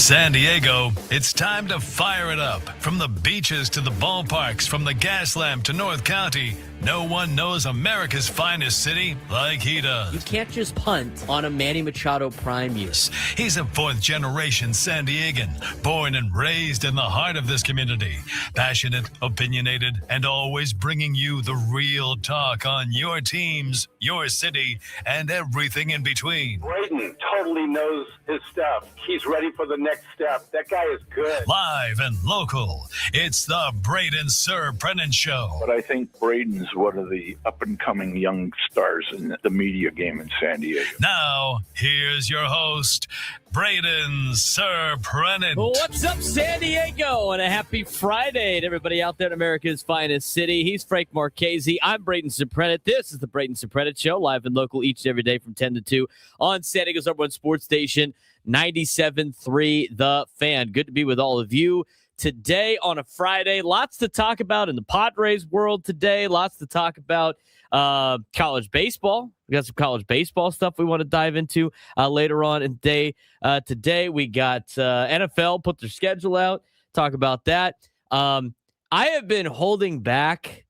San Diego, it's time to fire it up. From the beaches to the ballparks, from the Gaslamp to North County, no one knows America's finest city like he does. You can't just punt on a Manny Machado prime year. He's a fourth-generation San Diegan, born and raised in the heart of this community. Passionate, opinionated, and always bringing you the real talk on your teams, your city, and everything in between. Braden totally knows his stuff. He's ready for the next step. That guy is good. Live and local, it's the Braden Surprenant Show. But I think Braden's one of the up-and-coming young stars in the media game in San Diego. Now, here's your host, Braden Surprenant. What's up, San Diego? And a happy Friday to everybody out there in America's finest city. He's Frank Marchese. I'm Braden Surprenant. This is the Braden Surprenant Show, live and local each and every day from 10 to 2 on San Diego's #1 sports station, 97.3 The Fan. Good to be with all of you today on a Friday. Lots to talk about in the Padres world today. Lots to talk about college baseball. We got some college baseball stuff we want to dive into later on in the day. Today we got NFL put their schedule out. Talk about that. I have been holding back.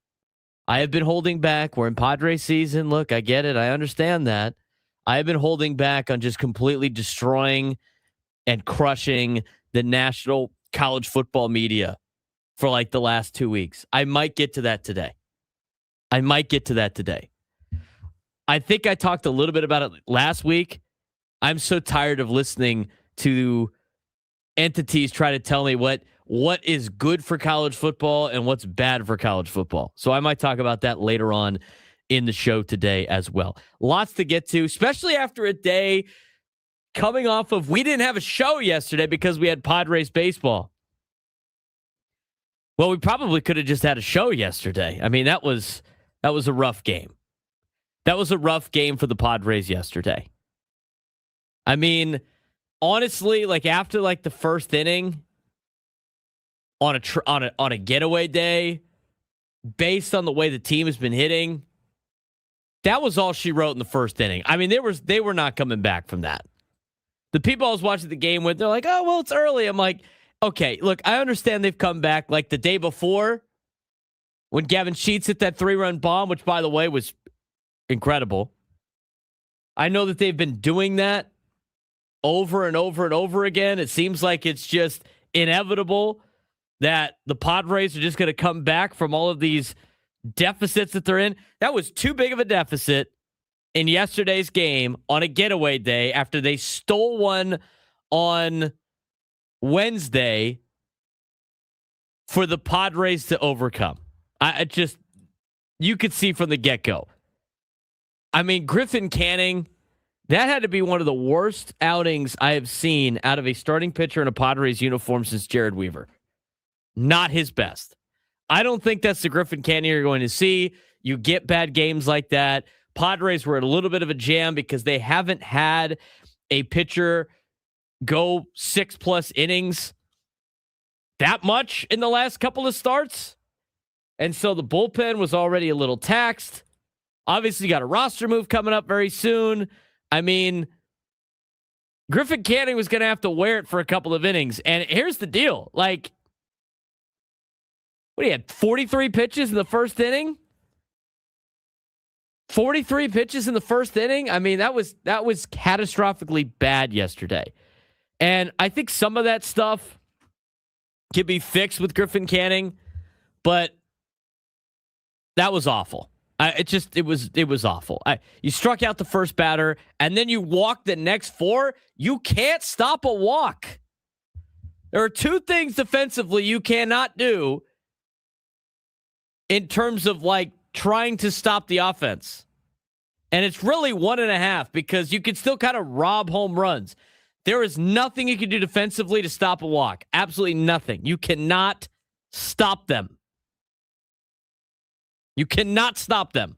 We're in Padres season. Look, I get it. I understand that. I have been holding back on just completely destroying and crushing the national college football media for like the last 2 weeks. I might get to that today. I think I talked a little bit about it last week. I'm so tired of listening to entities try to tell me what is good for college football and what's bad for college football. So I might talk about that later on in the show today as well. Lots to get to, especially after a day coming off of, we didn't have a show yesterday because we had Padres baseball. Well, we probably could have just had a show yesterday. I mean, that was a rough game. That was a rough game for the Padres yesterday. I mean, honestly, like after like the first inning on a getaway day, based on the way the team has been hitting, that was all she wrote in the first inning. I mean, they were not coming back from that. The people I was watching the game with, they're like, oh, well, it's early. I'm like, okay, look, I understand they've come back like the day before when Gavin Sheets hit that 3-run bomb, which, by the way, was incredible. I know that they've been doing that over and over and over again. It seems like it's just inevitable that the Padres are just going to come back from all of these deficits that they're in. That was too big of a deficit in yesterday's game on a getaway day after they stole one on Wednesday for the Padres to overcome. I just, you could see from the get-go. I mean, Griffin Canning, that had to be one of the worst outings I have seen out of a starting pitcher in a Padres uniform since Jared Weaver. Not his best. I don't think that's the Griffin Canning you're going to see. You get bad games like that. Padres were in a little bit of a jam because they haven't had a pitcher go 6+ innings that much in the last couple of starts. And so the bullpen was already a little taxed. Obviously, you got a roster move coming up very soon. I mean, Griffin Canning was going to have to wear it for a couple of innings. And here's the deal. Like, what, he had 43 pitches in the first inning? 43 pitches in the first inning? I mean, that was catastrophically bad yesterday. And I think some of that stuff can be fixed with Griffin Canning, but that was awful. It was awful. You struck out the first batter, and then you walked the next 4. You can't stop a walk. There are 2 things defensively you cannot do in terms of like trying to stop the offense. And it's really 1.5 because you can still kind of rob home runs. There is nothing you can do defensively to stop a walk. Absolutely nothing. You cannot stop them. You cannot stop them.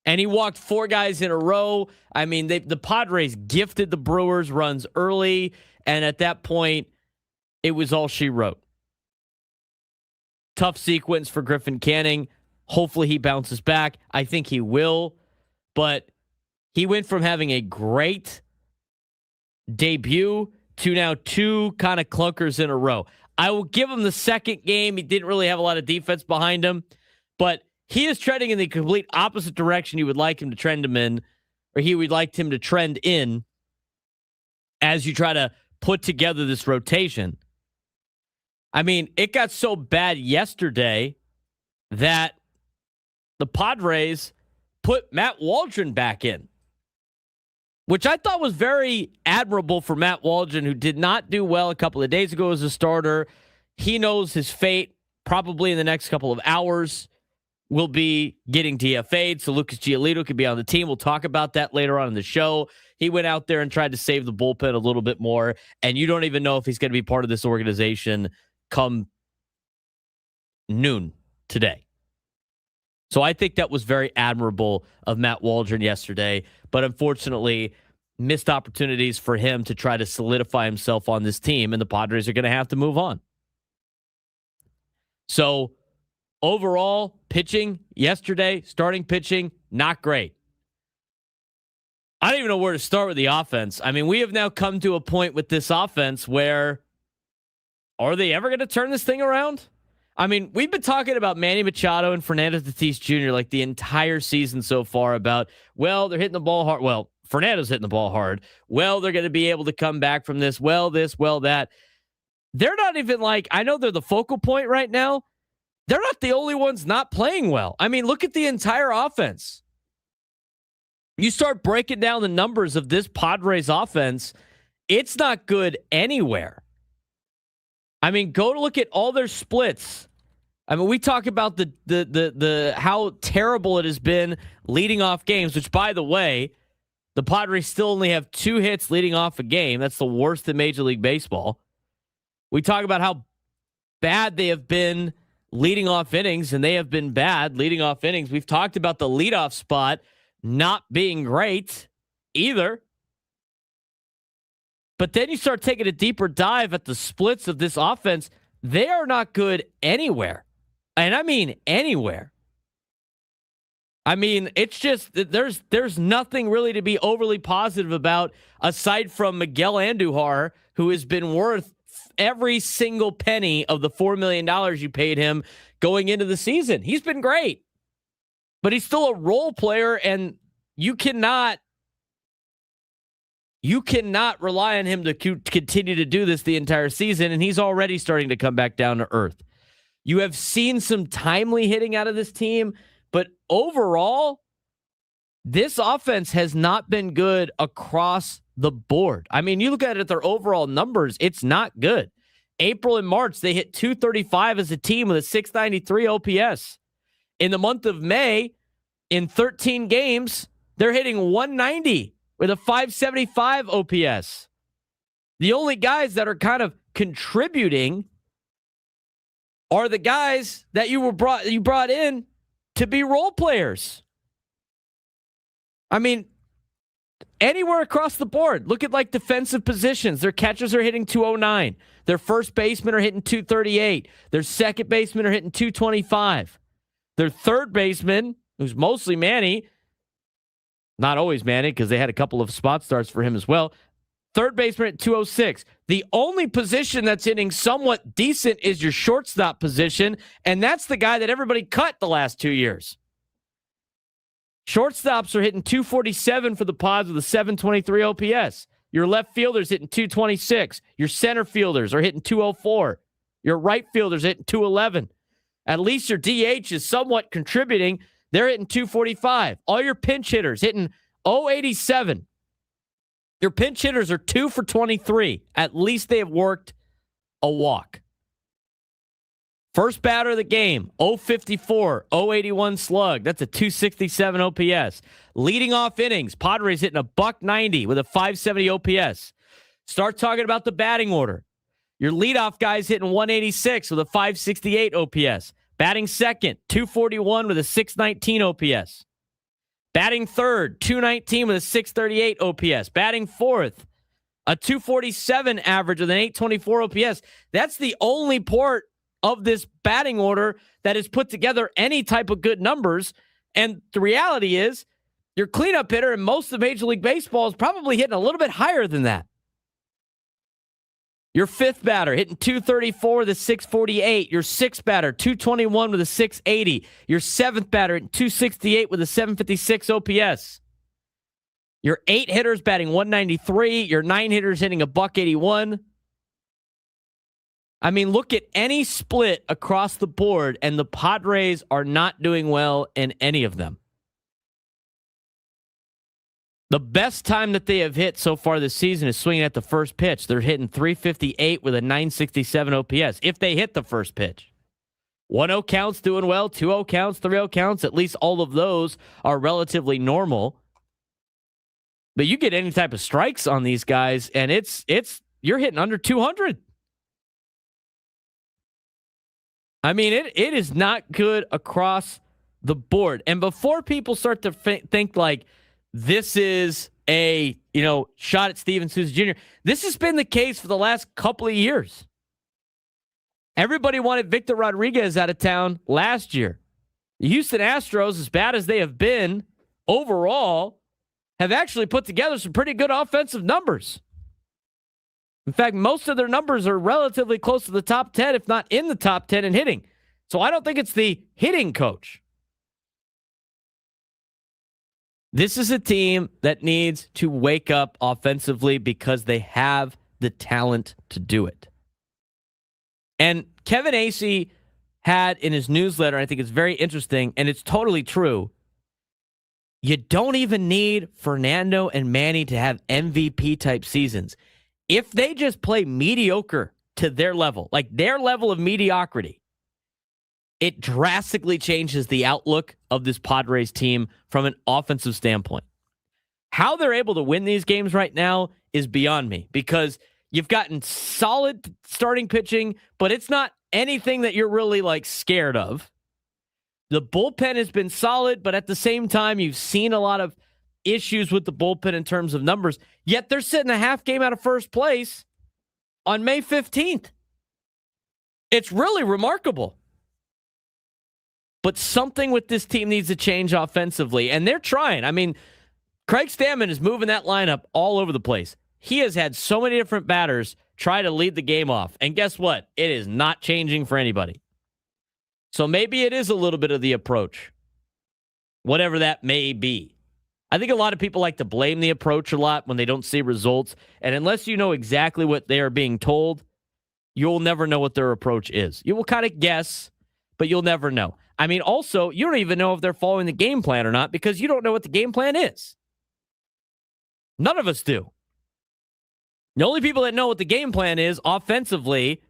And he walked 4 guys in a row. I mean, the Padres gifted the Brewers runs early, and at that point, it was all she wrote. Tough sequence for Griffin Canning. Hopefully he bounces back. I think he will. But he went from having a great debut to now two kind of clunkers in a row. I will give him the second game. He didn't really have a lot of defense behind him, but he is trending in the complete opposite direction you would like him to trend him in, or he would like him to trend in as you try to put together this rotation. I mean, it got so bad yesterday that the Padres put Matt Waldron back in, which I thought was very admirable for Matt Waldron, who did not do well a couple of days ago as a starter. He knows his fate. Probably in the next couple of hours will be getting DFA'd, so Lucas Giolito could be on the team. We'll talk about that later on in the show. He went out there and tried to save the bullpen a little bit more, and you don't even know if he's going to be part of this organization come noon today. So I think that was very admirable of Matt Waldron yesterday, but unfortunately missed opportunities for him to try to solidify himself on this team, and the Padres are going to have to move on. So overall, pitching yesterday, starting pitching, not great. I don't even know where to start with the offense. I mean, we have now come to a point with this offense where are they ever going to turn this thing around? I mean, we've been talking about Manny Machado and Fernando Tatis Jr. like the entire season so far about, well, they're hitting the ball hard. Well, Fernando's hitting the ball hard. Well, they're going to be able to come back from this. Well, this, well, that. They're not even like, I know they're the focal point right now. They're not the only ones not playing well. I mean, look at the entire offense. You start breaking down the numbers of this Padres offense, it's not good anywhere. I mean, go to look at all their splits. I mean, we talk about the how terrible it has been leading off games, which, by the way, the Padres still only have 2 hits leading off a game. That's the worst in Major League Baseball. We talk about how bad they have been leading off innings, and they have been bad leading off innings. We've talked about the leadoff spot not being great either. But then you start taking a deeper dive at the splits of this offense. They are not good anywhere. And I mean anywhere. I mean, it's just there's nothing really to be overly positive about aside from Miguel Andujar, who has been worth every single penny of the $4 million you paid him going into the season. He's been great. But he's still a role player, and you cannot rely on him to continue to do this the entire season, and he's already starting to come back down to earth. You have seen some timely hitting out of this team, but overall, this offense has not been good across the board. I mean, you look at it, their overall numbers, it's not good. April and March, they hit 235 as a team with a 693 OPS. In the month of May, in 13 games, they're hitting 190 with a 575 OPS. The only guys that are kind of contributing are the guys that you brought in to be role players. I mean, anywhere across the board. Look at like defensive positions. Their catchers are hitting 209. Their first basemen are hitting 238. Their second basemen are hitting 225. Their third baseman, who's mostly Manny, not always Manny because they had a couple of spot starts for him as well. Third baseman at 206. The only position that's hitting somewhat decent is your shortstop position, and that's the guy that everybody cut the last 2 years. Shortstops are hitting 247 for the Pods with a 723 OPS. Your left fielders hitting 226. Your center fielders are hitting 204. Your right fielders hitting 211. At least your DH is somewhat contributing. They're hitting 245. All your pinch hitters hitting 087. Your pinch hitters are 2 for 23. At least they have worked a walk. First batter of the game, 054, 081 slug. That's a 267 OPS. Leading off innings, Padres hitting a $190 with a 570 OPS. Start talking about the batting order. Your leadoff guys hitting 186 with a 568 OPS. Batting second, 241 with a 619 OPS. Batting third, 219 with a 638 OPS. Batting fourth, a 247 average with an 824 OPS. That's the only part of this batting order that has put together any type of good numbers. And the reality is your cleanup hitter in most of Major League Baseball is probably hitting a little bit higher than that. Your fifth batter hitting 234 with a 648. Your sixth batter, 221 with a 680. Your seventh batter hitting 268 with a 756 OPS. Your 8 hitters batting 193. Your 9 hitters hitting a $181. I mean, look at any split across the board, and the Padres are not doing well in any of them. The best time that they have hit so far this season is swinging at the first pitch. They're hitting 358 with a 967 OPS if they hit the first pitch. 1-0 counts doing well, 2-0 counts, 3-0 counts. At least all of those are relatively normal. But you get any type of strikes on these guys, and you're hitting under 200. I mean, it is not good across the board. And before people start to think like this is a, shot at Steven Souza Jr., this has been the case for the last couple of years. Everybody wanted Victor Rodriguez out of town last year. The Houston Astros, as bad as they have been overall, have actually put together some pretty good offensive numbers. In fact, most of their numbers are relatively close to the top 10, if not in the top 10 in hitting. So I don't think it's the hitting coach. This is a team that needs to wake up offensively because they have the talent to do it. And Kevin Acee had in his newsletter, I think it's very interesting, and it's totally true, you don't even need Fernando and Manny to have MVP-type seasons. If they just play mediocre to their level, like their level of mediocrity, it drastically changes the outlook of this Padres team from an offensive standpoint. How they're able to win these games right now is beyond me because you've gotten solid starting pitching, but it's not anything that you're really scared of. The bullpen has been solid, but at the same time, you've seen a lot of issues with the bullpen in terms of numbers, yet they're sitting a half game out of first place on May 15th. It's really remarkable. But something with this team needs to change offensively, and they're trying. I mean, Craig Stammen is moving that lineup all over the place. He has had so many different batters try to lead the game off, and guess what? It is not changing for anybody. So maybe it is a little bit of the approach, whatever that may be. I think a lot of people like to blame the approach a lot when they don't see results. And unless you know exactly what they are being told, you'll never know what their approach is. You will kind of guess, but you'll never know. I mean, also, you don't even know if they're following the game plan or not because you don't know what the game plan is. None of us do. The only people that know what the game plan is offensively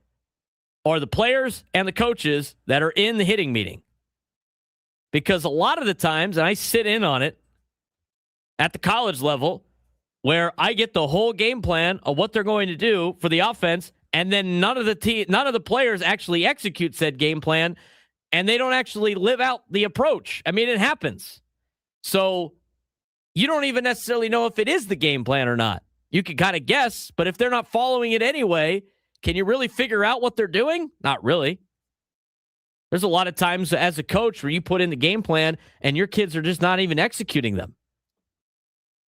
are the players and the coaches that are in the hitting meeting. Because a lot of the times, and I sit in on it, at the college level, where I get the whole game plan of what they're going to do for the offense, and then none of the players actually execute said game plan, and they don't actually live out the approach. I mean, it happens. So you don't even necessarily know if it is the game plan or not. You can kind of guess, but if they're not following it anyway, can you really figure out what they're doing? Not really. There's a lot of times as a coach where you put in the game plan and your kids are just not even executing them.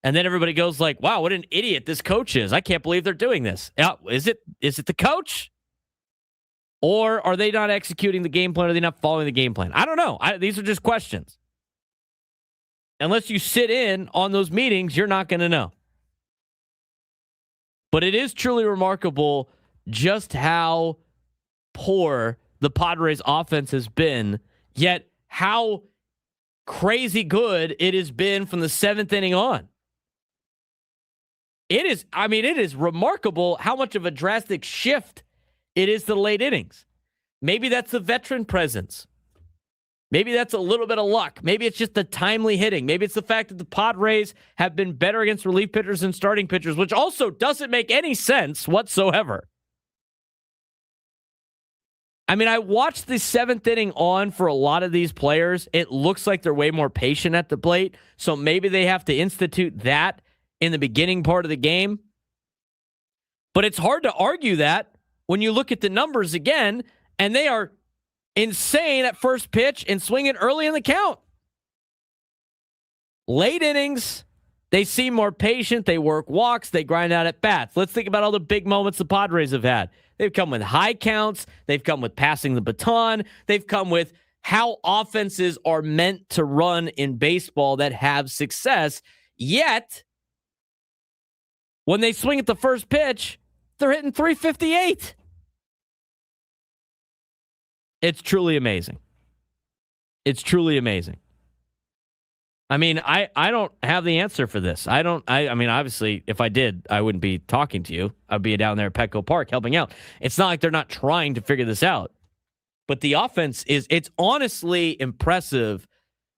And then everybody goes like, wow, what an idiot this coach is. I can't believe they're doing this. Is it the coach? Or are they not executing the game plan? Or are they not following the game plan? I don't know. These are just questions. Unless you sit in on those meetings, you're not going to know. But it is truly remarkable just how poor the Padres offense has been, yet how crazy good it has been from the seventh inning on. It is remarkable how much of a drastic shift it is to the late innings. Maybe that's the veteran presence. Maybe that's a little bit of luck. Maybe it's just the timely hitting. Maybe it's the fact that the Padres have been better against relief pitchers than starting pitchers, which also doesn't make any sense whatsoever. I mean, I watched the seventh inning on for a lot of these players. It looks like they're way more patient at the plate, so maybe they have to institute that in the beginning part of the game. But it's hard to argue that when you look at the numbers again, and they are insane at first pitch and swinging early in the count. Late innings, They seem more patient. They work walks. They grind out at bats. Let's think about all the big moments the Padres have had. They've come with high counts. They've come with passing the baton. They've come with how offenses are meant to run in baseball that have success. Yet, when they swing at the first pitch, they're hitting 358. It's truly amazing. It's truly amazing. I mean, I don't have the answer for this. I mean, obviously, if I did, I wouldn't be talking to you. I'd be down there at Petco Park helping out. It's not like they're not trying to figure this out. But the offense it's honestly impressive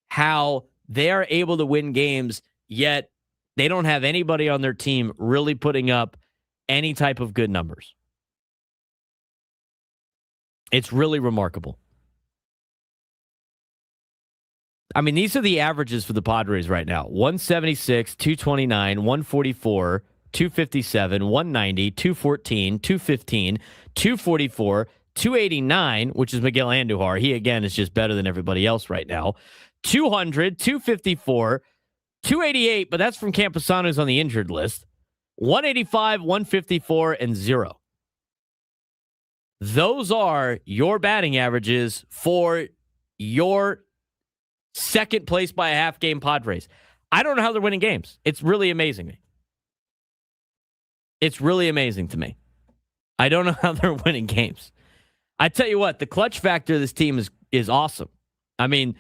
how they are able to win games, yet they don't have anybody on their team really putting up any type of good numbers. It's really remarkable. I mean, these are the averages for the Padres right now. 176, 229, 144, 257, 190, 214, 215, 244, 289, which is Miguel Andujar. He, again, is just better than everybody else right now. 200, 254, 288, but that's from Camposano, who's on the injured list. 185, 154, and 0. Those are your batting averages for your second place by a half game Padres. I don't know how they're winning games. It's really amazing to me. It's really amazing to me. I don't know how they're winning games. I tell you what, the clutch factor of this team is awesome. I mean,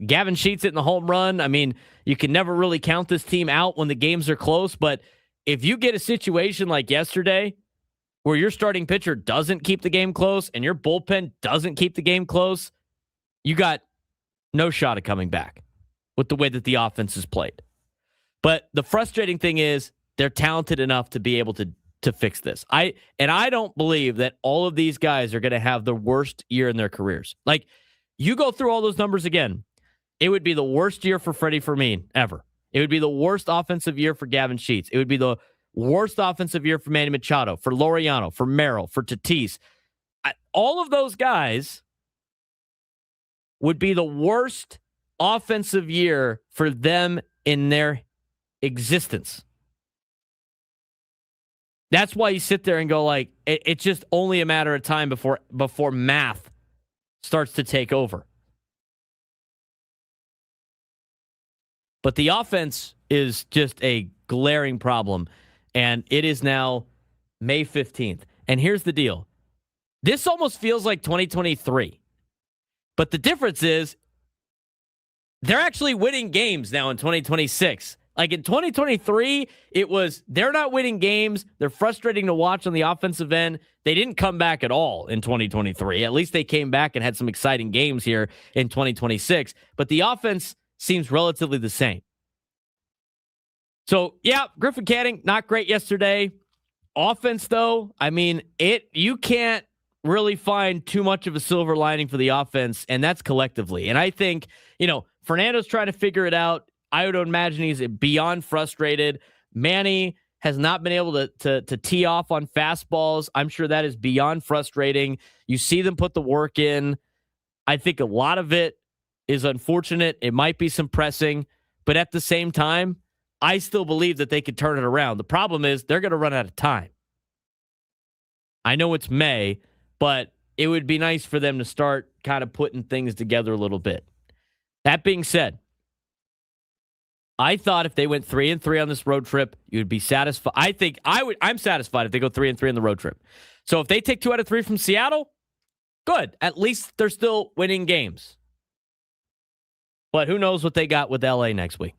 Gavin Sheets hitting the home run. I mean, you can never really count this team out when the games are close, but if you get a situation like yesterday where your starting pitcher doesn't keep the game close and your bullpen doesn't keep the game close, you got no shot at coming back with the way that the offense is played. But the frustrating thing is they're talented enough to be able to fix this. I don't believe that all of these guys are going to have the worst year in their careers. Like, you go through all those numbers again, it would be the worst year for Freddie Fermin ever. It would be the worst offensive year for Gavin Sheets. It would be the worst offensive year for Manny Machado, for Laureano, for Merrill, for Tatis. All of those guys would be the worst offensive year for them in their existence. That's why you sit there and go like, it's just only a matter of time before math starts to take over. But the offense is just a glaring problem, and it is now May 15th. And here's the deal. This almost feels like 2023. But the difference is they're actually winning games now in 2026. Like in 2023, it was they're not winning games. They're frustrating to watch on the offensive end. They didn't come back at all in 2023. At least they came back and had some exciting games here in 2026. But the offense seems relatively the same. So, yeah, Griffin Canning, not great yesterday. Offense, though, I mean, you can't really find too much of a silver lining for the offense, and that's collectively. And I think, Fernando's trying to figure it out. I would imagine he's beyond frustrated. Manny has not been able to tee off on fastballs. I'm sure that is beyond frustrating. You see them put the work in. I think a lot of it is unfortunate. It might be some pressing, but at the same time, I still believe that they could turn it around. The problem is they're going to run out of time. I know it's May, but it would be nice for them to start kind of putting things together a little bit. That being said, I thought if they went 3-3 on this road trip, you'd be satisfied. I'm satisfied if they go 3-3 on the road trip. So if they take 2 out of 3 from Seattle, good. At least they're still winning games. But who knows what they got with LA next week.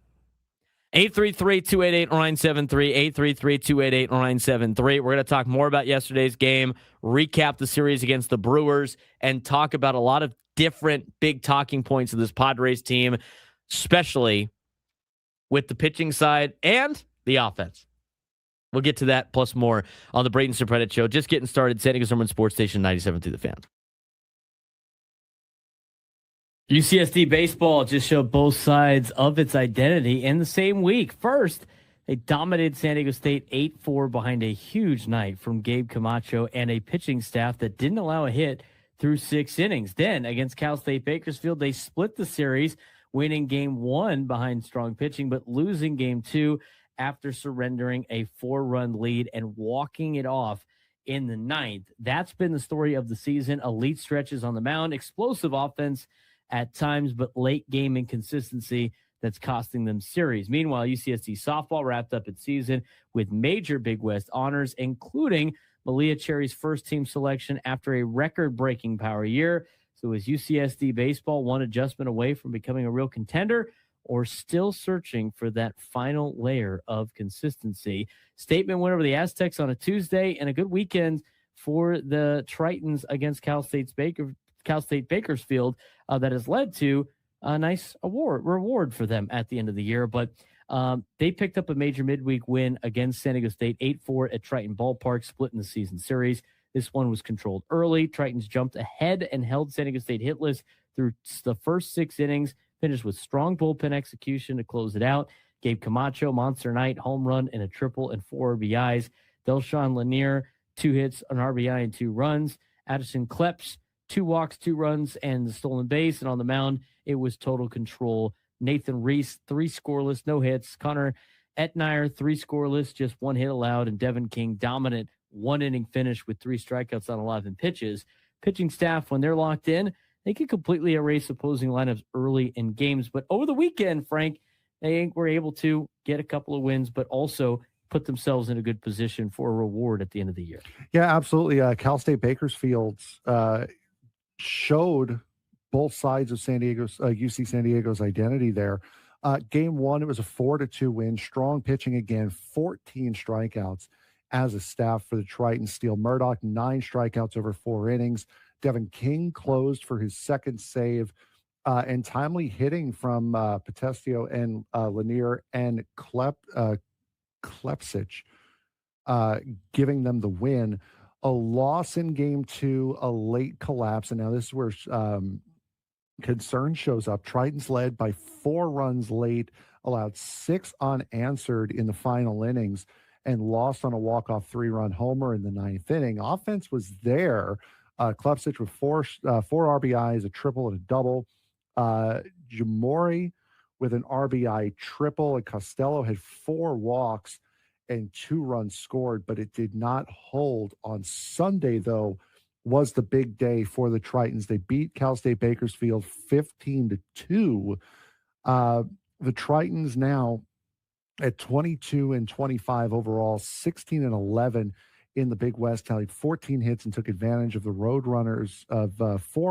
833-288-0973, 833-288-0973. We're going to talk more about yesterday's game, recap the series against the Brewers, and talk about a lot of different big talking points of this Padres team, especially with the pitching side and the offense. We'll get to that plus more on the Braden Surprenant Show. Just getting started. San Diego's number one sports station, 97.3 The Fan. UCSD baseball just showed both sides of its identity in the same week. First, they dominated San Diego State 8-4 behind a huge night from Gabe Camacho and a pitching staff that didn't allow a hit through 6 innings. Then, against Cal State Bakersfield, they split the series winning game 1 behind strong pitching, but losing game 2 after surrendering a 4-run lead and walking it off in the 9th. That's been the story of the season. Elite stretches on the mound, explosive offense at times, but late game inconsistency that's costing them series. Meanwhile, UCSD softball wrapped up its season with major Big West honors, including Malia Cherry's first team selection after a record-breaking power year. So is UCSD baseball one adjustment away from becoming a real contender, or still searching for that final layer of consistency? Statement win over the Aztecs on a Tuesday, and a good weekend for the Tritons against Cal State Bakersfield that has led to a nice reward for them at the end of the year. But they picked up a major midweek win against San Diego State, 8-4 at Triton Ballpark, splitting the season series. This one was controlled early. Tritons jumped ahead and held San Diego State hitless through the first 6 innings, finished with strong bullpen execution to close it out. Gabe Camacho, monster night, home run and a triple and 4 RBIs. Delshawn Lanier, 2 hits, an RBI and 2 runs. Addison Kleps, 2 walks, 2 runs, and the stolen base. And on the mound, it was total control. Nathan Reese, 3 scoreless, no hits. Connor Etnier, 3 scoreless, just 1 hit allowed. And Devin King, dominant 1-inning finish with 3 strikeouts on 11 pitches. Pitching staff, when they're locked in, they can completely erase opposing lineups early in games. But over the weekend, Frank, they were able to get a couple of wins, but also put themselves in a good position for a reward at the end of the year. Yeah, absolutely. Cal State Bakersfield showed both sides of UC San Diego's identity there. Game 1, it was a 4-2 win. Strong pitching again, 14 strikeouts as a staff for the Tritons. Steele Murdoch, 9 strikeouts over 4 innings. Devin King closed for his second save, and timely hitting from Potestio and Lanier and Klepsich, giving them the win. A loss in game 2, a late collapse, and now this is where concern shows up. Tritons led by 4 runs late, allowed 6 unanswered in the final innings, and lost on a walk-off 3-run homer in the 9th inning. Offense was there. Klepsich with 4 RBIs, a triple and a double. Jamori with an RBI triple, and Costello had 4 walks and 2 runs scored, but it did not hold. On Sunday, though, was the big day for the Tritons. They beat Cal State Bakersfield 15-2. The Tritons now at 22-25 overall, 16-11 in the Big West, tallied 14 hits and took advantage of the 4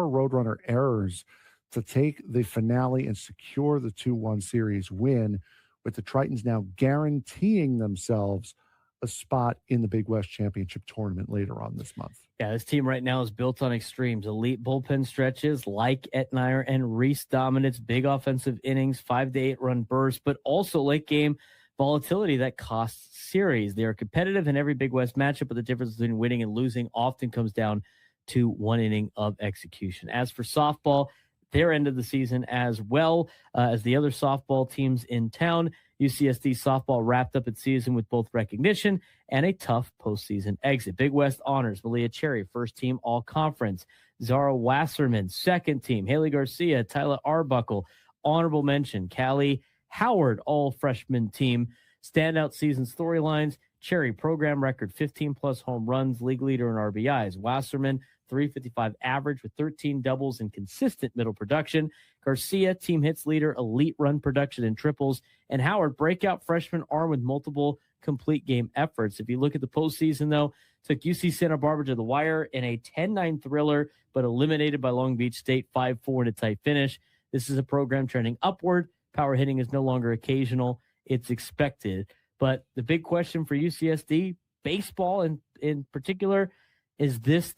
Roadrunner errors to take the finale and secure the 2-1 series win, with the Tritons now guaranteeing themselves a spot in the Big West Championship tournament later on this month. Yeah, this team right now is built on extremes. Elite bullpen stretches like Etnier and Reese dominance, big offensive innings, 5 to 8 run bursts, but also late game volatility that costs series. They are competitive in every Big West matchup, but the difference between winning and losing often comes down to 1 inning of execution. As for softball, their end of the season as well as the other softball teams in town, UCSD softball wrapped up its season with both recognition and a tough postseason exit. Big West honors Malia Cherry, first team all-conference. Zara Wasserman, second team. Haley Garcia, Tyler Arbuckle, honorable mention. Callie Howard, all-freshman team. Standout season storylines, Cherry program record 15-plus home runs, league leader in RBIs. Wasserman, 355 average with 13 doubles and consistent middle production. Garcia, team hits leader, elite run production and triples. And Howard, breakout freshman arm with multiple complete game efforts. If you look at the postseason, though, took UC Santa Barbara to the wire in a 10-9 thriller, but eliminated by Long Beach State 5-4 in a tight finish. This is a program trending upward. Power hitting is no longer occasional. It's expected. But the big question for UCSD, baseball in particular, is this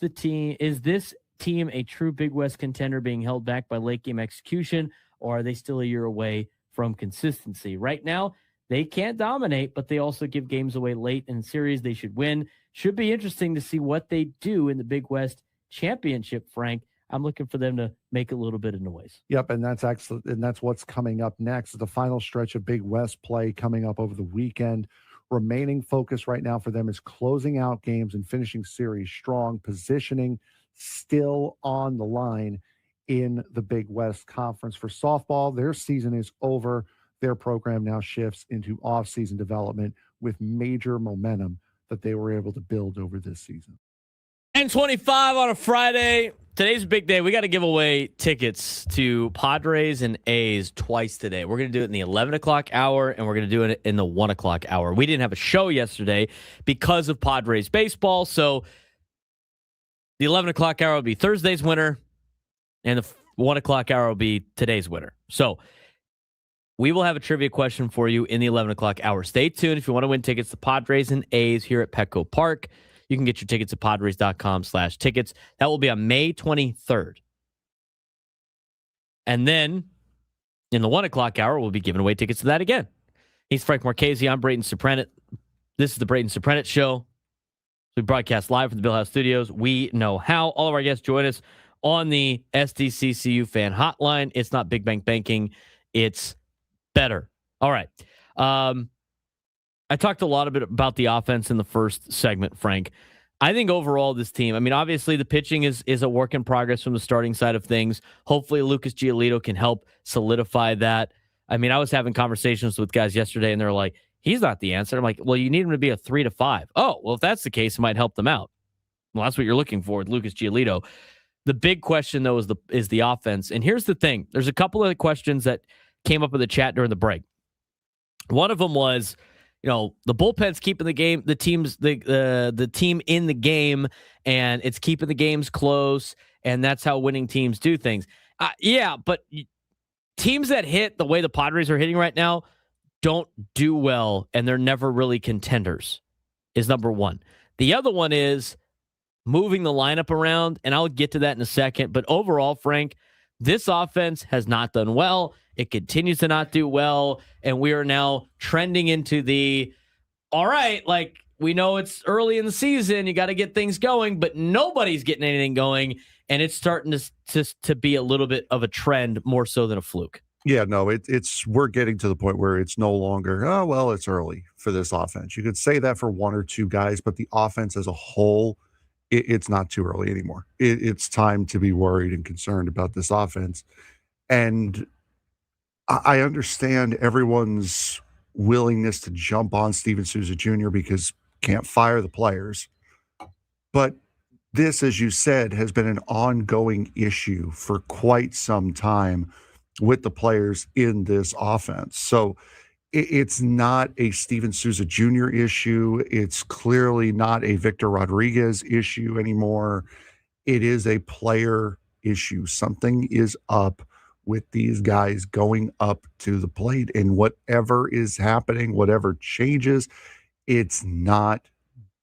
team a true Big West contender being held back by late game execution, or are they still a year away from consistency? Right now, they can't dominate, but they also give games away late in series they should win. Should be interesting to see what they do in the Big West Championship, Frank. I'm looking for them to make a little bit of noise. Yep, and that's excellent, and that's what's coming up next. The final stretch of Big West play coming up over the weekend. Remaining focus right now for them is closing out games and finishing series strong, positioning still on the line in the Big West Conference. For softball, their season is over. Their program now shifts into off-season development with major momentum that they were able to build over this season. And 25 on a Friday. Today's a big day. We got to give away tickets to Padres and A's twice today. We're going to do it in the 11 o'clock hour, and we're going to do it in the 1 o'clock hour. We didn't have a show yesterday because of Padres baseball, so the 11 o'clock hour will be Thursday's winner, and the 1 o'clock hour will be today's winner. So we will have a trivia question for you in the 11 o'clock hour. Stay tuned if you want to win tickets to Padres and A's here at Petco Park. You can get your tickets at Padres.com/tickets. That will be on May 23rd. And then in the 1 o'clock hour, we'll be giving away tickets to that again. He's Frank Marchese. I'm Braden Surprenant. This is the Braden Surprenant Show. We broadcast live from the Bill House Studios. We know how. All of our guests join us on the SDCCU fan hotline. It's not Big Bank Banking. It's better. All right. I talked a lot about the offense in the first segment, Frank. I think overall this team, I mean, obviously the pitching is a work in progress from the starting side of things. Hopefully Lucas Giolito can help solidify that. I mean, I was having conversations with guys yesterday, and they're like, he's not the answer. I'm like, well, you need him to be a 3 to 5. Oh, well, if that's the case, it might help them out. Well, that's what you're looking for with Lucas Giolito. The big question, though, is the offense. And here's the thing. There's a couple of questions that came up in the chat during the break. One of them was, the bullpen's keeping the game, the team in the game, and it's keeping the games close, and that's how winning teams do things. Yeah, but teams that hit the way the Padres are hitting right now don't do well, and they're never really contenders, is number one. The other one is moving the lineup around, and I'll get to that in a second. But overall, Frank, this offense has not done well. It continues to not do well, and we are now trending into all right, like, we know it's early in the season, you got to get things going, but nobody's getting anything going, and it's starting to be a little bit of a trend more so than a fluke. Yeah, no, we're getting to the point where it's no longer, oh, well, it's early for this offense. You could say that for one or two guys, but the offense as a whole, it's not too early anymore. It's time to be worried and concerned about this offense. And I understand everyone's willingness to jump on Steven Souza Jr. because can't fire the players. But this, as you said, has been an ongoing issue for quite some time with the players in this offense. So it's not a Steven Souza Jr. issue. It's clearly not a Victor Rodriguez issue anymore. It is a player issue. Something is up with these guys going up to the plate, and whatever is happening, whatever changes, it's not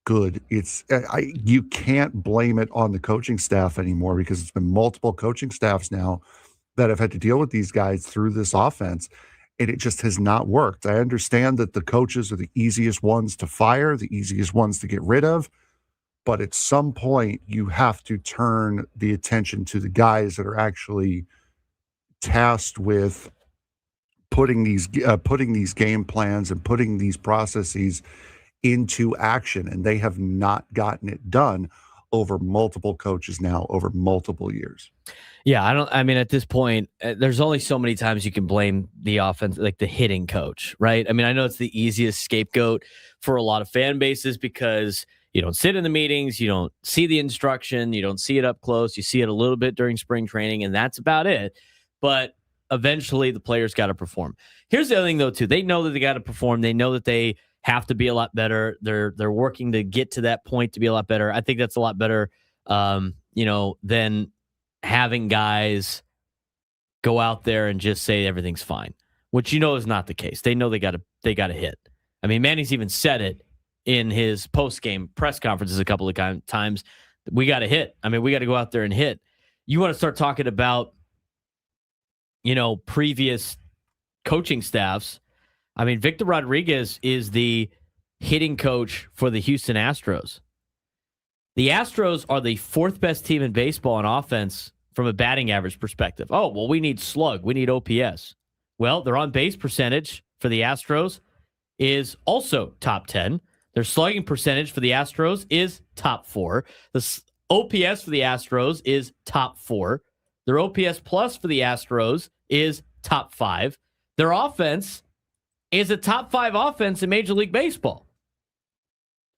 good. You can't blame it on the coaching staff anymore, because it's been multiple coaching staffs now that have had to deal with these guys through this offense, and it just has not worked. I understand that the coaches are the easiest ones to fire, the easiest ones to get rid of, but at some point you have to turn the attention to the guys that are actually tasked with putting these game plans and putting these processes into action, and they have not gotten it done over multiple coaches now, over multiple years. Yeah, at this point, there's only so many times you can blame the offense, like the hitting coach, right? I mean, I know it's the easiest scapegoat for a lot of fan bases because you don't sit in the meetings, you don't see the instruction, you don't see it up close, you see it a little bit during spring training, and that's about it. But eventually the players got to perform. Here's the other thing, though, too. They know that they got to perform. They know that they have to be a lot better. They're working to get to that point to be a lot better. I think that's a lot better, than having guys go out there and just say everything's fine, which is not the case. They know they got to hit. I mean, Manny's even said it in his post-game press conferences a couple of times. We got to hit. I mean, we got to go out there and hit. You want to start talking about previous coaching staffs. I mean, Victor Rodriguez is the hitting coach for the Houston Astros. The Astros are the fourth best team in baseball on offense from a batting average perspective. Oh, well, we need slug. We need OPS. Well, their on-base percentage for the Astros is also top 10. Their slugging percentage for the Astros is top 4. The OPS for the Astros is top 4. Their OPS plus for the Astros is top 5. Their offense is a top 5 offense in Major League Baseball.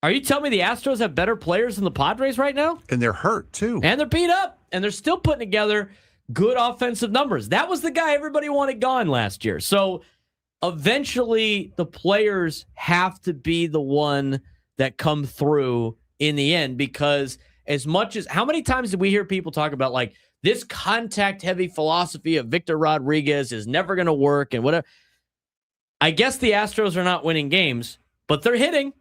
Are you telling me the Astros have better players than the Padres right now? And they're hurt, too. And they're beat up. And they're still putting together good offensive numbers. That was the guy everybody wanted gone last year. So eventually the players have to be the one that come through in the end, because as much as how many times did we hear people talk about like this contact heavy philosophy of Victor Rodriguez is never going to work and whatever. I guess the Astros are not winning games, but they're hitting.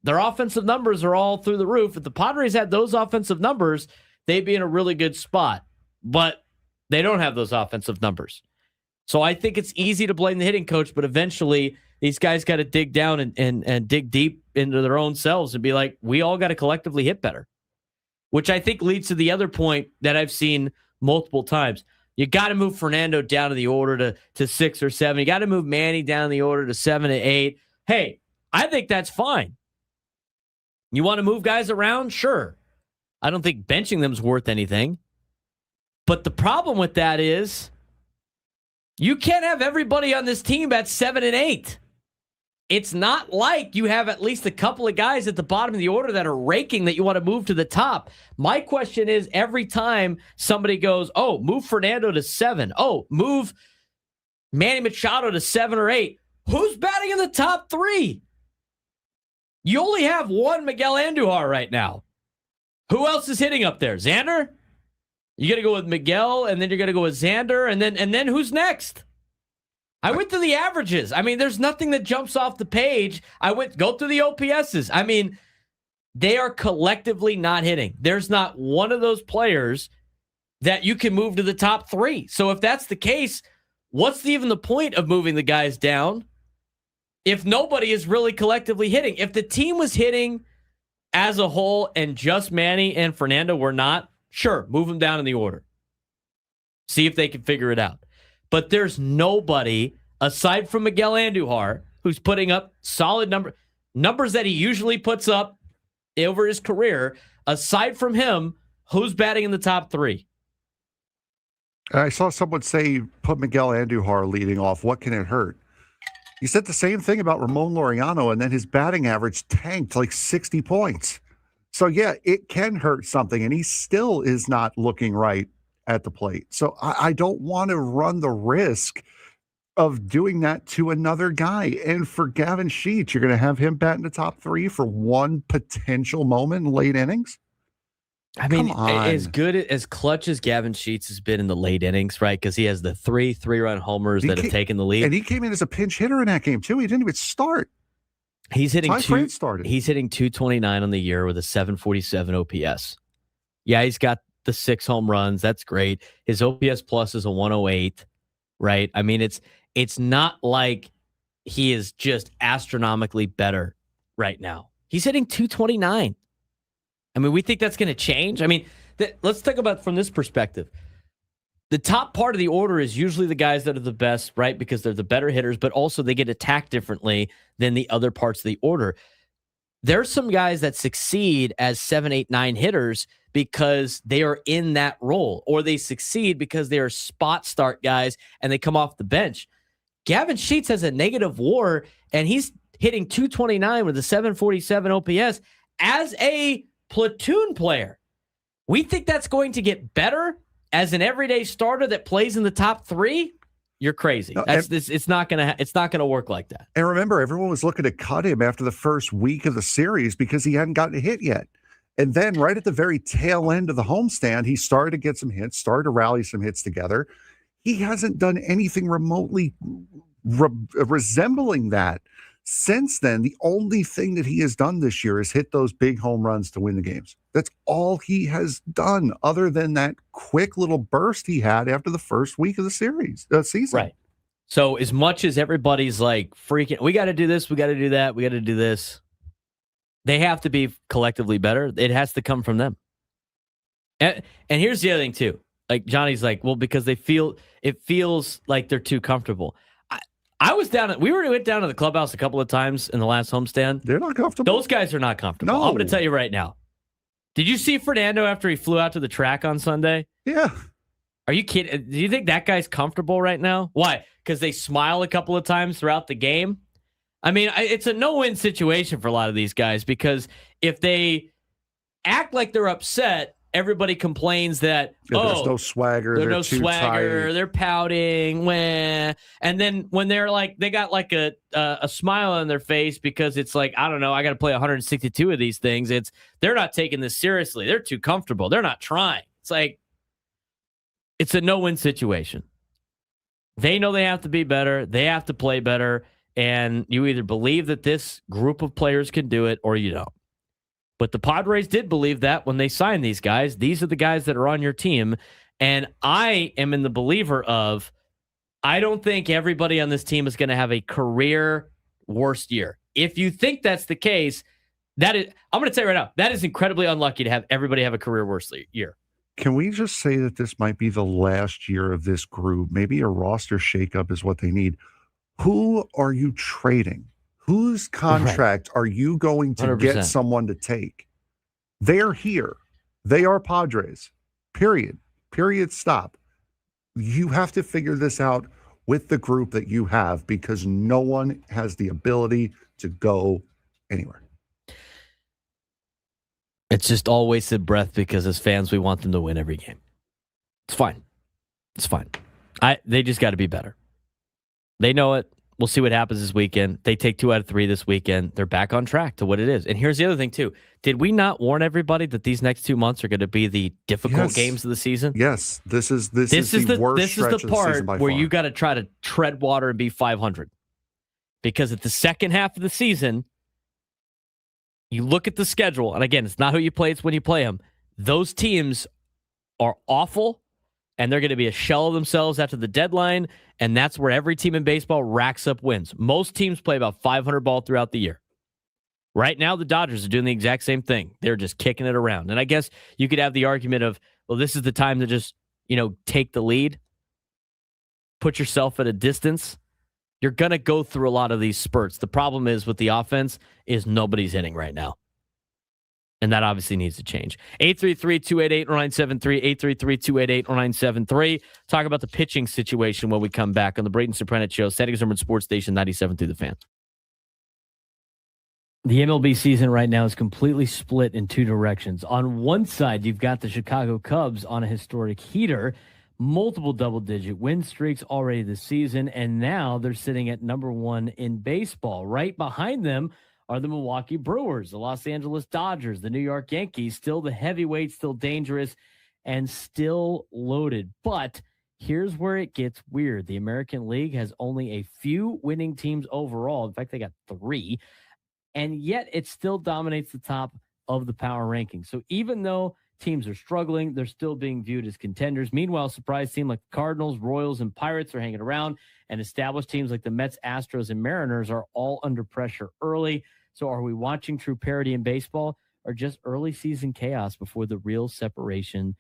Their offensive numbers are all through the roof. If the Padres had those offensive numbers, they'd be in a really good spot, but they don't have those offensive numbers. So I think it's easy to blame the hitting coach, but eventually these guys got to dig down and dig deep into their own selves and be like, we all got to collectively hit better, which I think leads to the other point that I've seen multiple times. You got to move Fernando down in the order to 6 or 7. You got to move Manny down in the order to 7 to 8. Hey, I think that's fine. You want to move guys around? Sure. I don't think benching them's worth anything. But the problem with that is you can't have everybody on this team at 7 and 8. It's not like you have at least a couple of guys at the bottom of the order that are raking that you want to move to the top. My question is, every time somebody goes, oh, move Fernando to 7. Oh, move Manny Machado to 7 or 8. Who's batting in the top 3? You only have one Miguel Andujar right now. Who else is hitting up there? Xander? You got to go with Miguel, and then you're going to go with Xander, and then who's next? I went through the averages. I mean, there's nothing that jumps off the page. Go through the OPSs. I mean, they are collectively not hitting. There's not one of those players that you can move to the top 3. So if that's the case, what's even the point of moving the guys down if nobody is really collectively hitting? If the team was hitting as a whole and just Manny and Fernando were not, sure, move them down in the order. See if they can figure it out. But there's nobody aside from Miguel Andujar who's putting up solid numbers that he usually puts up over his career. Aside from him, who's batting in the top 3? I saw someone say, put Miguel Andujar leading off. What can it hurt? You said the same thing about Ramon Laureano, and then his batting average tanked like 60 points. So, yeah, it can hurt something, and he still is not looking right at the plate. So I don't want to run the risk of doing that to another guy. And for Gavin Sheets, you're going to have him bat in the top 3 for one potential moment in late innings? I mean, as good, as clutch as Gavin Sheets has been in the late innings, right? Because he has the 3-run homers that have taken the lead. And he came in as a pinch hitter in that game, too. He didn't even start. He's hitting He's hitting 229 on the year with a 747 OPS. Yeah, he's got the 6 home runs. That's great. His OPS plus is a 108, right? I mean, it's not like he is just astronomically better right now. He's hitting 229. I mean, we think that's going to change. I mean, let's talk about from this perspective. The top part of the order is usually the guys that are the best, right? Because they're the better hitters, but also they get attacked differently than the other parts of the order. There's some guys that succeed as 7, 8, 9 hitters because they are in that role, or they succeed because they are spot start guys and they come off the bench. Gavin Sheets has a negative WAR, and he's hitting 229 with a 747 OPS as a platoon player. We think that's going to get better as an everyday starter that plays in the top 3. You're crazy. No, it's not gonna work like that. And remember, everyone was looking to cut him after the first week of the series because he hadn't gotten a hit yet. And then right at the very tail end of the homestand, he started to get some hits, started to rally some hits together. He hasn't done anything remotely resembling that since then. The only thing that he has done this year is hit those big home runs to win the games. That's all he has done, other than that quick little burst he had after the first week of the season. Right. So as much as everybody's like freaking, we got to do this, we got to do that, we got to do this, they have to be collectively better. It has to come from them. And here's the other thing too. Like Johnny's like, well, because it feels like they're too comfortable. We went down to the clubhouse a couple of times in the last homestand. They're not comfortable. Those guys are not comfortable. No. I'm going to tell you right now. Did you see Fernando after he flew out to the track on Sunday? Yeah. Are you kidding? Do you think that guy's comfortable right now? Why? Because they smile a couple of times throughout the game? I mean, it's a no-win situation for a lot of these guys because if they act like they're upset, everybody complains that, there's no swagger. There's they're no too swagger. tight. They're pouting. Wah. And then when they're like, they got like a smile on their face because it's like, I don't know, I got to play 162 of these things. They're not taking this seriously. They're too comfortable. They're not trying. It's like, it's a no-win situation. They know they have to be better. They have to play better. And you either believe that this group of players can do it or you don't. But the Padres did believe that when they signed these guys. These are the guys that are on your team. And I am in the believer of, I don't think everybody on this team is going to have a career worst year. If you think that's the case, I'm going to tell you right now, that is incredibly unlucky to have everybody have a career worst year. Can we just say that this might be the last year of this group? Maybe a roster shakeup is what they need. Who are you trading? Whose contract are you going to 100%. get someone to take? They're here. They are Padres. Period. Period. Stop. You have to figure this out with the group that you have because no one has the ability to go anywhere. It's just all wasted breath because as fans, we want them to win every game. It's fine. It's fine. They just got to be better. They know it. We'll see what happens this weekend. They take 2 out of 3 this weekend. They're back on track to what it is. And here's the other thing, too. Did we not warn everybody that these next 2 months are going to be the difficult games of the season? Yes. This is the worst This is stretch the of the season by part where far. you got to try to tread water and be 500. Because at the second half of the season, you look at the schedule, and again, it's not who you play, it's when you play them. Those teams are awful, and they're going to be a shell of themselves after the deadline, and that's where every team in baseball racks up wins. Most teams play about 500 ball throughout the year. Right now, the Dodgers are doing the exact same thing. They're just kicking it around. And I guess you could have the argument of, well, this is the time to just, take the lead, put yourself at a distance. You're going to go through a lot of these spurts. The problem is with the offense is nobody's hitting right now. And that obviously needs to change. 833-288-0973, 833-288-0973. Talk about the pitching situation when we come back on the Braden Surprenant Show, San Diego Sports Station 97 through the Fan. The MLB season right now is completely split in two directions. On one side, you've got the Chicago Cubs on a historic heater, multiple double-digit win streaks already this season, and now they're sitting at number 1 in baseball. Right behind them are the Milwaukee Brewers, the Los Angeles Dodgers, the New York Yankees, still the heavyweights, still dangerous, and still loaded. But here's where it gets weird. The American League has only a few winning teams overall. In fact, they got 3, and yet it still dominates the top of the power rankings. So even though teams are struggling, they're still being viewed as contenders. Meanwhile, a surprise team like the Cardinals, Royals, and Pirates are hanging around, and established teams like the Mets, Astros, and Mariners are all under pressure early. So are we watching true parity in baseball or just early season chaos before the real separation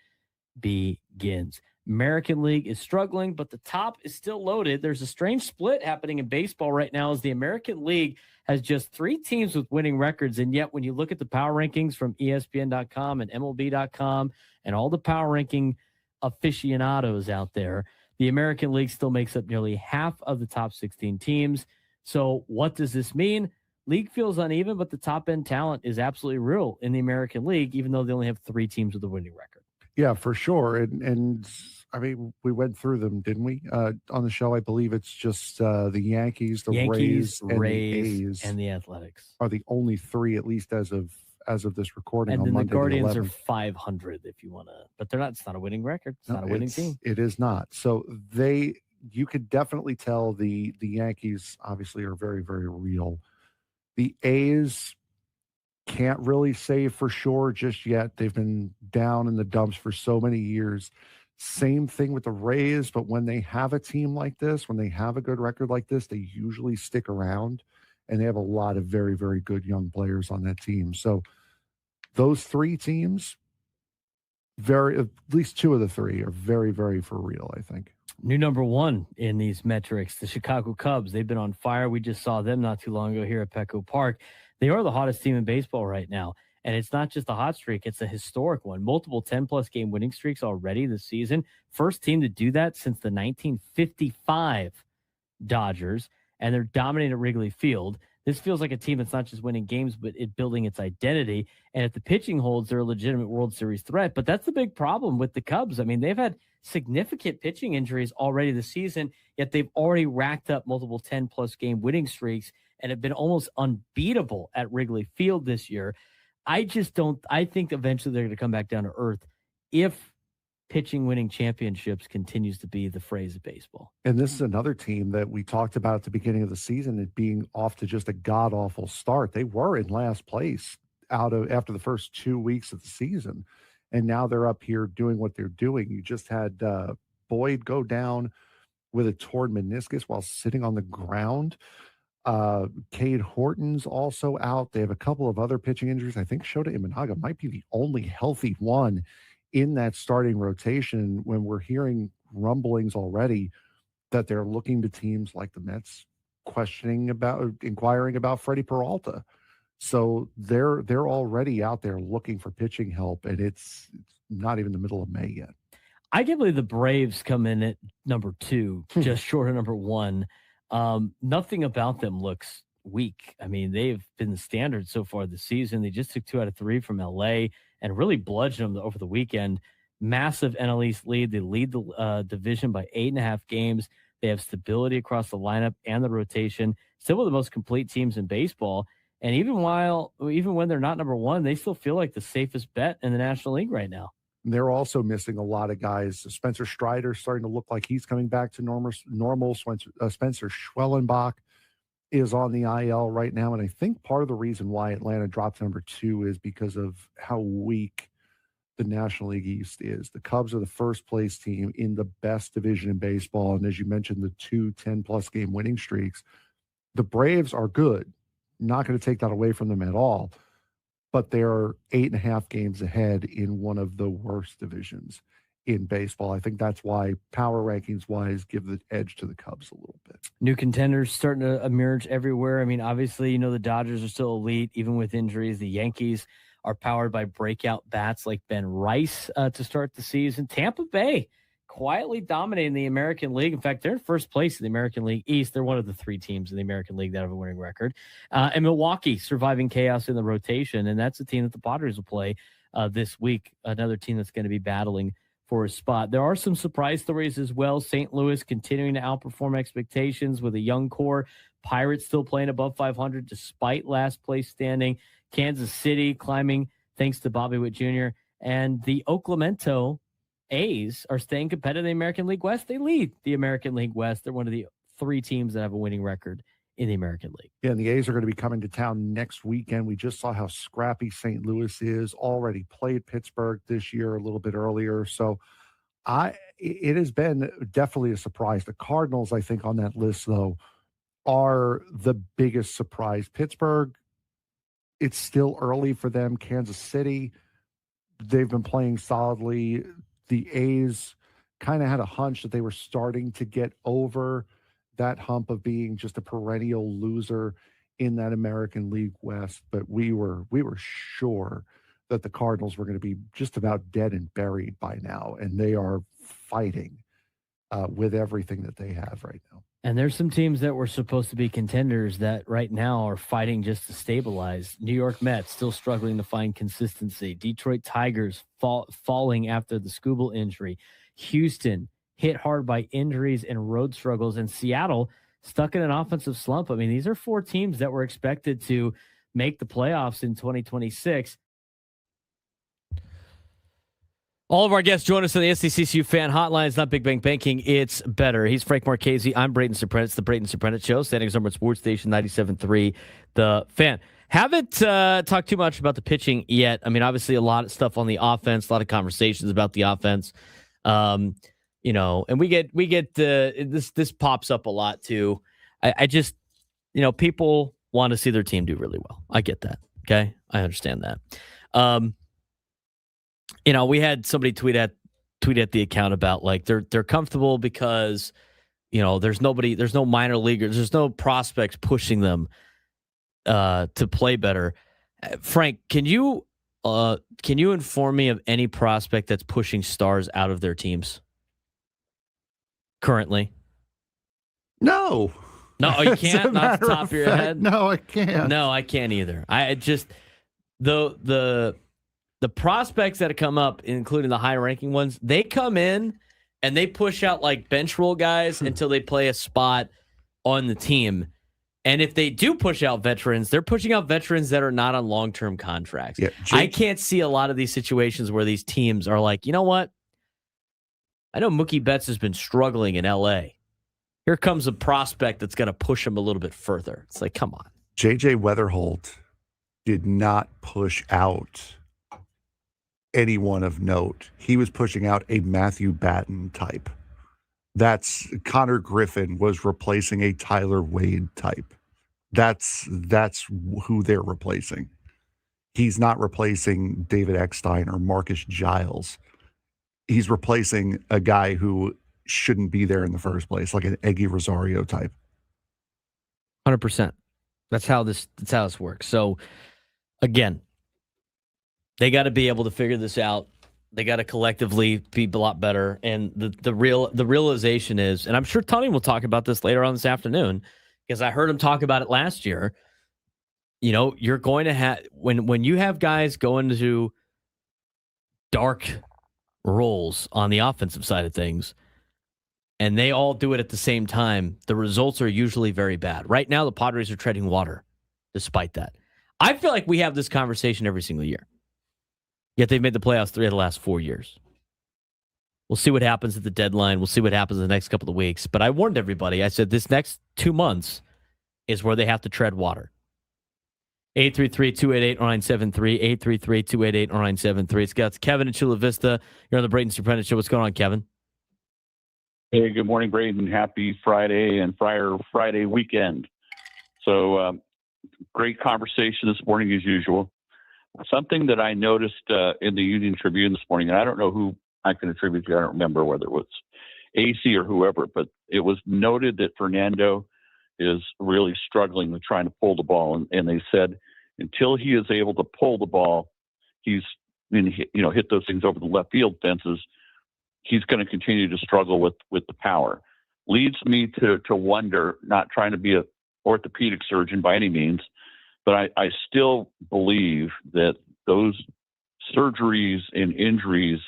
begins? American League is struggling, but the top is still loaded. There's a strange split happening in baseball right now as the American League has just 3 teams with winning records. And yet when you look at the power rankings from ESPN.com and MLB.com and all the power ranking aficionados out there, the American League still makes up nearly half of the top 16 teams. So what does this mean? League feels uneven, but the top-end talent is absolutely real in the American League, even though they only have 3 teams with a winning record. Yeah, for sure. And I mean, we went through them, didn't we? On the show, I believe it's just the Yankees, the Rays, and the A's, and the Athletics are the only 3, at least as of this recording. And on then Monday, the Guardians are 11th. 500, if you want to, but they're not. It's not a winning record. It's not a winning team. It is not. So you could definitely tell the Yankees obviously are very, very real. The A's can't really say for sure just yet. They've been down in the dumps for so many years. Same thing with the Rays, but when they have a team like this, when they have a good record like this, they usually stick around, and they have a lot of very, very good young players on that team. So those 3 teams, at least 2 of the 3 are very, very for real, I think. New number 1 in these metrics, the Chicago Cubs. They've been on fire. We just saw them not too long ago here at Petco Park. They are the hottest team in baseball right now. And it's not just a hot streak, it's a historic one. Multiple 10-plus game winning streaks already this season. First team to do that since the 1955 Dodgers, and they're dominating at Wrigley Field. This feels like a team that's not just winning games, but it building its identity. And if the pitching holds, they're a legitimate World Series threat. But that's the big problem with the Cubs. I mean, they've had significant pitching injuries already this season, yet they've already racked up multiple 10-plus game winning streaks and have been almost unbeatable at Wrigley Field this year. I think eventually they're going to come back down to earth if pitching winning championships continues to be the phrase of baseball. And this is another team that we talked about at the beginning of the season, it being off to just a god-awful start. They were in last place after the first 2 weeks of the season, and now they're up here doing what they're doing. You just had Boyd go down with a torn meniscus while sitting on the ground. Cade Horton's also out. They have a couple of other pitching injuries. I think Shota Imanaga might be the only healthy one in that starting rotation, when we're hearing rumblings already that they're looking to teams like the Mets inquiring about Freddie Peralta. So they're already out there looking for pitching help, and it's not even the middle of May yet. I can't believe the Braves come in at number 2, just short of number 1. Nothing about them looks weak. I mean, they've been the standard so far this season. They just took 2 out of 3 from LA and really bludgeoned them over the weekend. Massive NL East lead. They lead the division by 8.5 games. They have stability across the lineup and the rotation. Still one of the most complete teams in baseball. And even when they're not number 1, they still feel like the safest bet in the National League right now. They're also missing a lot of guys. Spencer Strider's starting to look like he's coming back to normal. Spencer Schwellenbach is on the IL right now, and I think part of the reason why Atlanta dropped to number 2 is because of how weak the National League East is. The Cubs are the first place team in the best division in baseball, and as you mentioned, the 2 10-plus game winning streaks. The Braves are good. Not going to take that away from them at all, but they're 8.5 games ahead in one of the worst divisions in baseball. I think that's why power rankings wise give the edge to the Cubs a little bit. New contenders starting to emerge everywhere. I mean, obviously, the Dodgers are still elite, even with injuries. The Yankees are powered by breakout bats like Ben Rice to start the season. Tampa Bay quietly dominating the American League. In fact, they're in first place in the American League East. They're one of the 3 teams in the American League that have a winning record. And Milwaukee surviving chaos in the rotation. And that's the team that the Padres will play this week. Another team that's going to be battling for a spot. There are some surprise stories as well. St. Louis continuing to outperform expectations with a young core. Pirates still playing above 500 despite last place standing. Kansas City climbing thanks to Bobby Witt Jr. And the Oakland A's are staying competitive in the American League West. They lead the American League West. They're one of the 3 teams that have a winning record in the American League. Yeah, and the A's are going to be coming to town next weekend. We just saw how scrappy St. Louis is. Already played Pittsburgh this year a little bit earlier. So it has been definitely a surprise. The Cardinals, I think, on that list, though, are the biggest surprise. Pittsburgh, it's still early for them. Kansas City, they've been playing solidly. The A's kind of had a hunch that they were starting to get over that hump of being just a perennial loser in that American League West. But we were sure that the Cardinals were going to be just about dead and buried by now, and they are fighting with everything that they have right now. And there's some teams that were supposed to be contenders that right now are fighting just to stabilize. New York Mets still struggling to find consistency. Detroit Tigers falling after the Skubal injury. Houston hit hard by injuries and road struggles. And Seattle stuck in an offensive slump. I mean, these are 4 teams that were expected to make the playoffs in 2026. All of our guests join us on the SDCCU fan hotline. It's not Big Bang Banking, it's better. He's Frank Marchese. I'm Braden Surprenant. It's the Braden Surprenant Show, standing over at Sports Station 97.3, The Fan. Haven't talked too much about the pitching yet. I mean, obviously a lot of stuff on the offense, a lot of conversations about the offense. And we get this pops up a lot too. I just, people want to see their team do really well. I get that. Okay. I understand that. We had somebody tweet at the account about like they're comfortable because there's no minor leaguers, there's no prospects pushing them to play better. Frank, can you Can you inform me of any prospect that's pushing stars out of their teams currently? No. No, you As a can't. Not the matter top of of your fact, head. No, I can't. No, I can't either. I just the prospects that have come up, including the high ranking ones, they come in and they push out like bench role guys until they play a spot on the team. And if they do push out veterans, they're pushing out veterans that are not on long-term contracts. Yeah, I can't see a lot of these situations where these teams are like, you know what? I know Mookie Betts has been struggling in LA. Here comes a prospect that's going to push him a little bit further. It's like, come on. JJ Weatherholt did not push out anyone of note. He was pushing out a Matthew Batten type. That's Connor Griffin was replacing a Tyler Wade type. That's who they're replacing. He's not replacing David Eckstein or Marcus Giles. He's replacing a guy who shouldn't be there in the first place, like an Eggy Rosario type. 100%. That's how this works. So again, they got to be able to figure this out. They got to collectively be a lot better. And the realization is, and I'm sure Tony will talk about this later on this afternoon, because I heard him talk about it last year. You know, you're going to have when you have guys go into dark roles on the offensive side of things, and they all do it at the same time, the results are usually very bad. Right now, the Padres are treading water despite that. I feel like we have this conversation every single year. Yet they've made the playoffs 3 of the last 4 years. We'll see what happens at the deadline. We'll see what happens in the next couple of weeks. But I warned everybody. I said this next 2 months is where they have to tread water. 833-288-0973. 833-288-0973. It's Kevin in Chula Vista. You're on the Braden Surprenant Show. What's going on, Kevin? Hey, good morning, Braden. Happy Friday and Friday weekend. So great conversation this morning as usual. Something that I noticed in the Union Tribune this morning, and I don't know who I can attribute to, I don't remember whether it was AC or whoever, but it was noted that Fernando is really struggling with trying to pull the ball. And they said until he is able to pull the ball, he's hit those things over the left field fences, he's going to continue to struggle with the power. Leads me to wonder, not trying to be an orthopedic surgeon by any means, but I still believe that those surgeries and injuries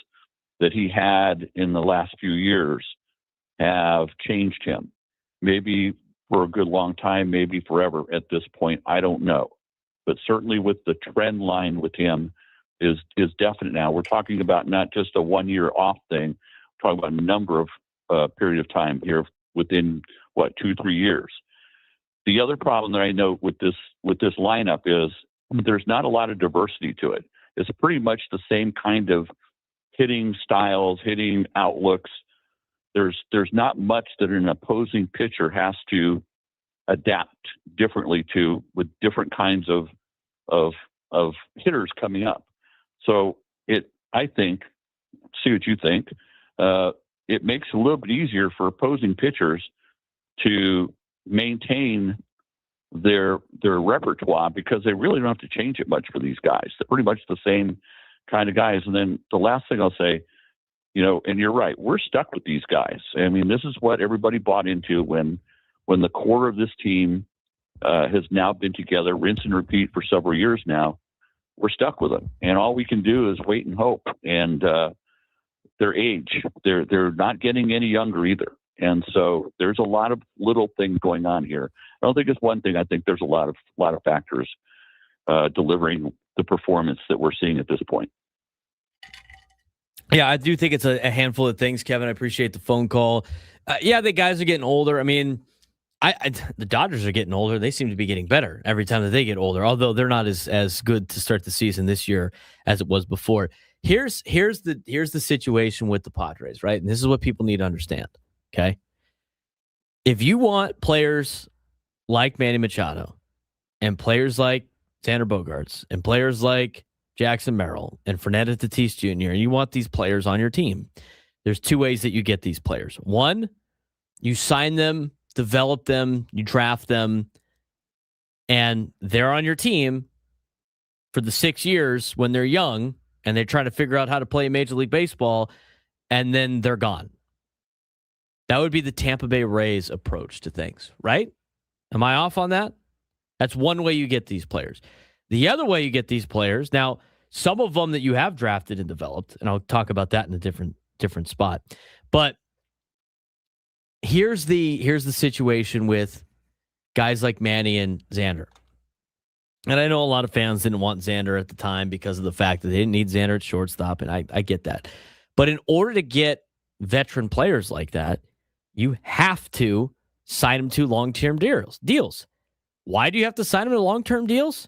that he had in the last few years have changed him. Maybe for a good long time, maybe forever at this point. I don't know. But certainly with the trend line with him is definite now. We're talking about not just a 1 year off thing. We're talking about a number of period of time here within 2-3 years. The other problem that I note with this lineup is there's not a lot of diversity to it. It's pretty much the same kind of hitting styles, hitting outlooks. There's not much that an opposing pitcher has to adapt differently to with different kinds of hitters coming up. So I think, see what you think, it makes it a little bit easier for opposing pitchers to maintain their repertoire because they really don't have to change it much for these guys. They're pretty much the same kind of guys. And then the last thing I'll say, and you're right, we're stuck with these guys. I mean, this is what everybody bought into when the core of this team has now been together, rinse and repeat for several years now. We're stuck with them. And all we can do is wait and hope. And their age, they're not getting any younger either. And so there's a lot of little things going on here. I don't think it's one thing. I think there's a lot of factors delivering the performance that we're seeing at this point. Yeah, I do think it's a handful of things, Kevin. I appreciate the phone call. The guys are getting older. I mean, the Dodgers are getting older. They seem to be getting better every time that they get older, although they're not as good to start the season this year as it was before. Here's the situation with the Padres, right? And this is what people need to understand. Okay. If you want players like Manny Machado and players like Xander Bogaerts and players like Jackson Merrill and Fernando Tatis Jr., and you want these players on your team, there's 2 ways that you get these players. One, you sign them, develop them, you draft them, and they're on your team for the 6 years when they're young and they're trying to figure out how to play Major League Baseball, and then they're gone. That would be the Tampa Bay Rays approach to things, right? Am I off on that? That's one way you get these players. The other way you get these players, now, some of them that you have drafted and developed, and I'll talk about that in a different spot. But here's the situation with guys like Manny and Xander. And I know a lot of fans didn't want Xander at the time because of the fact that they didn't need Xander at shortstop, and I get that. But in order to get veteran players like that, you have to sign them to long-term deals. Why do you have to sign them to long-term deals?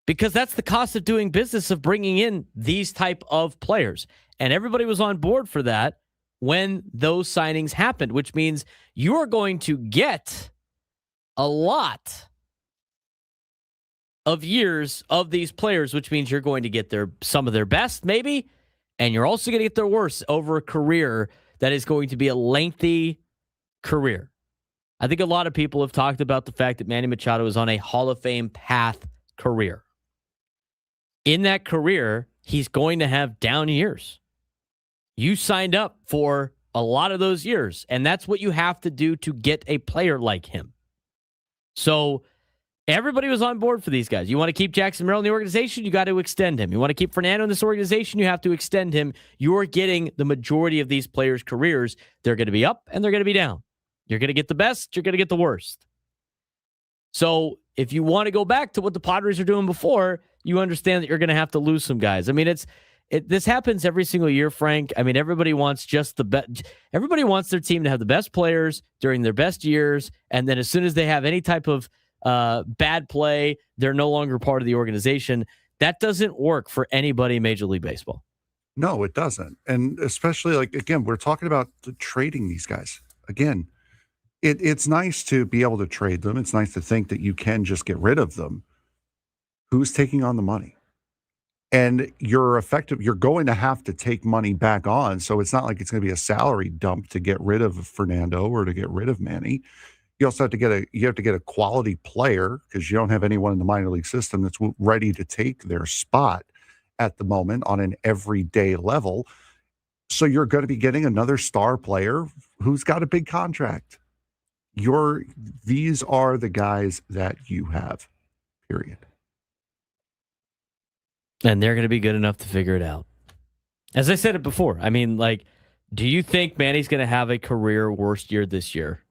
Because that's the cost of doing business, of bringing in these type of players. And everybody was on board for that when those signings happened, which means you are going to get a lot of years of these players, which means you're going to get some of their best, maybe, and you're also going to get their worst over a career that is going to be a lengthy career. I think a lot of people have talked about the fact that Manny Machado is on a Hall of Fame path career. In that career, he's going to have down years. You signed up for a lot of those years, and that's what you have to do to get a player like him. So everybody was on board for these guys. You want to keep Jackson Merrill in the organization, you got to extend him. You want to keep Fernando in this organization, you have to extend him. You're getting the majority of these players' careers. They're going to be up and they're going to be down. You're going to get the best, you're going to get the worst. So if you want to go back to what the Padres are doing before, you understand that you're going to have to lose some guys. I mean, this happens every single year, Frank. I mean, everybody wants just the best. Everybody wants their team to have the best players during their best years, and then as soon as they have any type of bad play, they're no longer part of the organization. That doesn't work for anybody in Major League Baseball. No, it doesn't. And especially, like, again, we're talking about trading these guys. Again, it's nice to be able to trade them. It's nice to think that you can just get rid of them. Who's taking on the money? And you're going to have to take money back on. So it's not like it's going to be a salary dump to get rid of Fernando or to get rid of Manny. You also have to get a quality player, because you don't have anyone in the minor league system that's ready to take their spot at the moment on an everyday level. So you're going to be getting another star player who's got a big contract. These are the guys that you have, period. And they're going to be good enough to figure it out. As I said it before, I mean, like, do you think Manny's going to have a career worst year this year?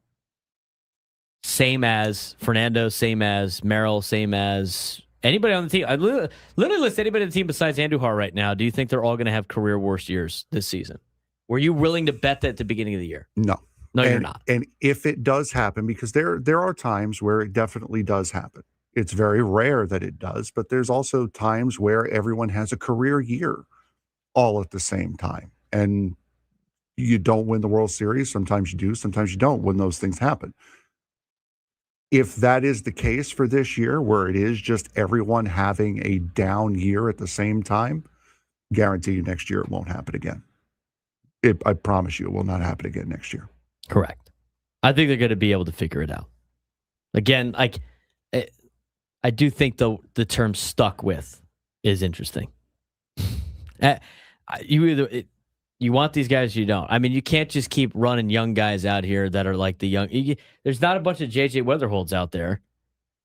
Same as Fernando, same as Merrill, same as anybody on the team. I literally list anybody on the team besides Andujar right now. Do you think they're all going to have career worst years this season? Were you willing to bet that at the beginning of the year? No. No, you're not. And if it does happen, because there are times where it definitely does happen. It's very rare that it does, but there's also times where everyone has a career year all at the same time. And you don't win the World Series. Sometimes you do, sometimes you don't, when those things happen. If that is the case for this year, where it is just everyone having a down year at the same time, guarantee you next year it won't happen again. I promise you it will not happen again next year. Correct. I think they're going to be able to figure it out. Again, I do think the term "stuck with" is interesting. You want these guys, you don't. I mean, you can't just keep running young guys out here that are like the young. There's not a bunch of JJ Weatherholds out there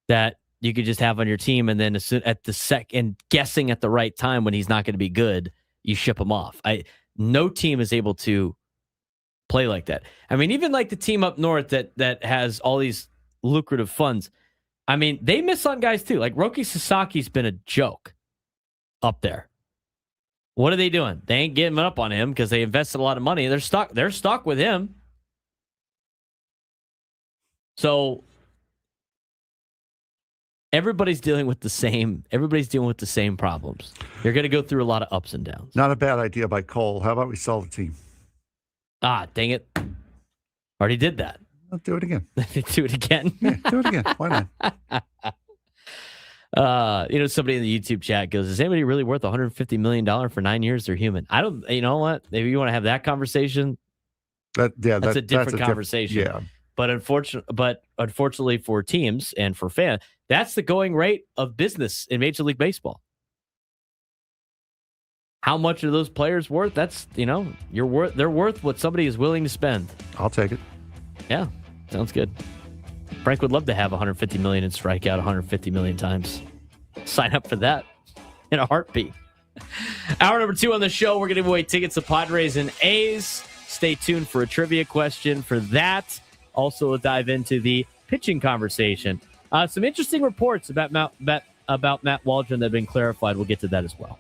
that you could just have on your team, and then at the second, guessing at the right time when he's not going to be good, you ship him off. No team is able to play like that. I mean, even like the team up north that has all these lucrative funds. I mean, they miss on guys too. Like Roki Sasaki's been a joke up there. What are they doing? They ain't giving up on him because they invested a lot of money. They're stuck with him. So everybody's dealing with the same problems. You're going to go through a lot of ups and downs. Not a bad idea by Cole. How about we sell the team? Ah, dang it. Already did that. I'll do it again. Do it again? Yeah, do it again. Why not? Somebody in the YouTube chat goes, is anybody really worth $150 million for 9 years? They're human. I don't, you know what? Maybe you want to have that conversation. That's a different conversation. Yeah. But unfortunately for teams and for fans, that's the going rate of business in Major League Baseball. how much are those players worth? That's, they're worth what somebody is willing to spend. I'll take it. Yeah, sounds good. Frank would love to have 150 million and strike out 150 million times. Sign up for that in a heartbeat. Hour number 2 on the show, we're going to give away tickets to Padres and A's. Stay tuned for a trivia question for that. Also, we'll dive into the pitching conversation. Some interesting reports about Matt Waldron that have been clarified. We'll get to that as well.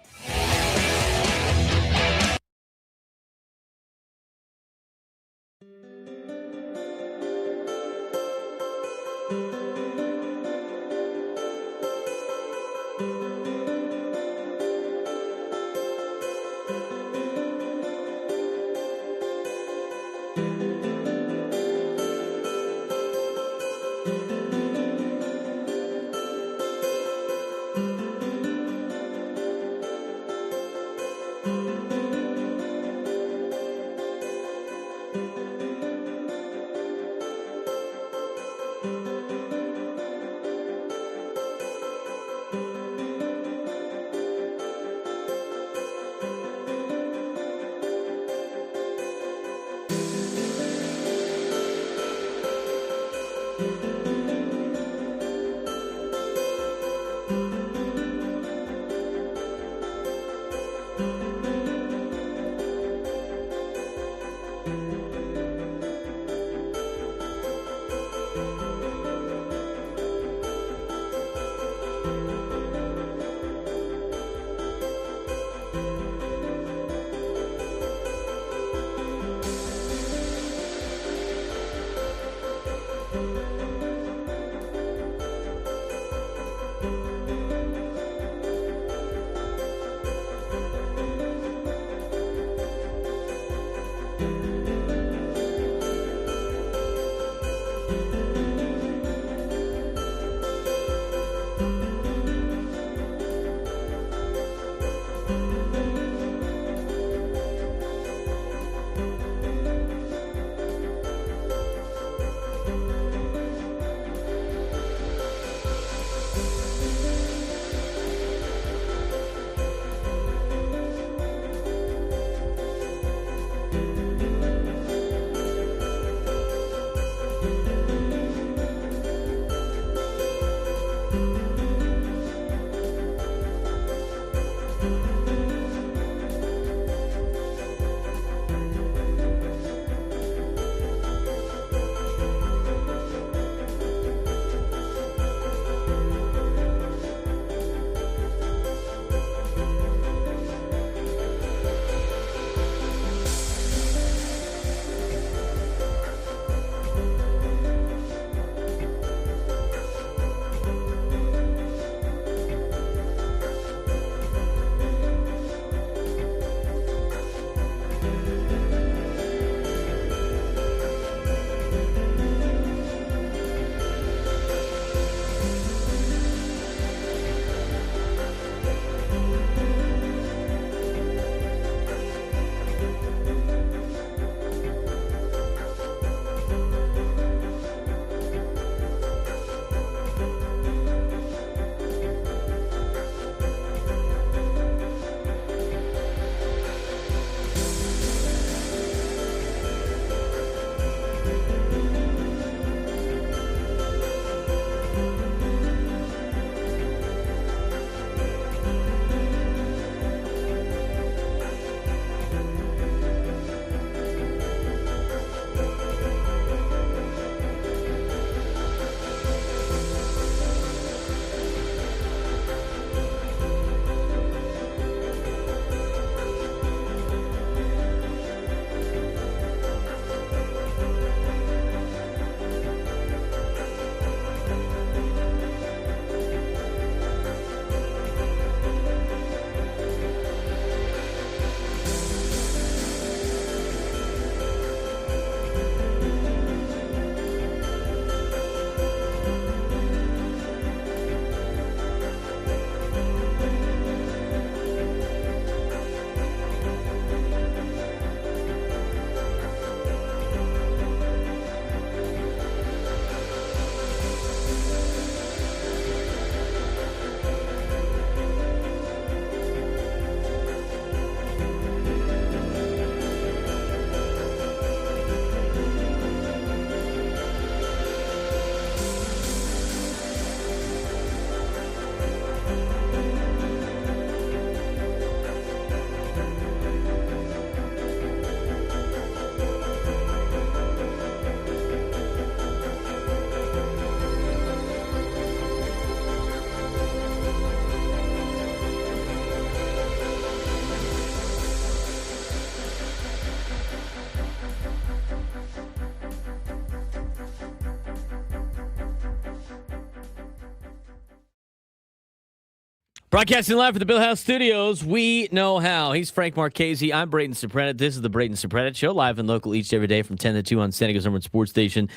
Broadcasting live from the Bill House Studios, we know how. He's Frank Marchese. I'm Braden Surprenant. This is the Braden Surprenant Show, live and local each and every day from 10 to 2 on San Diego's number one sports station,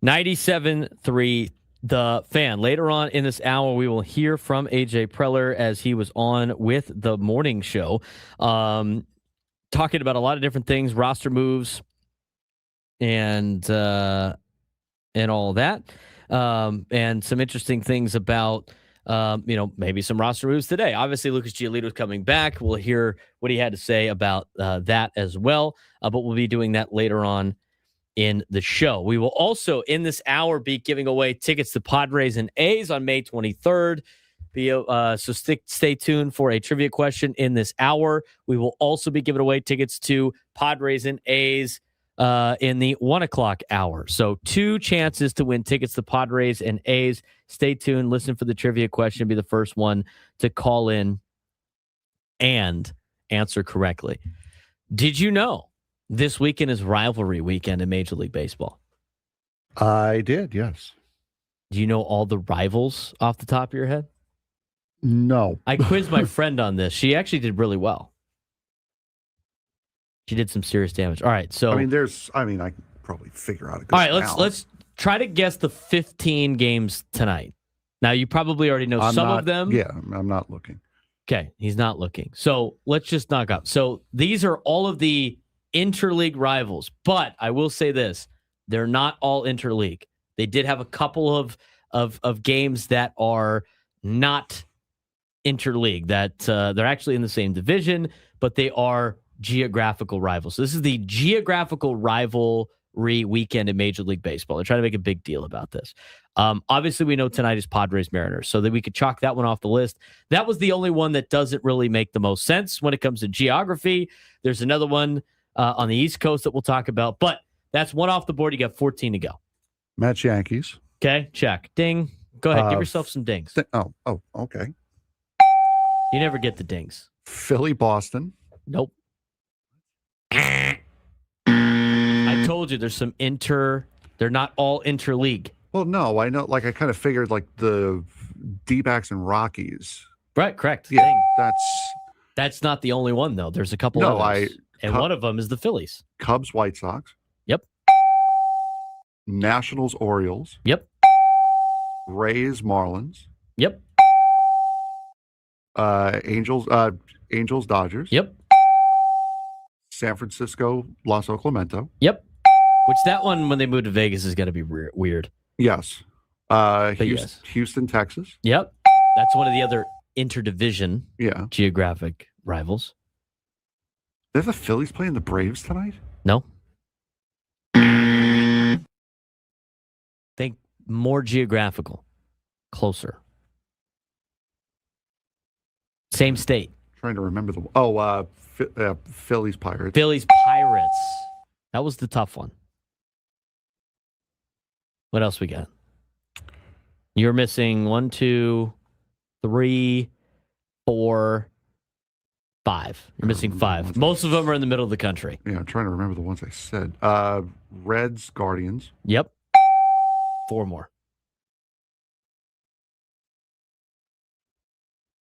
97.3 The Fan. Later on in this hour, we will hear from AJ Preller as he was on with the morning show, talking about a lot of different things, roster moves, and all that, and some interesting things about maybe some roster moves today. Obviously, Lucas Giolito is coming back. We'll hear what he had to say about that as well. But we'll be doing that later on in the show. We will also, in this hour, be giving away tickets to Padres and A's on May 23rd. So stay tuned for a trivia question in this hour. We will also be giving away tickets to Padres and A's in the 1 o'clock hour. So 2 chances to win tickets to Padres and A's. Stay tuned. Listen for the trivia question. Be the first one to call in and answer correctly. Did you know this weekend is rivalry weekend in Major League Baseball? I did, yes. Do you know all the rivals off the top of your head? No. I quizzed my friend on this. She actually did really well. She did some serious damage. All right, so I can probably figure out a good all right, let's try to guess the 15 games tonight. Now, you probably already know some of them. Yeah, I'm not looking. Okay, he's not looking. So let's just knock out. So these are all of the interleague rivals, but I will say this: they're not all interleague. They did have a couple of games that are not interleague. That they're actually in the same division, but they are geographical rivals. So this is the geographical rivalry weekend in Major League Baseball. They're trying to make a big deal about this. Obviously, we know tonight is Padres Mariners, so that we could chalk that one off the list. That was the only one that doesn't really make the most sense when it comes to geography. There's another one on the East Coast that we'll talk about, but that's one off the board. You got 14 to go. Mets, Yankees. Okay, check. Ding. Go ahead. Give yourself some dings. Okay. You never get the dings. Philly, Boston. Nope. I told you there's some they're not all interleague. Well, no, I know. Like, I kind of figured like the D-backs and Rockies. Right, correct. Yeah, Ding. that's not the only one, though. There's a couple others. And one of them is the Phillies. Cubs, White Sox. Yep. Nationals, Orioles. Yep. Rays, Marlins. Yep. Angels, Dodgers. Yep. San Francisco, Los Oklahoma. Yep. Which that one, when they move to Vegas, is going to be weird. Yes. Yes. Houston, Texas. Yep. That's one of the other interdivision geographic rivals. Are the Phillies playing the Braves tonight? No. Think more geographical. Closer. Same state. Trying to remember Phillies, Pirates. Phillies, Pirates. That was the tough one. What else we got? You're missing 1, 2, 3, 4, 5. You're missing 5. Most of them are in the middle of the country. Yeah, I'm trying to remember the ones I said. Reds, Guardians. Yep. 4 more.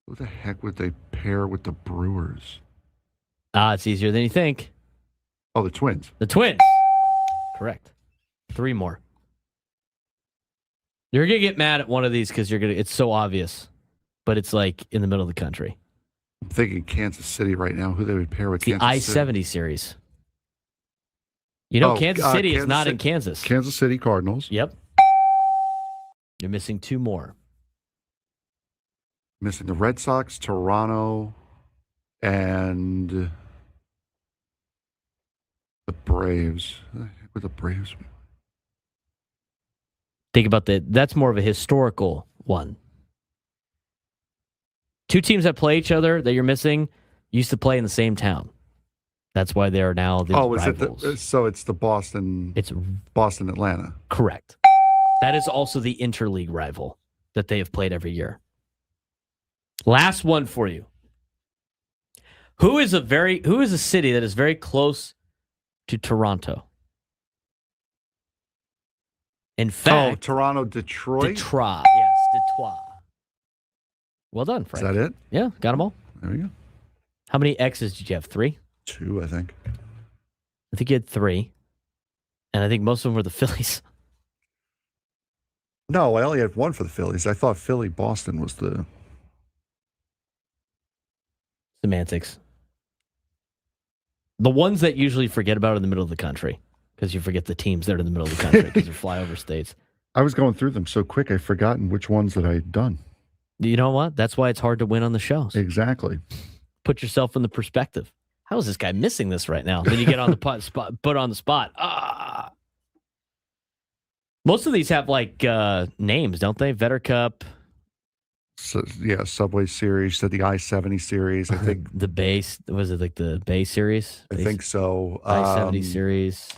Who the heck would they pair with the Brewers? It's easier than you think. Oh, the Twins. The Twins. Correct. 3 more. You're going to get mad at one of these because it's so obvious, but it's like in the middle of the country. I'm thinking Kansas City right now, who they would pair with. The I-70 series. You know, Kansas City is not in Kansas. Kansas City Cardinals. Yep. You're missing 2 more. Missing the Red Sox, Toronto, and the Braves. With the Braves. Think about that's more of a historical one. 2 teams that play each other that you're missing used to play in the same town. That's why they are now the rivals. So it's the Boston. It's Boston, Atlanta. Correct. That is also the interleague rival that they have played every year. Last one for you. Who is a city that is very close to Toronto? In fact, Toronto, Detroit. Detroit. Yes, Detroit. Well done, Frank. Is that it? Yeah, got them all. There we go. How many X's did you have? 3? 2, I think. I think you had 3. And I think most of them were the Phillies. No, I only had 1 for the Phillies. I thought Philly-Boston was the... Semantics. The ones that usually forget about in the middle of the country, because you forget the teams that are in the middle of the country because they're flyover states. I was going through them so quick, I've forgotten which ones that I had done. You know what? That's why it's hard to win on the shows. Exactly. Put yourself in the perspective. How is this guy missing this right now? Then you get on the spot, put on the spot. Most of these have like names, don't they? Vedder Cup. So, yeah, Subway Series, so the I-70 Series, I think. The base, was it like the Bay Series? I think so. I-70 Series.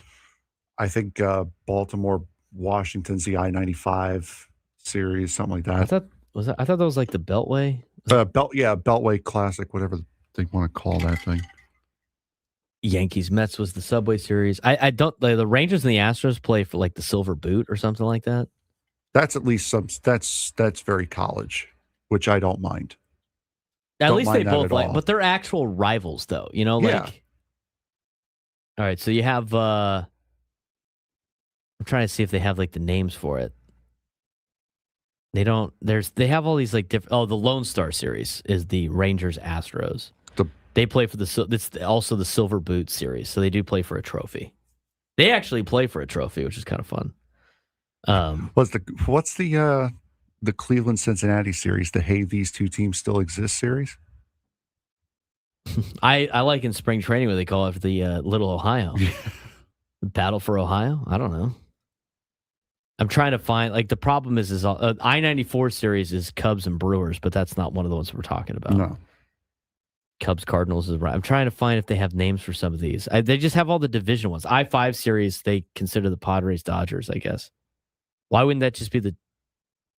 I think Baltimore, Washington's the I-95 Series, something like that. I thought that was like the Beltway. Beltway Classic, whatever they want to call that thing. Yankees Mets was the Subway Series. I don't. The Rangers and the Astros play for like the Silver Boot or something like that. That's at least some. That's very college, which I don't mind. At least they mind that both at like, all. but they're actual rivals, though. You know, like. Yeah. All right, so you have. I'm trying to see if they have like the names for it. They don't. They have all these like different. Oh, the Lone Star Series is the Rangers Astros. They play for it's also the Silver Boot Series, so they do play for a trophy. They actually play for a trophy, which is kind of fun. What's the Cleveland Cincinnati Series? The Hey, these two teams still exist series? I like in spring training what they call it the Little Ohio. The Battle for Ohio? I don't know. I'm trying to find, like, the problem is I-94 series is Cubs and Brewers, but that's not one of the ones we're talking about. No. Cubs, Cardinals is right. I'm trying to find if they have names for some of these. They just have all the division ones. I-5 series, they consider the Padres Dodgers, I guess. Why wouldn't that just be the...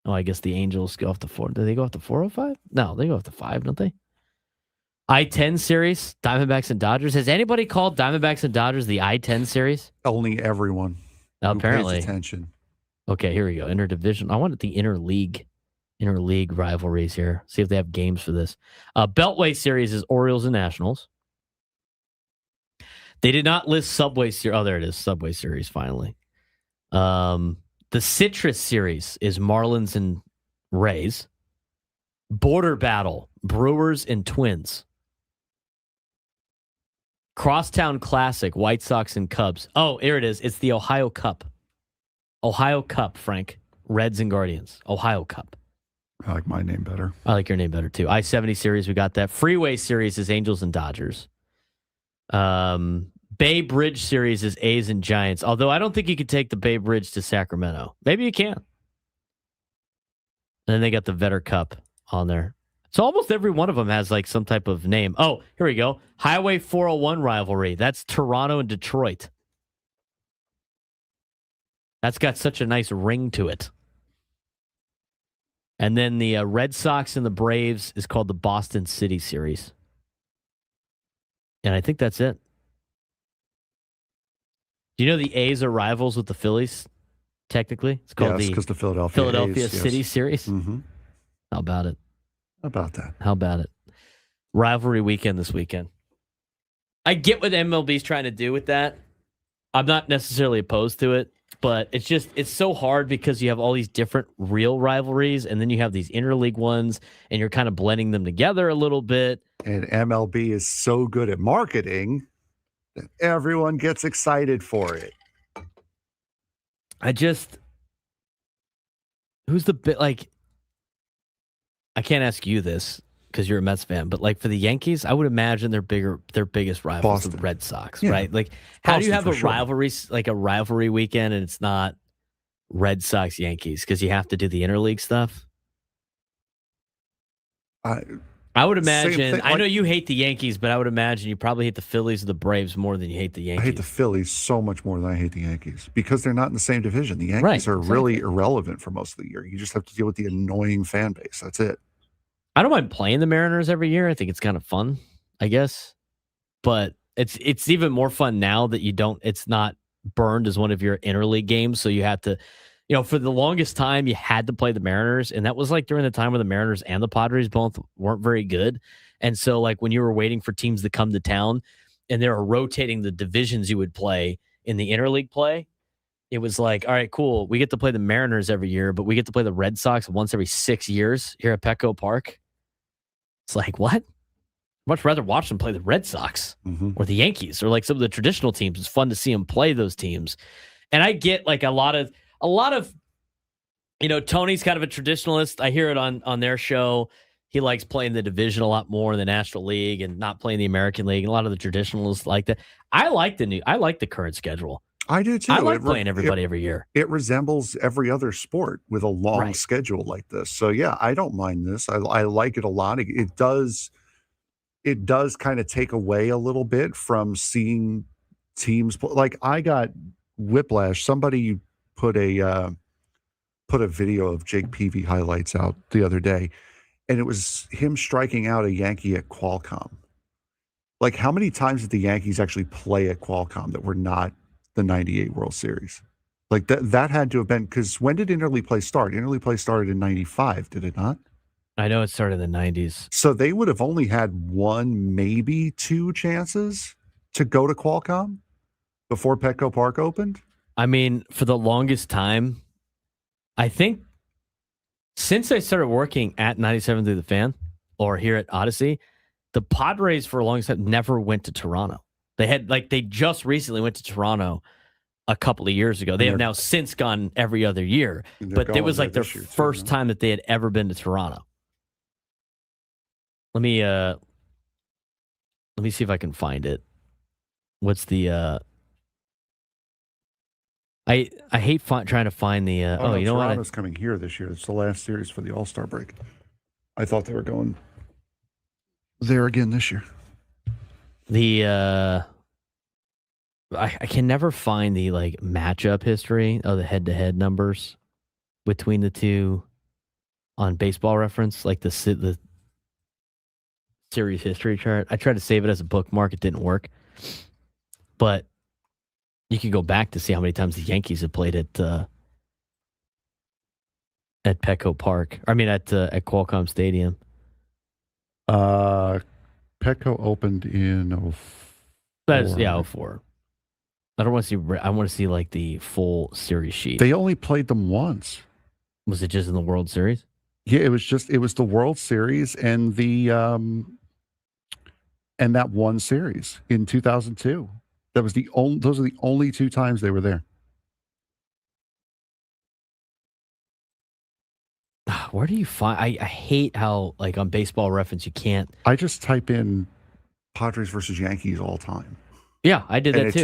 Oh, I guess the Angels go off the 4. Do they go off the 405? No, they go off the 5, don't they? I-10 series, Diamondbacks and Dodgers. Has anybody called Diamondbacks and Dodgers the I-10 series? Only everyone Apparently. who pays attention. Okay, here we go. Interdivision. I wanted the interleague rivalries here. See if they have games for this. Beltway series is Orioles and Nationals. They did not list Subway series. Oh, there it is. Subway series, finally. The Citrus series is Marlins and Rays. Border Battle, Brewers and Twins. Crosstown Classic, White Sox and Cubs. Oh, here it is. It's the Ohio Cup. Ohio Cup, Frank. Reds and Guardians. Ohio Cup. I like my name better. I like your name better, too. I-70 series, we got that. Freeway series is Angels and Dodgers. Bay Bridge series is A's and Giants. Although I don't think you could take the Bay Bridge to Sacramento. Maybe you can. And then they got the Vedder Cup on there. So almost every one of them has like some type of name. Oh, here we go. Highway 401 rivalry. That's Toronto and Detroit. That's got such a nice ring to it. And then the Red Sox and the Braves is called the Boston City Series. And I think that's it. Do you know the A's are rivals with the Phillies? Technically, it's called because the Philadelphia A's, City yes. Series. Mm-hmm. How about it? How about that? Rivalry weekend this weekend. I get what MLB's trying to do with that. I'm not necessarily opposed to it, but it's so hard because you have all these different real rivalries, and then you have these interleague ones, and you're kind of blending them together a little bit. And MLB is so good at marketing that everyone gets excited for it. Who's the bit like? I can't ask you this because you're a Mets fan, but like for the Yankees, I would imagine their biggest rivals Boston. are the Red Sox, Yeah. right? Like, how do you have Boston a for sure. rivalry, like a rivalry weekend, and it's not Red Sox Yankees because you have to do the interleague stuff? I would imagine. thing, I know like- you hate the Yankees, but I would imagine you probably hate the Phillies or the Braves more than you hate the I Yankees. hate the Phillies so much more than I hate the Yankees because they're not in the same division. The Yankees Right, are exactly. really irrelevant for most of the year. You just have to deal with the annoying fan base. That's it. I don't mind playing the Mariners every year. I think it's kind of fun, I guess. But it's even more fun now that it's not burned as one of your interleague games. So you have to, for the longest time, you had to play the Mariners, and that was like during the time where the Mariners and the Padres both weren't very good. And so, like, when you were waiting for teams to come to town and they were rotating the divisions you would play in the interleague play, it was like, all right, cool. We get to play the Mariners every year, but we get to play the Red Sox once every 6 years here at Petco Park. It's like, what? I'd much rather watch them play the Red Sox or the Yankees or like some of the traditional teams. It's fun to see them play those teams. And I get like a lot of, Tony's kind of a traditionalist. I hear it on their show. He likes playing the division a lot more in the National League and not playing the American League. And a lot of the traditionalists like that. I like the current schedule. I do too. I like playing everybody every year. It resembles every other sport with a long schedule like this. So yeah, I don't mind this. I like it a lot. It does kind of take away a little bit from seeing teams play. Like I got whiplash. Somebody put a video of Jake Peavy highlights out the other day, and it was him striking out a Yankee at Qualcomm. Like, how many times did the Yankees actually play at Qualcomm that were not the 98 World Series? Like, that had to have been, because when did interleague play start? Interleague play started in 95, did it not? I know it started in the 90s. So they would have only had one, maybe two chances to go to Qualcomm before Petco Park opened? I mean, for the longest time, I think since I started working at 97 Through the Fan or here at Odyssey, the Padres for a long time never went to Toronto. They just recently went to Toronto a couple of years ago. They have now since gone every other year, but it was like their first time that they had ever been to Toronto. Let me see if I can find it. What's the I hate trying to find the no, you know what? Toronto's coming here this year. It's the last series for the All-Star break. I thought they were going there again this year. The I can never find the like matchup history of the head-to-head numbers between the two on Baseball Reference, like the series history chart. I tried to save it as a bookmark. It didn't work. But you can go back to see how many times the Yankees have played at Petco Park. I mean, at Qualcomm Stadium. Petco opened in 04. 04. I don't want to see. I want to see like the full series sheet. They only played them once. Was it just in the World Series? Yeah, it was the World Series and the and that one series in 2002. Those are the only two times they were there. Where do you find? I hate how like on Baseball Reference you can't. I just type in Padres versus Yankees all time. Yeah, I did that too. It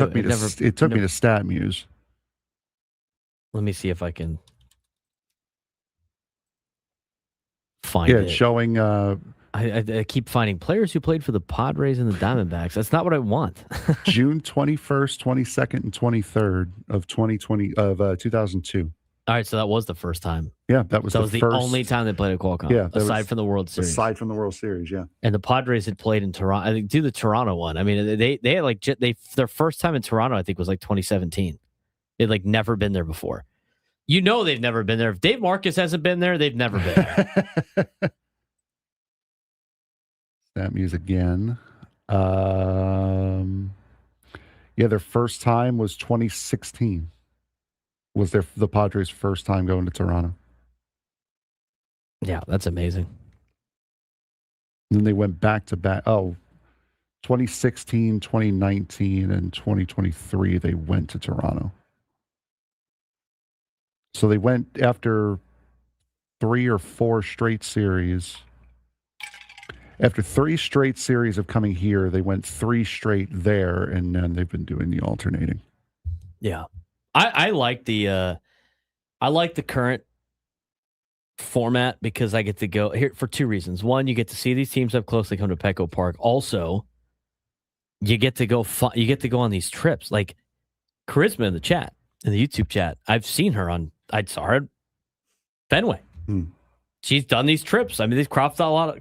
took me to StatMuse. Let me see if I can find it. Yeah, it's showing. I keep finding players who played for the Padres and the Diamondbacks. That's not what I want. June 21st, 22nd, and 23rd of 2002. All right, so that was the first time. Yeah, that was the only time they played at Qualcomm. Yeah, aside from the World Series. Aside from the World Series, yeah. And the Padres had played in Toronto. I think do the Toronto one. I mean, they had like their first time in Toronto. I think was like 2017. They'd like never been there before. You know, they've never been there. If Dave Marcus hasn't been there, they've never been there. That music again. Yeah, their first time was 2016. Was the Padres' first time going to Toronto? Yeah, that's amazing. Then they went back to back. 2016, 2019, and 2023, they went to Toronto. So they went after 3 or 4 straight series. After 3 straight series of coming here, they went 3 straight there, and then they've been doing the alternating. Yeah, I like the current format because I get to go here for 2 reasons. One, you get to see these teams up close. They come to Petco Park. Also, you get to go. You get to go on these trips. Like Charisma in the chat, in the YouTube chat. I saw her at Fenway. She's done these trips. I mean, they've crossed off a lot of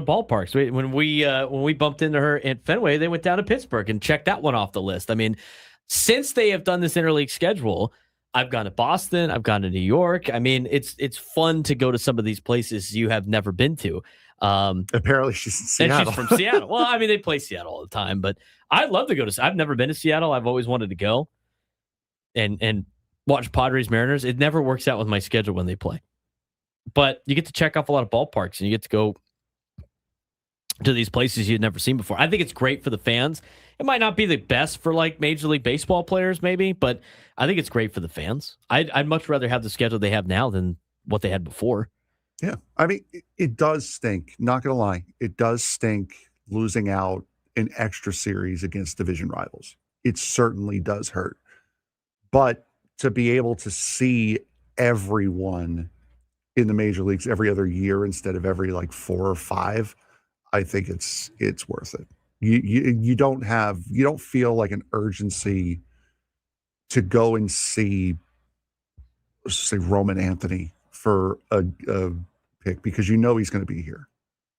ballparks. When we bumped into her at Fenway, they went down to Pittsburgh and checked that one off the list. I mean, since they have done this interleague schedule, I've gone to Boston. I've gone to New York. I mean, it's fun to go to some of these places you have never been to. Apparently she's in Seattle. And she's from Seattle. Well, I mean, they play Seattle all the time, but I'd love to go to. I've never been to Seattle. I've always wanted to go and watch Padres Mariners. It never works out with my schedule when they play, but you get to check off a lot of ballparks and you get to go to these places you'd never seen before. I think it's great for the fans. It might not be the best for like Major League Baseball players, maybe, but I think it's great for the fans. I'd much rather have the schedule they have now than what they had before. Yeah. I mean, it does stink. Not going to lie. It does stink losing out in extra series against division rivals. It certainly does hurt. But to be able to see everyone in the major leagues every other year instead of every like 4 or 5, I think it's worth it. You don't feel like an urgency to go and see, say, Roman Anthony for a pick because you know he's going to be here.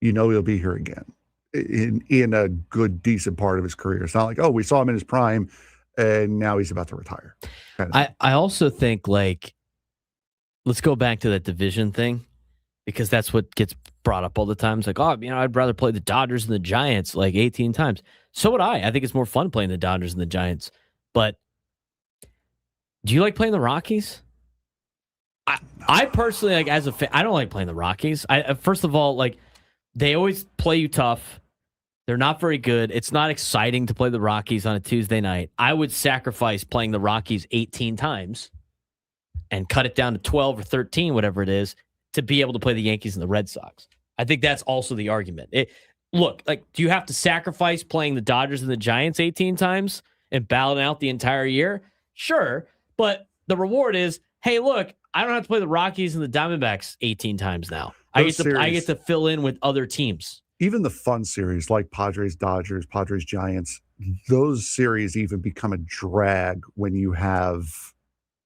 You know he'll be here again in a good, decent part of his career. It's not like, oh, we saw him in his prime and now he's about to retire. I also think, like, let's go back to that division thing because that's what gets brought up all the time. It's like, oh, I'd rather play the Dodgers and the Giants like 18 times. So would I. I think it's more fun playing the Dodgers and the Giants. But do you like playing the Rockies? I personally, like, as a fan, I don't like playing the Rockies. First of all, like, they always play you tough. They're not very good. It's not exciting to play the Rockies on a Tuesday night. I would sacrifice playing the Rockies 18 times and cut it down to 12 or 13, whatever it is, to be able to play the Yankees and the Red Sox. I think that's also the argument. Look, like, do you have to sacrifice playing the Dodgers and the Giants 18 times and balance out the entire year? Sure, but the reward is, hey, look, I don't have to play the Rockies and the Diamondbacks 18 times now. I get to fill in with other teams. Even the fun series like Padres Dodgers, Padres Giants, those series even become a drag when you have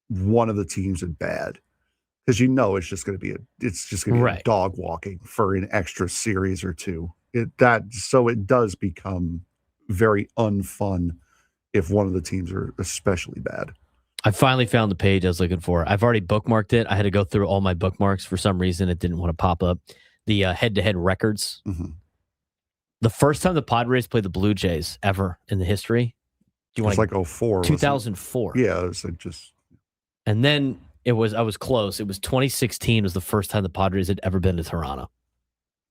one of the teams is bad. Because it's just going to be a dog walking for an extra series or two. So it does become very unfun if one of the teams are especially bad. I finally found the page I was looking for. I've already bookmarked it. I had to go through all my bookmarks. For some reason, it didn't want to pop up. The head-to-head records. Mm-hmm. The first time the Padres played the Blue Jays ever in the history. Do you want like 04? 2004. Yeah, it was like just. And then I was close. It was 2016 was the first time the Padres had ever been to Toronto.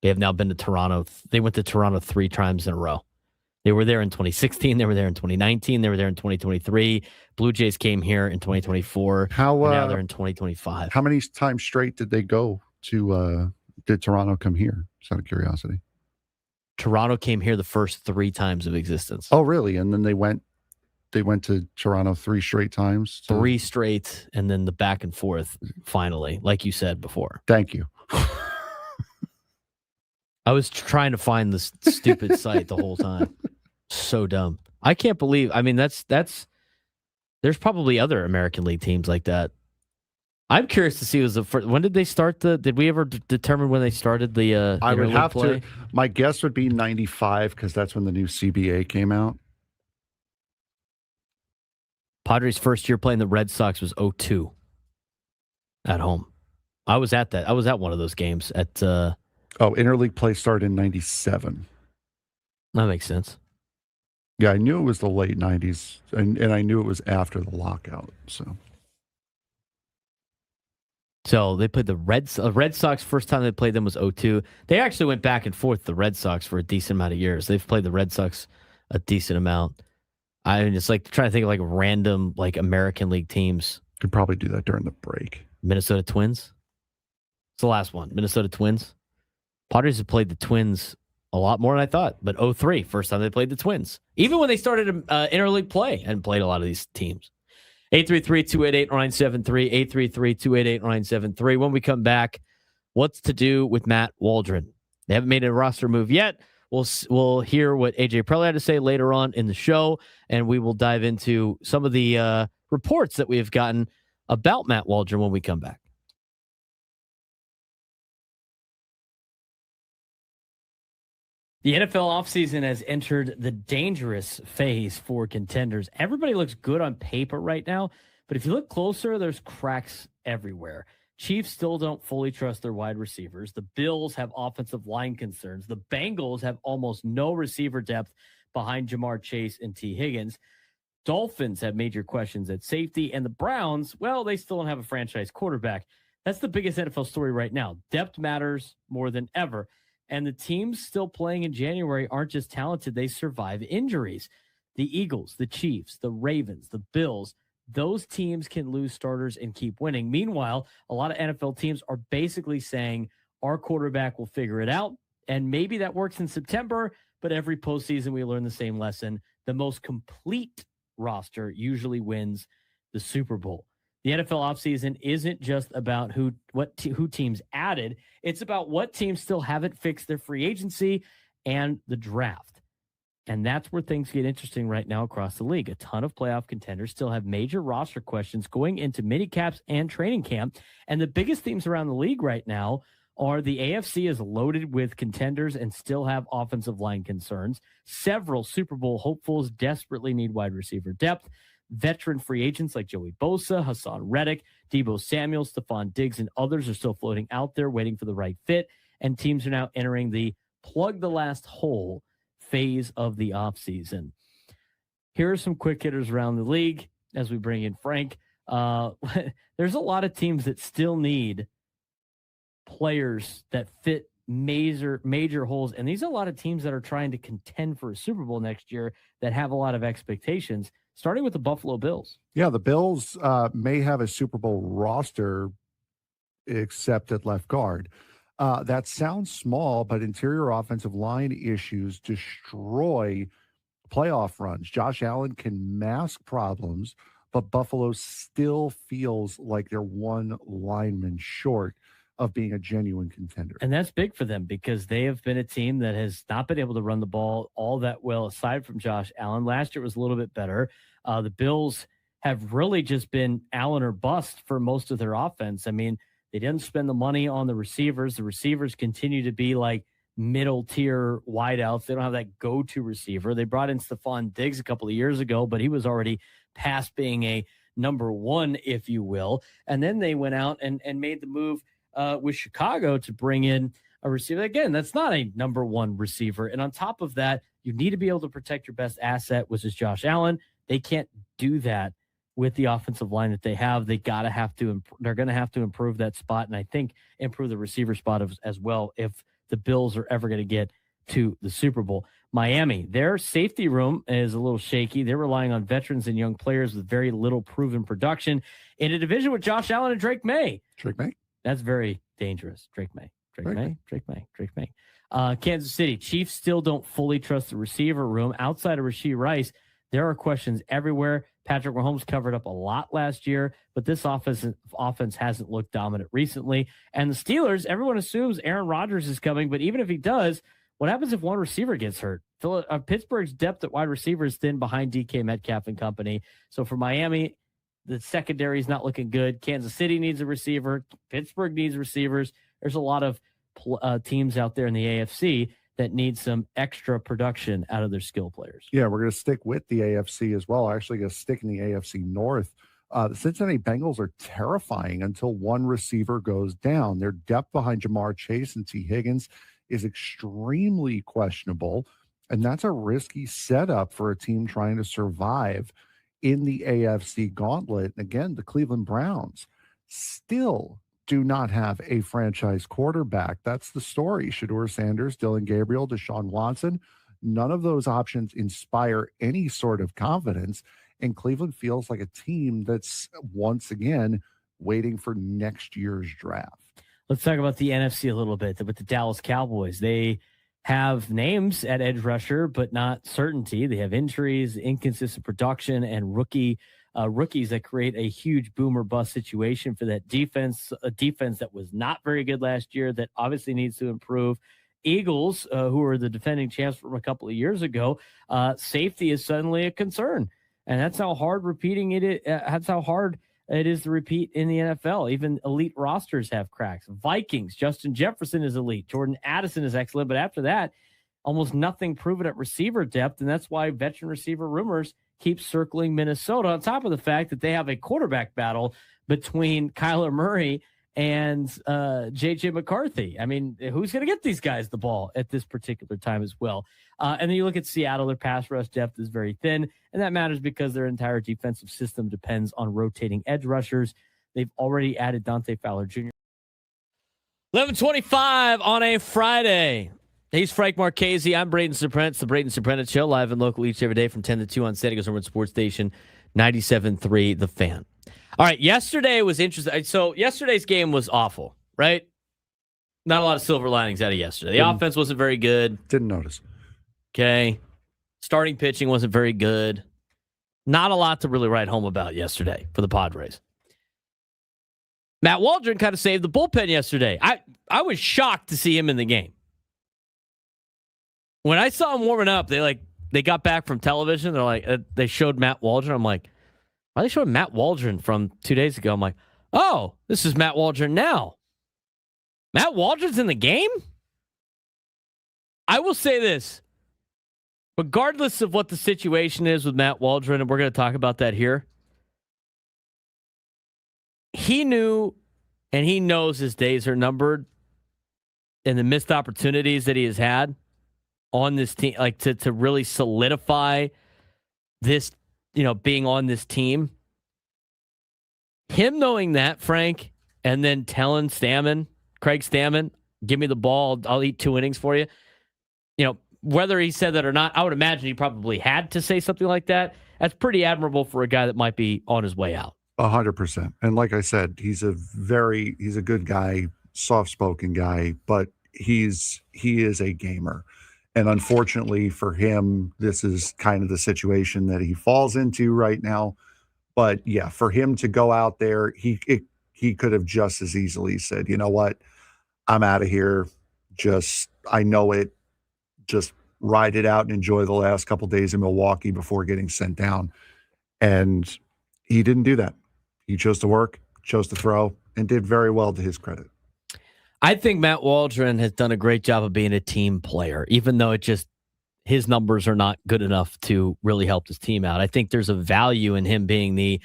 They have now been to Toronto. They went to Toronto 3 times in a row. They were there in 2016. They were there in 2019. They were there in 2023. Blue Jays came here in 2024. Now they're in 2025. How many times straight did they go to? Did Toronto come here? Just out of curiosity. Toronto came here the first 3 times of existence. Oh, really? And then they went to Toronto 3 straight times. 3 straight, and then the back and forth. Finally, like you said before. Thank you. I was trying to find this stupid site the whole time. So dumb. I can't believe. I mean, that's. There's probably other American League teams like that. I'm curious to see when did they start did we ever determine when they started the I would have play? to. My guess would be 95 because that's when the new CBA came out. Padres' first year playing the Red Sox was 2002 at home. I was at that. I was at one of those games at. Interleague play started in 97. That makes sense. Yeah, I knew it was the late 90s, and I knew it was after the lockout. So they played the Red Sox. First time they played them was 2002. They actually went back and forth, the Red Sox, for a decent amount of years. They've played the Red Sox a decent amount. I mean, it's like trying to think of like random like American League teams. Could probably do that during the break. Minnesota Twins. It's the last one. Minnesota Twins. Padres have played the Twins a lot more than I thought, but 2003, first time they played the Twins. Even when they started interleague play and played a lot of these teams. 833-288-0973, 833-288-0973. When we come back, what's to do with Matt Waldron? They haven't made a roster move yet. We'll hear what AJ Preller had to say later on in the show, and we will dive into some of the reports that we have gotten about Matt Waldron when we come back. The NFL offseason has entered the dangerous phase for contenders. Everybody looks good on paper right now, But if you look closer, there's cracks everywhere. Chiefs still don't fully trust their wide receivers. The Bills have offensive line concerns. The Bengals have almost no receiver depth behind Jamar Chase and T. Higgins. Dolphins have major questions at safety. And the Browns, well, they still don't have a franchise quarterback. That's the biggest NFL story right now. Depth matters more than ever. And the teams still playing in January aren't just talented. They survive injuries. The Eagles, the Chiefs, the Ravens, the Bills, those teams can lose starters and keep winning. Meanwhile, a lot of NFL teams are basically saying our quarterback will figure it out. And maybe that works in September, but every postseason we learn the same lesson. The most complete roster usually wins the Super Bowl. The NFL offseason isn't just about who teams added. It's about what teams still haven't fixed their free agency and the draft. And that's where things get interesting right now across the league. A ton of playoff contenders still have major roster questions going into minicaps and training camp. And the biggest themes around the league right now are the AFC is loaded with contenders and still have offensive line concerns. Several Super Bowl hopefuls desperately need wide receiver depth. Veteran free agents like Joey Bosa, Hassan Reddick, Deebo Samuel, Stephon Diggs, and others are still floating out there waiting for the right fit. And teams are now entering the plug the last hole phase of the offseason. Here are some quick hitters around the league as we bring in Frank. There's a lot of teams that still need players that fit major holes. And these are a lot of teams that are trying to contend for a Super Bowl next year that have a lot of expectations, starting with the Buffalo Bills. Yeah, the Bills may have a Super Bowl roster except at left guard. That sounds small, but interior offensive line issues destroy playoff runs. Josh Allen can mask problems, but Buffalo still feels like they're one lineman short of being a genuine contender. And that's big for them because they have been a team that has not been able to run the ball all that well, aside from Josh Allen. Last year was a little bit better. The Bills have really just been Allen or bust for most of their offense. I mean, they didn't spend the money on the receivers. The receivers continue to be like middle tier wideouts. They don't have that go-to receiver. They brought in Stephon Diggs a couple of years ago, but he was already past being a number one, if you will. And then they went out and made the move with Chicago to bring in a receiver. Again, that's not a number one receiver. And on top of that, you need to be able to protect your best asset, which is Josh Allen. They can't do that with the offensive line that they have. They're going to have to improve that spot, and I think improve the receiver spot as well if the Bills are ever going to get to the Super Bowl. Miami, their safety room is a little shaky. They're relying on veterans and young players with very little proven production in a division with Josh Allen and Drake May. That's very dangerous. Drake May. Kansas City Chiefs still don't fully trust the receiver room. Outside of Rashee Rice, there are questions everywhere. Patrick Mahomes covered up a lot last year, but this offense hasn't looked dominant recently. And the Steelers, everyone assumes Aaron Rodgers is coming, but even if he does, what happens if one receiver gets hurt? Pittsburgh's depth at wide receiver is thin behind DK Metcalf and company. So for Miami, the secondary is not looking good. Kansas City needs a receiver. Pittsburgh needs receivers. There's a lot of teams out there in the AFC that need some extra production out of their skill players. Yeah, we're going to stick with the AFC as well. Actually going to stick in the AFC North. The Cincinnati Bengals are terrifying until one receiver goes down. Their depth behind Jamar Chase and T. Higgins is extremely questionable, and that's a risky setup for a team trying to survive in the AFC gauntlet. And again, the Cleveland Browns still do not have a franchise quarterback. That's the story. Shedeur Sanders, Dylan Gabriel, Deshaun Watson, none of those options inspire any sort of confidence. And Cleveland feels like a team that's once again waiting for next year's draft. Let's talk about the NFC a little bit with the Dallas Cowboys. They have names at edge rusher, but not certainty. They have injuries, inconsistent production, and rookies that create a huge boomer bust situation for that defense, a defense that was not very good last year that obviously needs to improve. Eagles, who are the defending champs from a couple of years ago, safety is suddenly a concern. And that's how hard it is to repeat in the NFL. Even elite rosters have cracks. Vikings, Justin Jefferson is elite. Jordan Addison is excellent. But after that, almost nothing proven at receiver depth. And that's why veteran receiver rumors keeps circling Minnesota, on top of the fact that they have a quarterback battle between Kyler Murray and J.J. McCarthy. I mean, who's going to get these guys the ball at this particular time as well? And then you look at Seattle, their pass rush depth is very thin, and that matters because their entire defensive system depends on rotating edge rushers. They've already added Dante Fowler Jr. 11:25 on a Friday. He's Frank Marchese. I'm Braden Surprenant. It's the Braden Surprenant Show, live and local each every day from 10 to 2 on San Diego's number one sports station, 97.3 The Fan. All right, yesterday was interesting. So yesterday's game was awful, right? Not a lot of silver linings out of yesterday. The offense wasn't very good. Didn't notice. Okay. Starting pitching wasn't very good. Not a lot to really write home about yesterday for the Padres. Matt Waldron kind of saved the bullpen yesterday. I was shocked to see him in the game. When I saw him warming up, they got back from television. They're like, they showed Matt Waldron. I'm like, why are they showing Matt Waldron from 2 days ago? I'm like, oh, this is Matt Waldron now. Matt Waldron's in the game? I will say this. Regardless of what the situation is with Matt Waldron, and we're going to talk about that here, he knew and he knows his days are numbered and the missed opportunities that he has had on this team, like to really solidify this, being on this team. Him knowing that, Frank, and then telling Craig Stammen, give me the ball, I'll eat 2 innings for you. Whether he said that or not, I would imagine he probably had to say something like that. That's pretty admirable for a guy that might be on his way out. 100%. And like I said, he's a good guy, soft-spoken guy, but he is a gamer. And unfortunately for him, this is kind of the situation that he falls into right now. But yeah, for him to go out there, he could have just as easily said, you know what, I'm out of here. I know it. Just ride it out and enjoy the last couple days in Milwaukee before getting sent down. And he didn't do that. He chose to work, chose to throw, and did very well to his credit. I think Matt Waldron has done a great job of being a team player, even though his numbers are not good enough to really help his team out. I think there's a value in him being the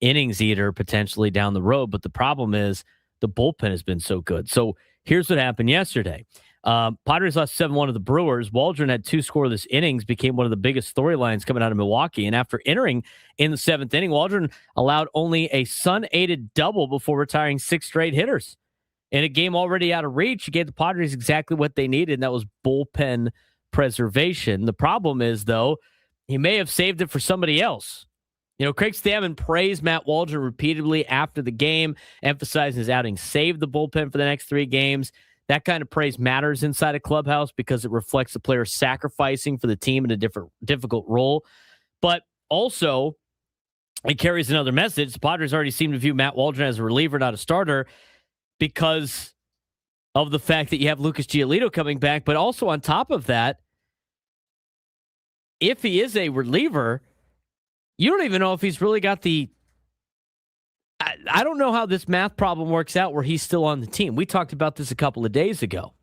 innings eater potentially down the road, but the problem is the bullpen has been so good. So here's what happened yesterday. Padres lost 7-1 to the Brewers. Waldron had 2 scoreless innings, became one of the biggest storylines coming out of Milwaukee. And after entering in the 7th inning, Waldron allowed only a Sun-aided double before retiring 6 straight hitters. In a game already out of reach, he gave the Padres exactly what they needed, and that was bullpen preservation. The problem is, though, he may have saved it for somebody else. Craig Stammen praised Matt Waldron repeatedly after the game, emphasizing his outing saved the bullpen for the next 3 games. That kind of praise matters inside a clubhouse because it reflects the player sacrificing for the team in a difficult role. But also, it carries another message. The Padres already seem to view Matt Waldron as a reliever, not a starter, because of the fact that you have Lucas Giolito coming back. But also on top of that, if he is a reliever, you don't even know if he's really got the... I don't know how this math problem works out where he's still on the team. We talked about this a couple of days ago.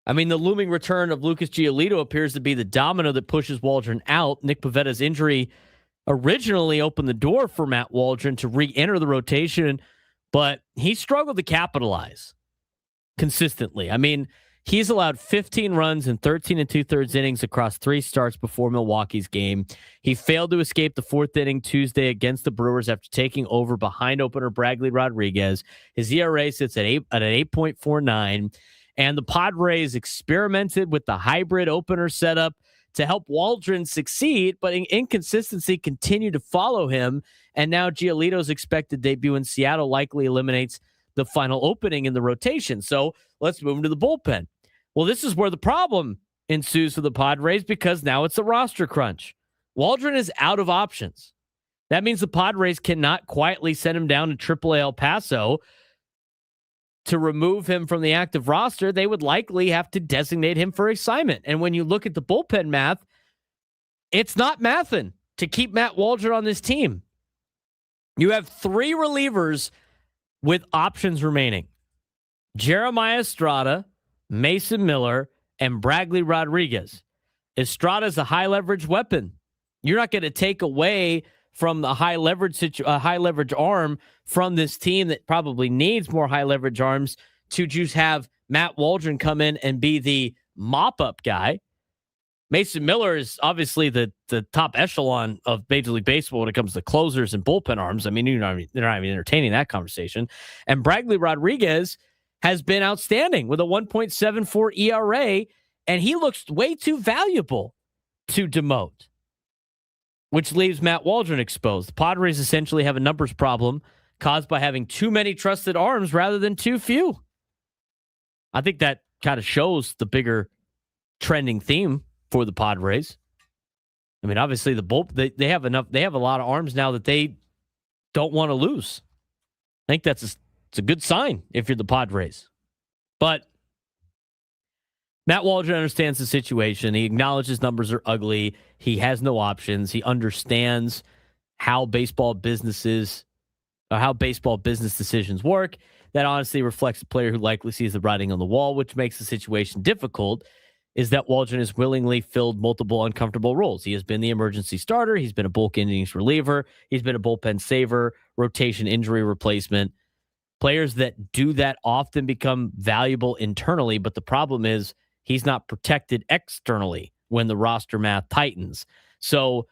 I mean, the looming return of Lucas Giolito appears to be the domino that pushes Waldron out. Nick Pavetta's injury originally opened the door for Matt Waldron to re-enter the rotation, but he struggled to capitalize consistently. I mean, he's allowed 15 runs in 13 2/3 innings across 3 starts before Milwaukee's game. He failed to escape the 4th inning Tuesday against the Brewers after taking over behind opener Bradley Rodriguez. His ERA sits at an 8.49, and the Padres experimented with the hybrid opener setup to help Waldron succeed, but inconsistency continued to follow him, and now Giolito's expected debut in Seattle likely eliminates the final opening in the rotation. So let's move into the bullpen. Well, this is where the problem ensues for the Padres because now it's a roster crunch. Waldron is out of options. That means the Padres cannot quietly send him down to AAA El Paso to remove him from the active roster. They would likely have to designate him for assignment. And when you look at the bullpen math, it's not mathing to keep Matt Waldron on this team. You have 3 relievers with options remaining. Jeremiah Estrada, Mason Miller, and Bradley Rodriguez. Estrada's a high leverage weapon. You're not going to take away from the high leverage arm from this team that probably needs more high leverage arms to just have Matt Waldron come in and be the mop up guy. Mason Miller is obviously the top echelon of Major League Baseball when it comes to closers and bullpen arms. I mean, they're not even entertaining that conversation. And Bradley Rodriguez has been outstanding with a 1.74 ERA, and he looks way too valuable to demote, which leaves Matt Waldron exposed. The Padres essentially have a numbers problem caused by having too many trusted arms rather than too few. I think that kind of shows the bigger trending theme for the Padres. I mean, obviously they have a lot of arms now that they don't want to lose. I think it's a good sign if you're the Padres. But Matt Waldron understands the situation. He acknowledges numbers are ugly. He has no options. He understands how baseball business decisions work. That honestly reflects a player who likely sees the writing on the wall, which makes the situation difficult, is that Waldron has willingly filled multiple uncomfortable roles. He has been the emergency starter. He's been a bulk innings reliever. He's been a bullpen saver, rotation injury replacement. Players that do that often become valuable internally, but the problem is he's not protected externally when the roster math tightens. So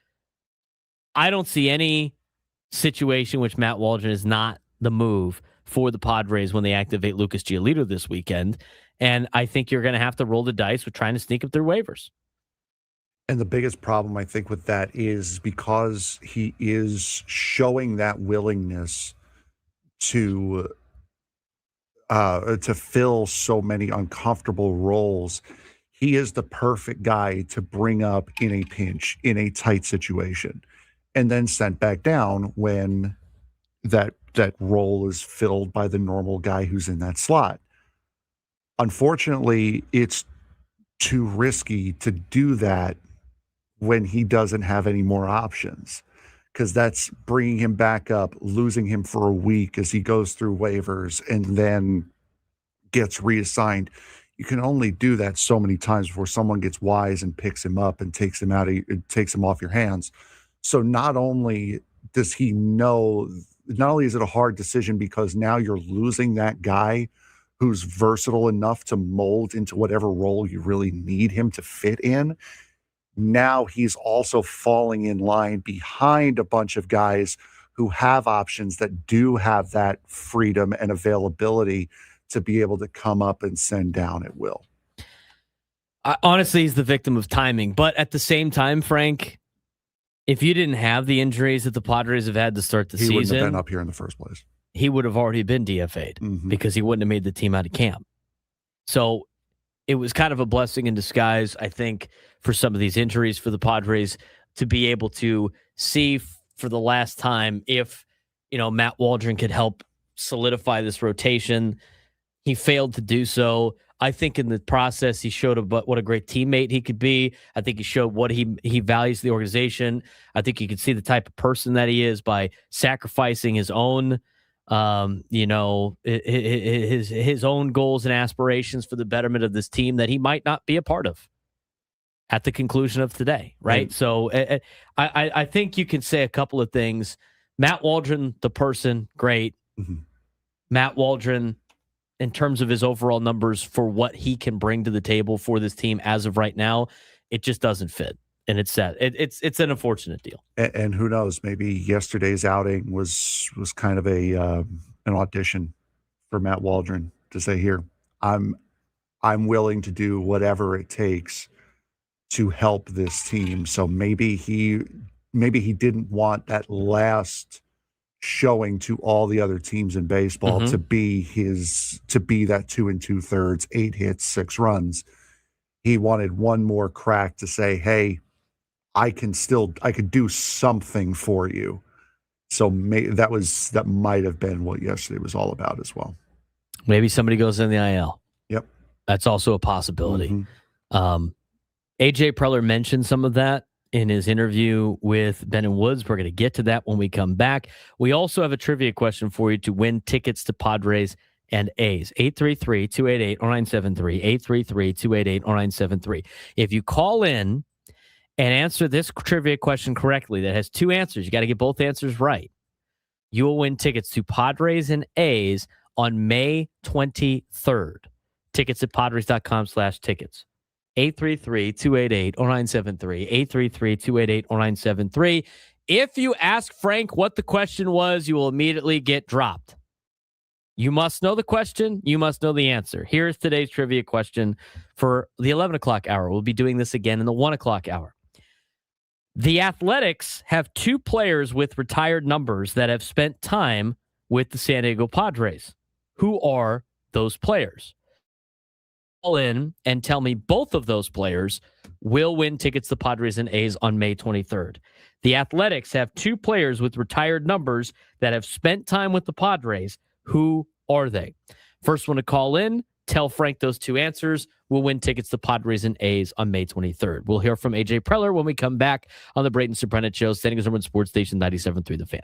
I don't see any situation which Matt Waldron is not the move for the Padres when they activate Lucas Giolito this weekend. And I think you're going to have to roll the dice with trying to sneak up through waivers. And the biggest problem, I think, with that is because he is showing that willingness to fill so many uncomfortable roles. He is the perfect guy to bring up in a pinch, in a tight situation, and then sent back down when that role is filled by the normal guy who's in that slot. Unfortunately, it's too risky to do that when he doesn't have any more options, because that's bringing him back up, losing him for a week as he goes through waivers and then gets reassigned. You can only do that so many times before someone gets wise and picks him up and takes him off your hands. So not only does he know, not only is it a hard decision because now you're losing that guy who's versatile enough to mold into whatever role you really need him to fit in. Now he's also falling in line behind a bunch of guys who have options that do have that freedom and availability to be able to come up and send down at will. Honestly, he's the victim of timing. But at the same time, Frank, if you didn't have the injuries that the Padres have had to start the season, he wouldn't have been up here in the first place. He would have already been DFA'd because he wouldn't have made the team out of camp. So it was kind of a blessing in disguise, I think, for some of these injuries for the Padres to be able to see for the last time if, Matt Waldron could help solidify this rotation. He failed to do so. I think in the process, he showed what a great teammate he could be. I think he showed what he values the organization. I think you could see the type of person that he is by sacrificing his own his own goals and aspirations for the betterment of this team that he might not be a part of at the conclusion of today, right? So I think you can say a couple of things. Matt Waldron, the person, great. Matt Waldron, in terms of his overall numbers for what he can bring to the table for this team as of right now, it just doesn't fit. And it's sad. It's an unfortunate deal. And who knows? Maybe yesterday's outing was kind of an audition for Matt Waldron to say, "Here, I'm willing to do whatever it takes to help this team." So maybe he didn't want that last showing to all the other teams in baseball to be that 2 2/3, 8 hits, 6 runs. He wanted one more crack to say, "Hey, I could do something for you." So that might have been what yesterday was all about as well. Maybe somebody goes in the IL. Yep. That's also a possibility. AJ Preller mentioned some of that in his interview with Ben and Woods. We're going to get to that when we come back. We also have a trivia question for you to win tickets to Padres and A's. 833-288-0973. 833-288-0973. If you call in and answer this trivia question correctly that has two answers, you got to get both answers right, you will win tickets to Padres and A's on May 23rd. Tickets at padres.com/tickets. 833-288-0973. 833-288-0973. If you ask Frank what the question was, you will immediately get dropped. You must know the question. You must know the answer. Here's today's trivia question for the 11 o'clock hour. We'll be doing this again in the 1 o'clock hour. The Athletics have two players with retired numbers that have spent time with the San Diego Padres. Who are those players? Call in and tell me both of those players will win tickets to Padres and A's on May 23rd. The Athletics have two players with retired numbers that have spent time with the Padres. Who are they? First one to call in, tell Frank those two answers, will win tickets to Padres and A's on May 23rd. We'll hear from AJ Preller when we come back on the Braden Surprenant Show, San Diego's #1 sports station 97.3 The Fan.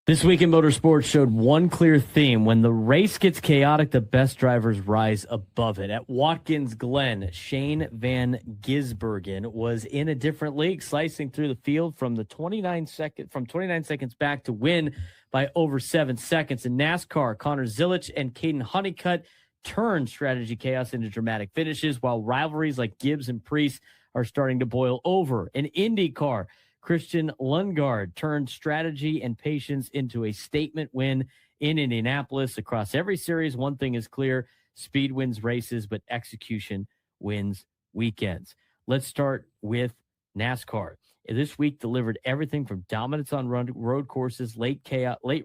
This week in motorsports showed one clear theme. When the race gets chaotic, the best drivers rise above it. At Watkins Glen, Shane Van Gisbergen was in a different league, slicing through the field from 29 seconds back to win by over 7 seconds. In NASCAR, Connor Zilisch and Caden Honeycutt turned strategy chaos into dramatic finishes, while rivalries like Gibbs and Priest are starting to boil over. In IndyCar, Christian Lundgaard turned strategy and patience into a statement win in Indianapolis. Across every series, one thing is clear: speed wins races, but execution wins weekends. Let's start with NASCAR. This week delivered everything from dominance on road courses, late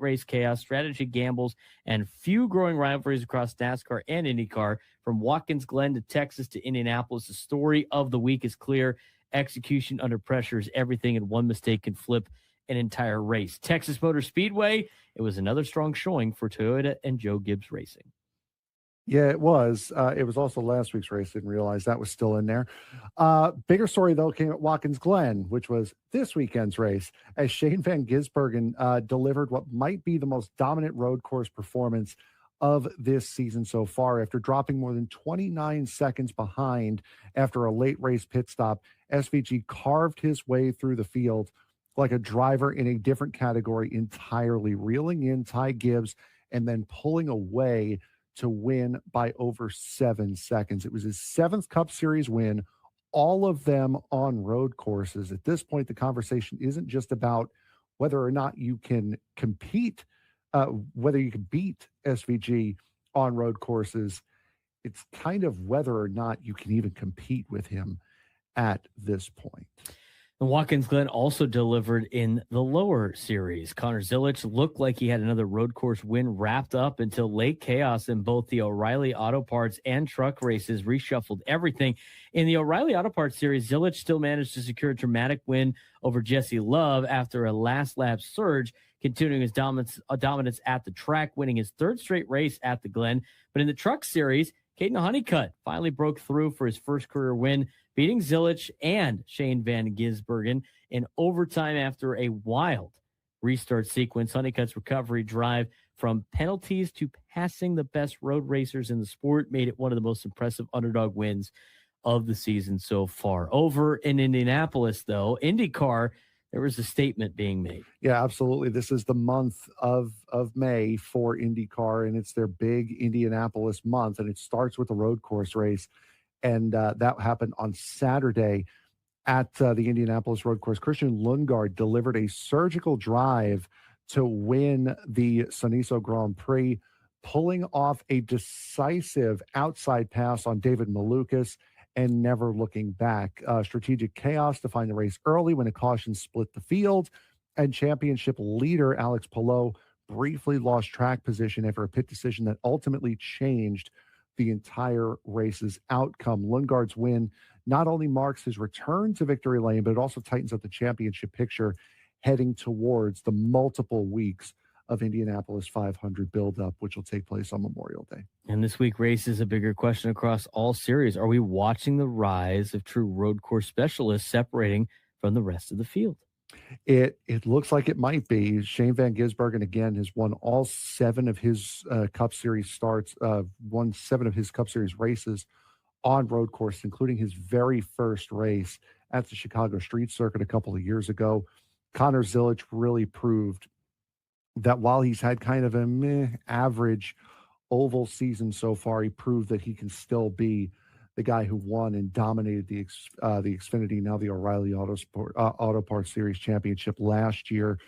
race chaos, strategy gambles, and few growing rivalries across NASCAR and IndyCar. From Watkins Glen to Texas to Indianapolis, the story of the week is clear: execution under pressure is everything, and one mistake can flip an entire race. Texas Motor Speedway, it was another strong showing for Toyota and Joe Gibbs Racing. Yeah, it was. It was also last week's race. Didn't realize that was still in there. Bigger story, though, came at Watkins Glen, which was this weekend's race, as Shane Van Gisbergen delivered what might be the most dominant road course performance of this season so far. After dropping more than 29 seconds behind after a late race pit stop, SVG carved his way through the field like a driver in a different category entirely, reeling in Ty Gibbs and then pulling away to win by over 7 seconds. It was his 7th Cup Series win, all of them on road courses. At this point, the conversation isn't just about whether or not you can compete, whether you can beat SVG on road courses. It's kind of whether or not you can even compete with him at this point. And Watkins Glen also delivered in the lower series. Connor Zilisch looked like he had another road course win wrapped up until late chaos in both the O'Reilly Auto Parts and truck races reshuffled everything. In the O'Reilly Auto Parts series, Zilisch still managed to secure a dramatic win over Jesse Love after a last lap surge, continuing his dominance at the track, winning his 3rd straight race at the Glen. But in the truck series, Caden Honeycutt finally broke through for his first career win, beating Zilisch and Shane Van Gisbergen in overtime after a wild restart sequence. Honeycutt's recovery drive from penalties to passing the best road racers in the sport made it one of the most impressive underdog wins of the season so far. Over in Indianapolis, though, IndyCar, there was a statement being made. Yeah, absolutely. This is the month of May for IndyCar, and it's their big Indianapolis month, and it starts with the road course race. And that happened on Saturday at the Indianapolis road course. Christian Lundgaard delivered a surgical drive to win the Soniso Grand Prix, pulling off a decisive outside pass on David Malukas and never looking back. Strategic chaos to find the race early when a caution split the field, and championship leader Alex Palou briefly lost track position after a pit decision that ultimately changed the entire race's outcome. Lundgaard's win not only marks his return to victory lane, but it also tightens up the championship picture heading towards the multiple weeks of Indianapolis 500 buildup, which will take place on Memorial Day. And this week raises a bigger question across all series. Are we watching the rise of true road course specialists separating from the rest of the field? It looks like it might be. Shane Van Gisbergen again has won all 7 of his Cup Series starts, won 7 of his Cup Series races on road course, including his very first race at the Chicago Street Circuit a couple of years ago. Connor Zilic really proved that while he's had kind of a average oval season so far, he proved that he can still be the guy who won and dominated the Xfinity, now the O'Reilly Auto Parts Series Championship last year.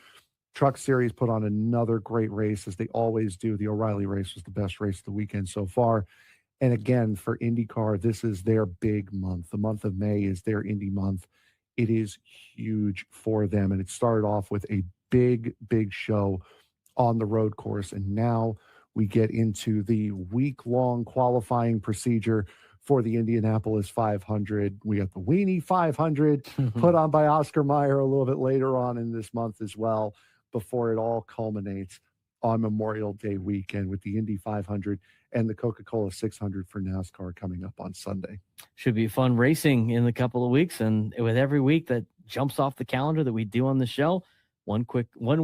Truck Series put on another great race, as they always do. The O'Reilly race was the best race of the weekend so far. And again, for IndyCar, this is their big month. The month of May is their Indy month. It is huge for them. And it started off with a big, big show on the road course. And now we get into the week-long qualifying procedure for the Indianapolis 500. We got the Weenie 500 put on by Oscar Mayer a little bit later on in this month as well, before it all culminates on Memorial Day weekend with the Indy 500 and the Coca-Cola 600 for NASCAR coming up on Sunday. Should be fun racing in a couple of weeks. And with every week that jumps off the calendar that we do on the show, one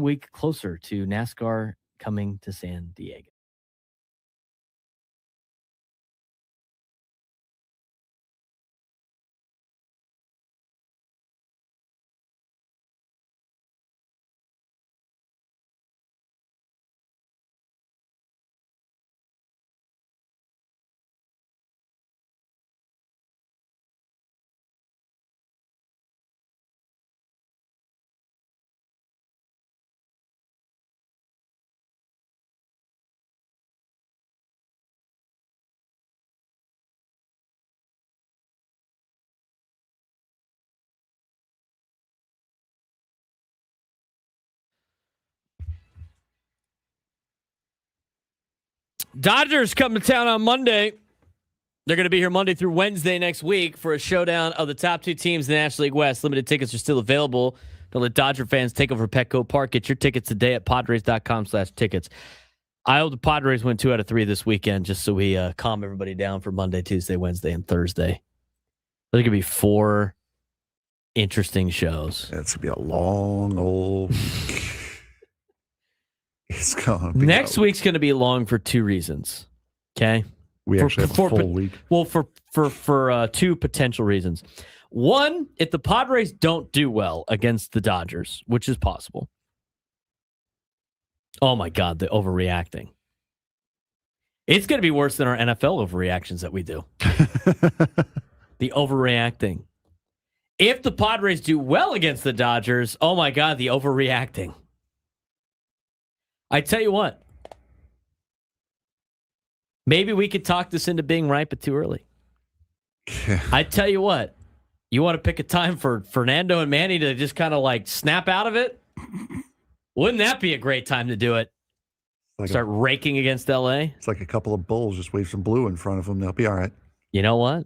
week closer to NASCAR coming to San Diego. Dodgers come to town on Monday. They're going to be here Monday through Wednesday next week for a showdown of the top 2 teams in the National League West. Limited tickets are still available. Don't let Dodger fans take over Petco Park. Get your tickets today at Padres.com/tickets. I hope the Padres win 2 out of 3 this weekend, just so we calm everybody down for Monday, Tuesday, Wednesday, and Thursday. There's going to be 4 interesting shows. It's going to be a long old week. It's going to be next week's going to be long for 2 reasons. Okay? We actually have a full week. Well, for 2 potential reasons. One, if the Padres don't do well against the Dodgers, which is possible. Oh my God, the overreacting. It's going to be worse than our NFL overreactions that we do. The overreacting. If the Padres do well against the Dodgers, oh my God, the overreacting. I tell you what, maybe we could talk this into being right, but too early. I tell you what, you want to pick a time for Fernando and Manny to just kind of like snap out of it? Wouldn't that be a great time to do it? Like start raking against LA? It's like a couple of bulls, just wave some blue in front of them. They'll be all right. You know what?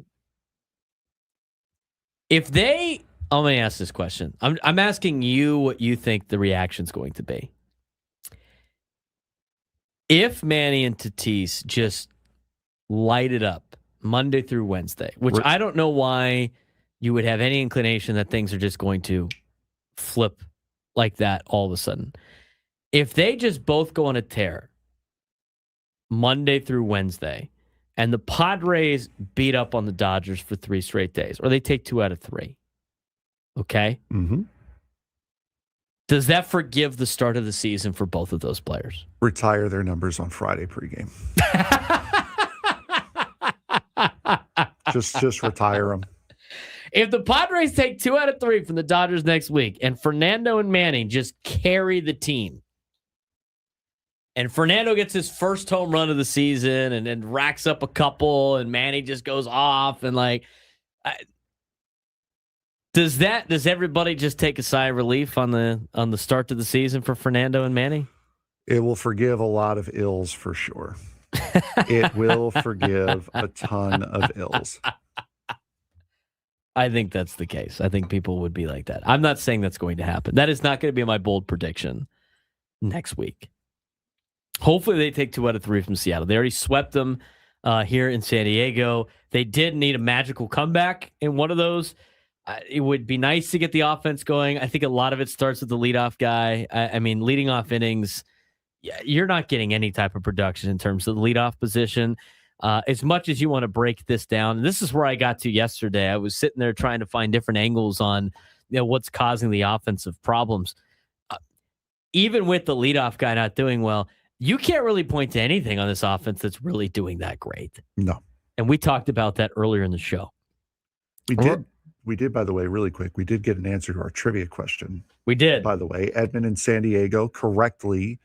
If they, let me ask this question. I'm asking you what you think the reaction's going to be. If Manny and Tatis just light it up Monday through Wednesday, which I don't know why you would have any inclination that things are just going to flip like that all of a sudden. If they just both go on a tear Monday through Wednesday and the Padres beat up on the Dodgers for 3 straight days, or they take 2 out of 3, okay? Mm-hmm. Does that forgive the start of the season for both of those players? Retire their numbers on Friday pregame. just retire them. If the Padres take 2 out of 3 from the Dodgers next week and Fernando and Manny just carry the team, and Fernando gets his first home run of the season and racks up a couple, and Manny just goes off, and like, does everybody just take a sigh of relief on the start of the season for Fernando and Manny? It will forgive a lot of ills for sure. It will forgive a ton of ills. I think that's the case. I think people would be like that. I'm not saying that's going to happen. That is not going to be my bold prediction next week. Hopefully they take 2 out of 3 from Seattle. They already swept them here in San Diego. They did need a magical comeback in one of those. It would be nice to get the offense going. I think a lot of it starts with the leadoff guy. I mean, leading off innings, you're not getting any type of production in terms of the leadoff position. As much as you want to break this down, and this is where I got to yesterday. I was sitting there trying to find different angles on what's causing the offensive problems. Even with the leadoff guy not doing well, you can't really point to anything on this offense that's really doing that great. No. And we talked about that earlier in the show. We did, by the way, really quick. We did get an answer to our trivia question. We did. By the way, Edmund in San Diego correctly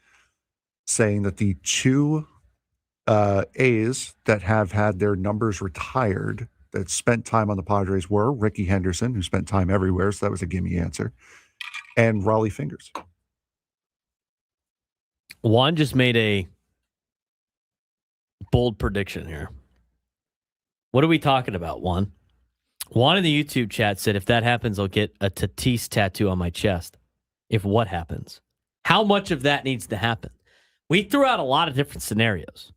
saying that the two A's that have had their numbers retired that spent time on the Padres were Ricky Henderson, who spent time everywhere, so that was a gimme answer, and Raleigh Fingers. Juan just made a bold prediction here. What are we talking about, Juan? Juan in the YouTube chat said, if that happens, I'll get a Tatis tattoo on my chest. If what happens? How much of that needs to happen? We threw out a lot of different scenarios.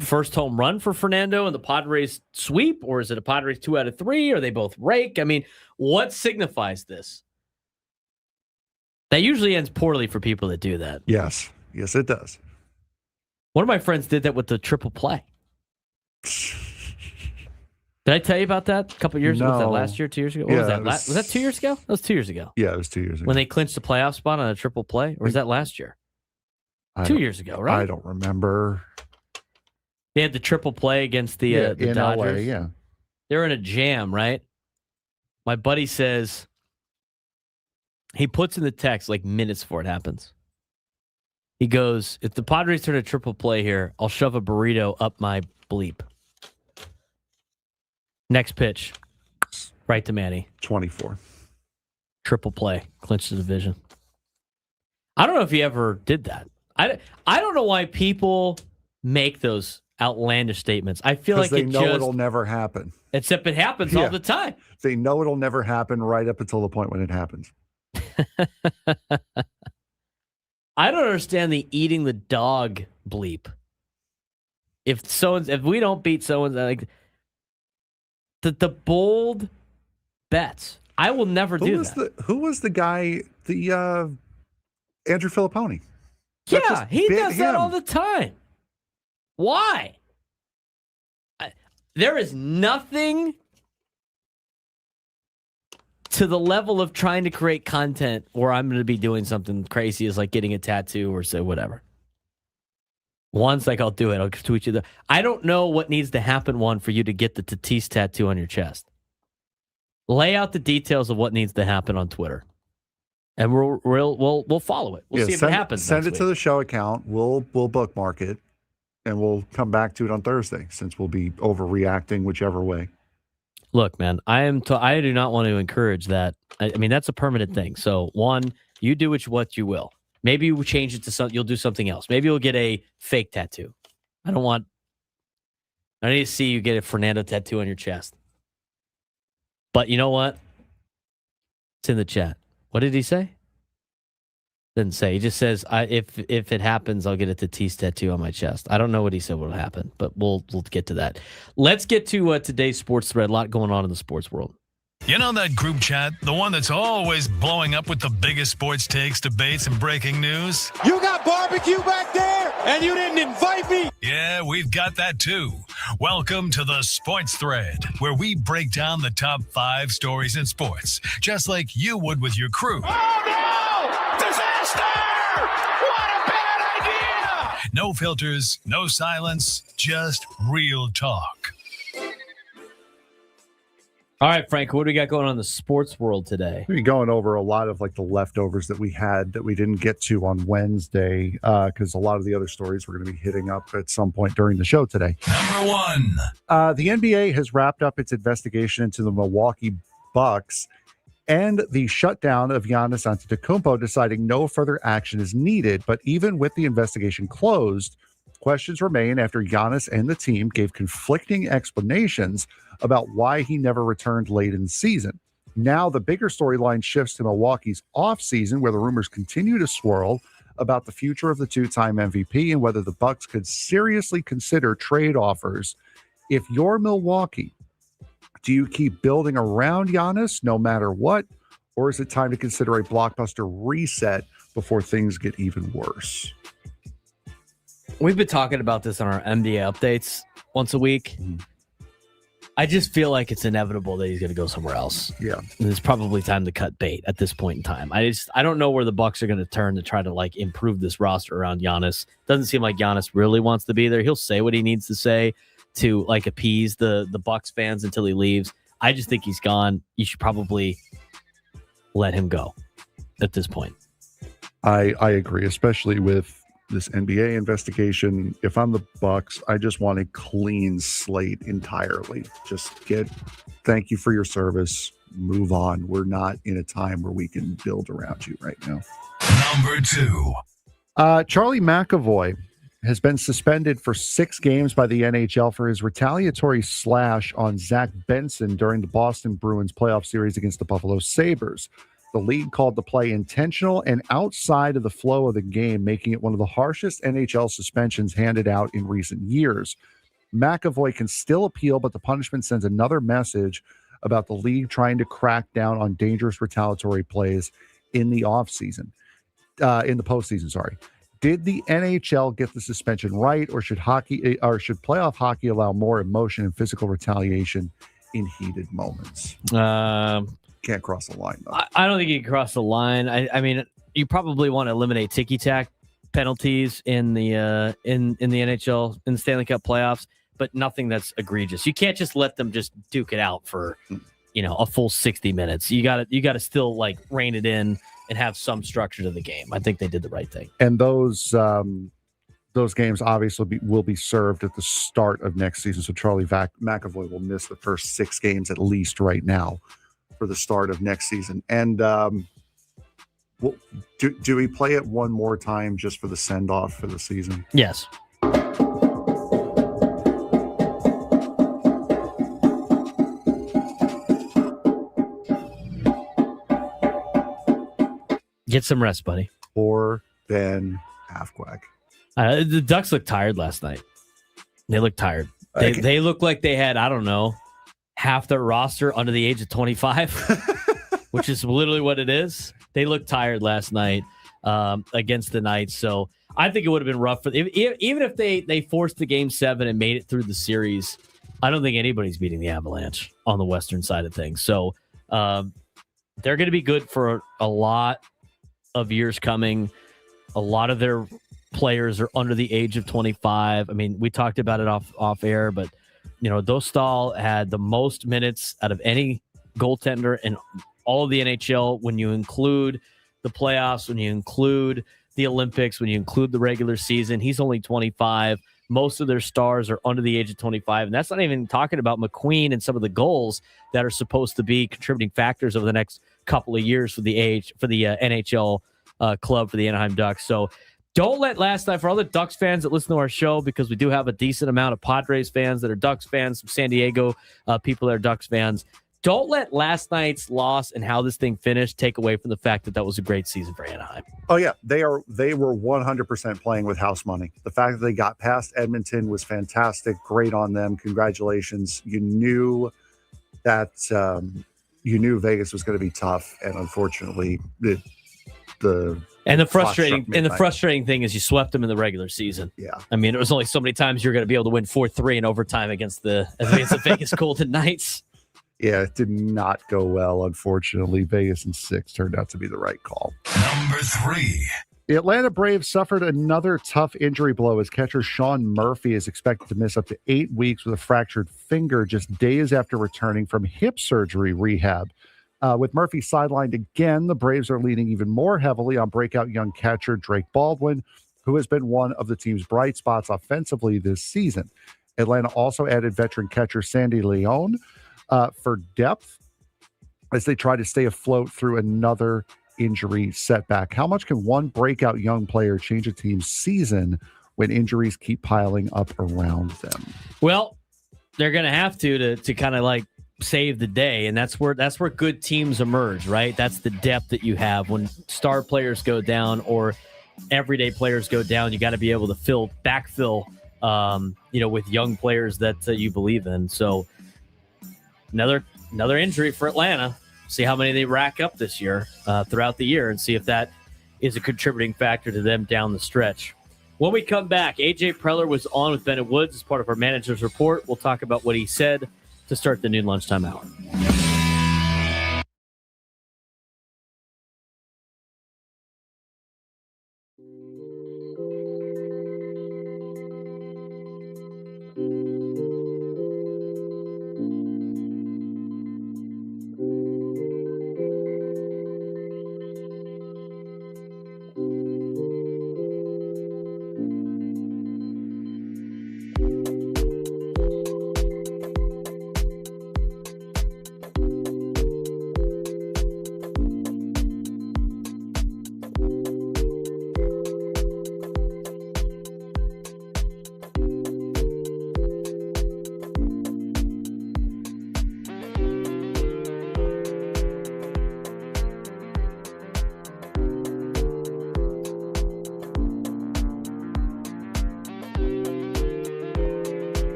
First home run for Fernando and the Padres sweep, or is it a Padres 2 out of 3? Or they both rake? I mean, what signifies this? That usually ends poorly for people that do that. Yes, it does. One of my friends did that with the triple play. Did I tell you about that a couple years ago? Was that last year, 2 years ago? What was that? Was that 2 years ago? That was 2 years ago. Yeah, it was 2 years ago. When they clinched the playoff spot on a triple play? Or was that last year? 2 years ago, right? I don't remember. They had the triple play against the in Dodgers. LA, yeah. They're in a jam, right? My buddy says, he puts in the text like minutes before it happens. He goes, if the Padres turn a triple play here, I'll shove a burrito up my bleep. Next pitch, right to Manny. 24. Triple play, clinch the division. I don't know if he ever did that. I don't know why people make those outlandish statements. I feel like they know it'll never happen. Except it happens all the time. They know it'll never happen right up until the point when it happens. I don't understand the eating the dog bleep. If we don't beat someone, like the bold bets, I will never do that. Who was the guy? The Andrew Filipponi. Yeah, he does that all the time. Why? There is nothing to the level of trying to create content where I'm going to be doing something crazy as like getting a tattoo or say whatever. Once, like, I'll do it. I'll tweet you. I don't know what needs to happen, Juan, for you to get the Tatis tattoo on your chest. Lay out the details of what needs to happen on Twitter, and we'll follow it. We'll see if it happens. Send it to the show account. We'll bookmark it, and we'll come back to it on Thursday since we'll be overreacting whichever way. Look, man, I do not want to encourage that. I mean, that's a permanent thing. So, one, you do what you will. Maybe you change it to something. You'll do something else. Maybe you'll get a fake tattoo. I need to see you get a Fernando tattoo on your chest. But you know what? It's in the chat. What did he say? Didn't say. He just says, if it happens, I'll get a Tatis tattoo on my chest. I don't know what he said will happen, but we'll get to that. Let's get to today's sports thread. A lot going on in the sports world. You know that group chat? The one that's always blowing up with the biggest sports takes, debates, and breaking news? You got barbecue back there, and you didn't invite me? Yeah, we've got that too. Welcome to the Sports Thread, where we break down the top 5 stories in sports, just like you would with your crew. Oh, no! Disaster! What a bad idea! No filters, no silence, just real talk. All right, Frank, what do we got going on in the sports world today? We're going over a lot of like the leftovers that we had that we didn't get to on Wednesday because a lot of the other stories we're going to be hitting up at some point during the show today. Number 1. The NBA has wrapped up its investigation into the Milwaukee Bucks and the shutdown of Giannis Antetokounmpo, deciding no further action is needed. But even with the investigation closed, questions remain after Giannis and the team gave conflicting explanations about why he never returned late in the season. Now the bigger storyline shifts to Milwaukee's offseason, where the rumors continue to swirl about the future of the two-time MVP and whether the Bucks could seriously consider trade offers. If you're Milwaukee, Do you keep building around Giannis no matter what, or is it time to consider a blockbuster reset before things get even worse? We've been talking about this on our NBA updates once a week. I just feel like it's inevitable that he's going to go somewhere else. Yeah. And it's probably time to cut bait at this point in time. I don't know where the Bucks are going to turn to try to like improve this roster around Giannis. Doesn't seem like Giannis really wants to be there. He'll say what he needs to say to like appease the Bucks fans until he leaves. I just think he's gone. You should probably let him go at this point. I agree, especially with this NBA investigation. If I'm the Bucks, I just want a clean slate entirely. Just thank you for your service. Move on. We're not in a time where we can build around you right now. Number 2. Charlie McAvoy has been suspended for 6 games by the NHL for his retaliatory slash on Zach Benson during the Boston Bruins playoff series against the Buffalo Sabres. The league called the play intentional and outside of the flow of the game, making it one of the harshest NHL suspensions handed out in recent years. McAvoy can still appeal, but the punishment sends another message about the league trying to crack down on dangerous retaliatory plays in the postseason. Did the NHL get the suspension right, or should playoff hockey allow more emotion and physical retaliation in heated moments? Can't cross the line, though. I don't think you can cross the line. I mean, you probably want to eliminate ticky-tack penalties in the NHL in the Stanley Cup playoffs, but nothing that's egregious. You can't just let them just duke it out for a full 60 minutes. You got to still like rein it in and have some structure to the game. I think they did the right thing. And those games obviously will be served at the start of next season. So Charlie McAvoy will miss the first 6 games at least right now for the start of next season. And do we play it one more time just for the send-off for the season? Yes. Get some rest, buddy. Or Ben Halfquack. The Ducks looked tired last night. They looked tired. They looked like they had, I don't know, half their roster under the age of 25, which is literally what it is. They looked tired last night against the Knights. So I think it would have been rough for even if they forced the game 7 and made it through the series. I don't think anybody's beating the Avalanche on the Western side of things. So they're going to be good for a lot of years coming. A lot of their players are under the age of 25. I mean, we talked about it off air, but Dostal had the most minutes out of any goaltender in all of the NHL when you include the playoffs, when you include the Olympics, when you include the regular season. He's only 25. Most of their stars are under the age of 25. And that's not even talking about McQueen and some of the goals that are supposed to be contributing factors over the next couple of years for the NHL club for the Anaheim Ducks. So don't let last night, for all the Ducks fans that listen to our show, because we do have a decent amount of Padres fans that are Ducks fans, some San Diego people that are Ducks fans, don't let last night's loss and how this thing finished take away from the fact that was a great season for Anaheim. Oh yeah, they were 100% playing with house money. The fact that they got past Edmonton was fantastic. Great on them. Congratulations. You knew that Vegas was going to be tough, and unfortunately, the frustrating thing is you swept them in the regular season. Yeah, I mean, it was only so many times you're going to be able to win 4-3 in overtime against the Vegas Golden Knights. Yeah, it did not go well, unfortunately. Vegas in 6 turned out to be the right call. Number 3. The Atlanta Braves suffered another tough injury blow as catcher Sean Murphy is expected to miss up to 8 weeks with a fractured finger just days after returning from hip surgery rehab. With Murphy sidelined again, the Braves are leaning even more heavily on breakout young catcher Drake Baldwin, who has been one of the team's bright spots offensively this season. Atlanta also added veteran catcher Sandy Leon for depth as they try to stay afloat through another injury setback. How much can one breakout young player change a team's season when injuries keep piling up around them? Well, they're going to have to kind of like save the day, and that's where good teams emerge, right? That's the depth that you have when star players go down or everyday players go down. You got to be able to backfill with young players that you believe in. So Another injury for Atlanta. See how many they rack up this year, throughout the year, and see if that is a contributing factor to them down the stretch. When we come back, AJ Preller was on with Bennett Woods as part of our manager's report. We'll talk about what he said to start the noon lunchtime hour.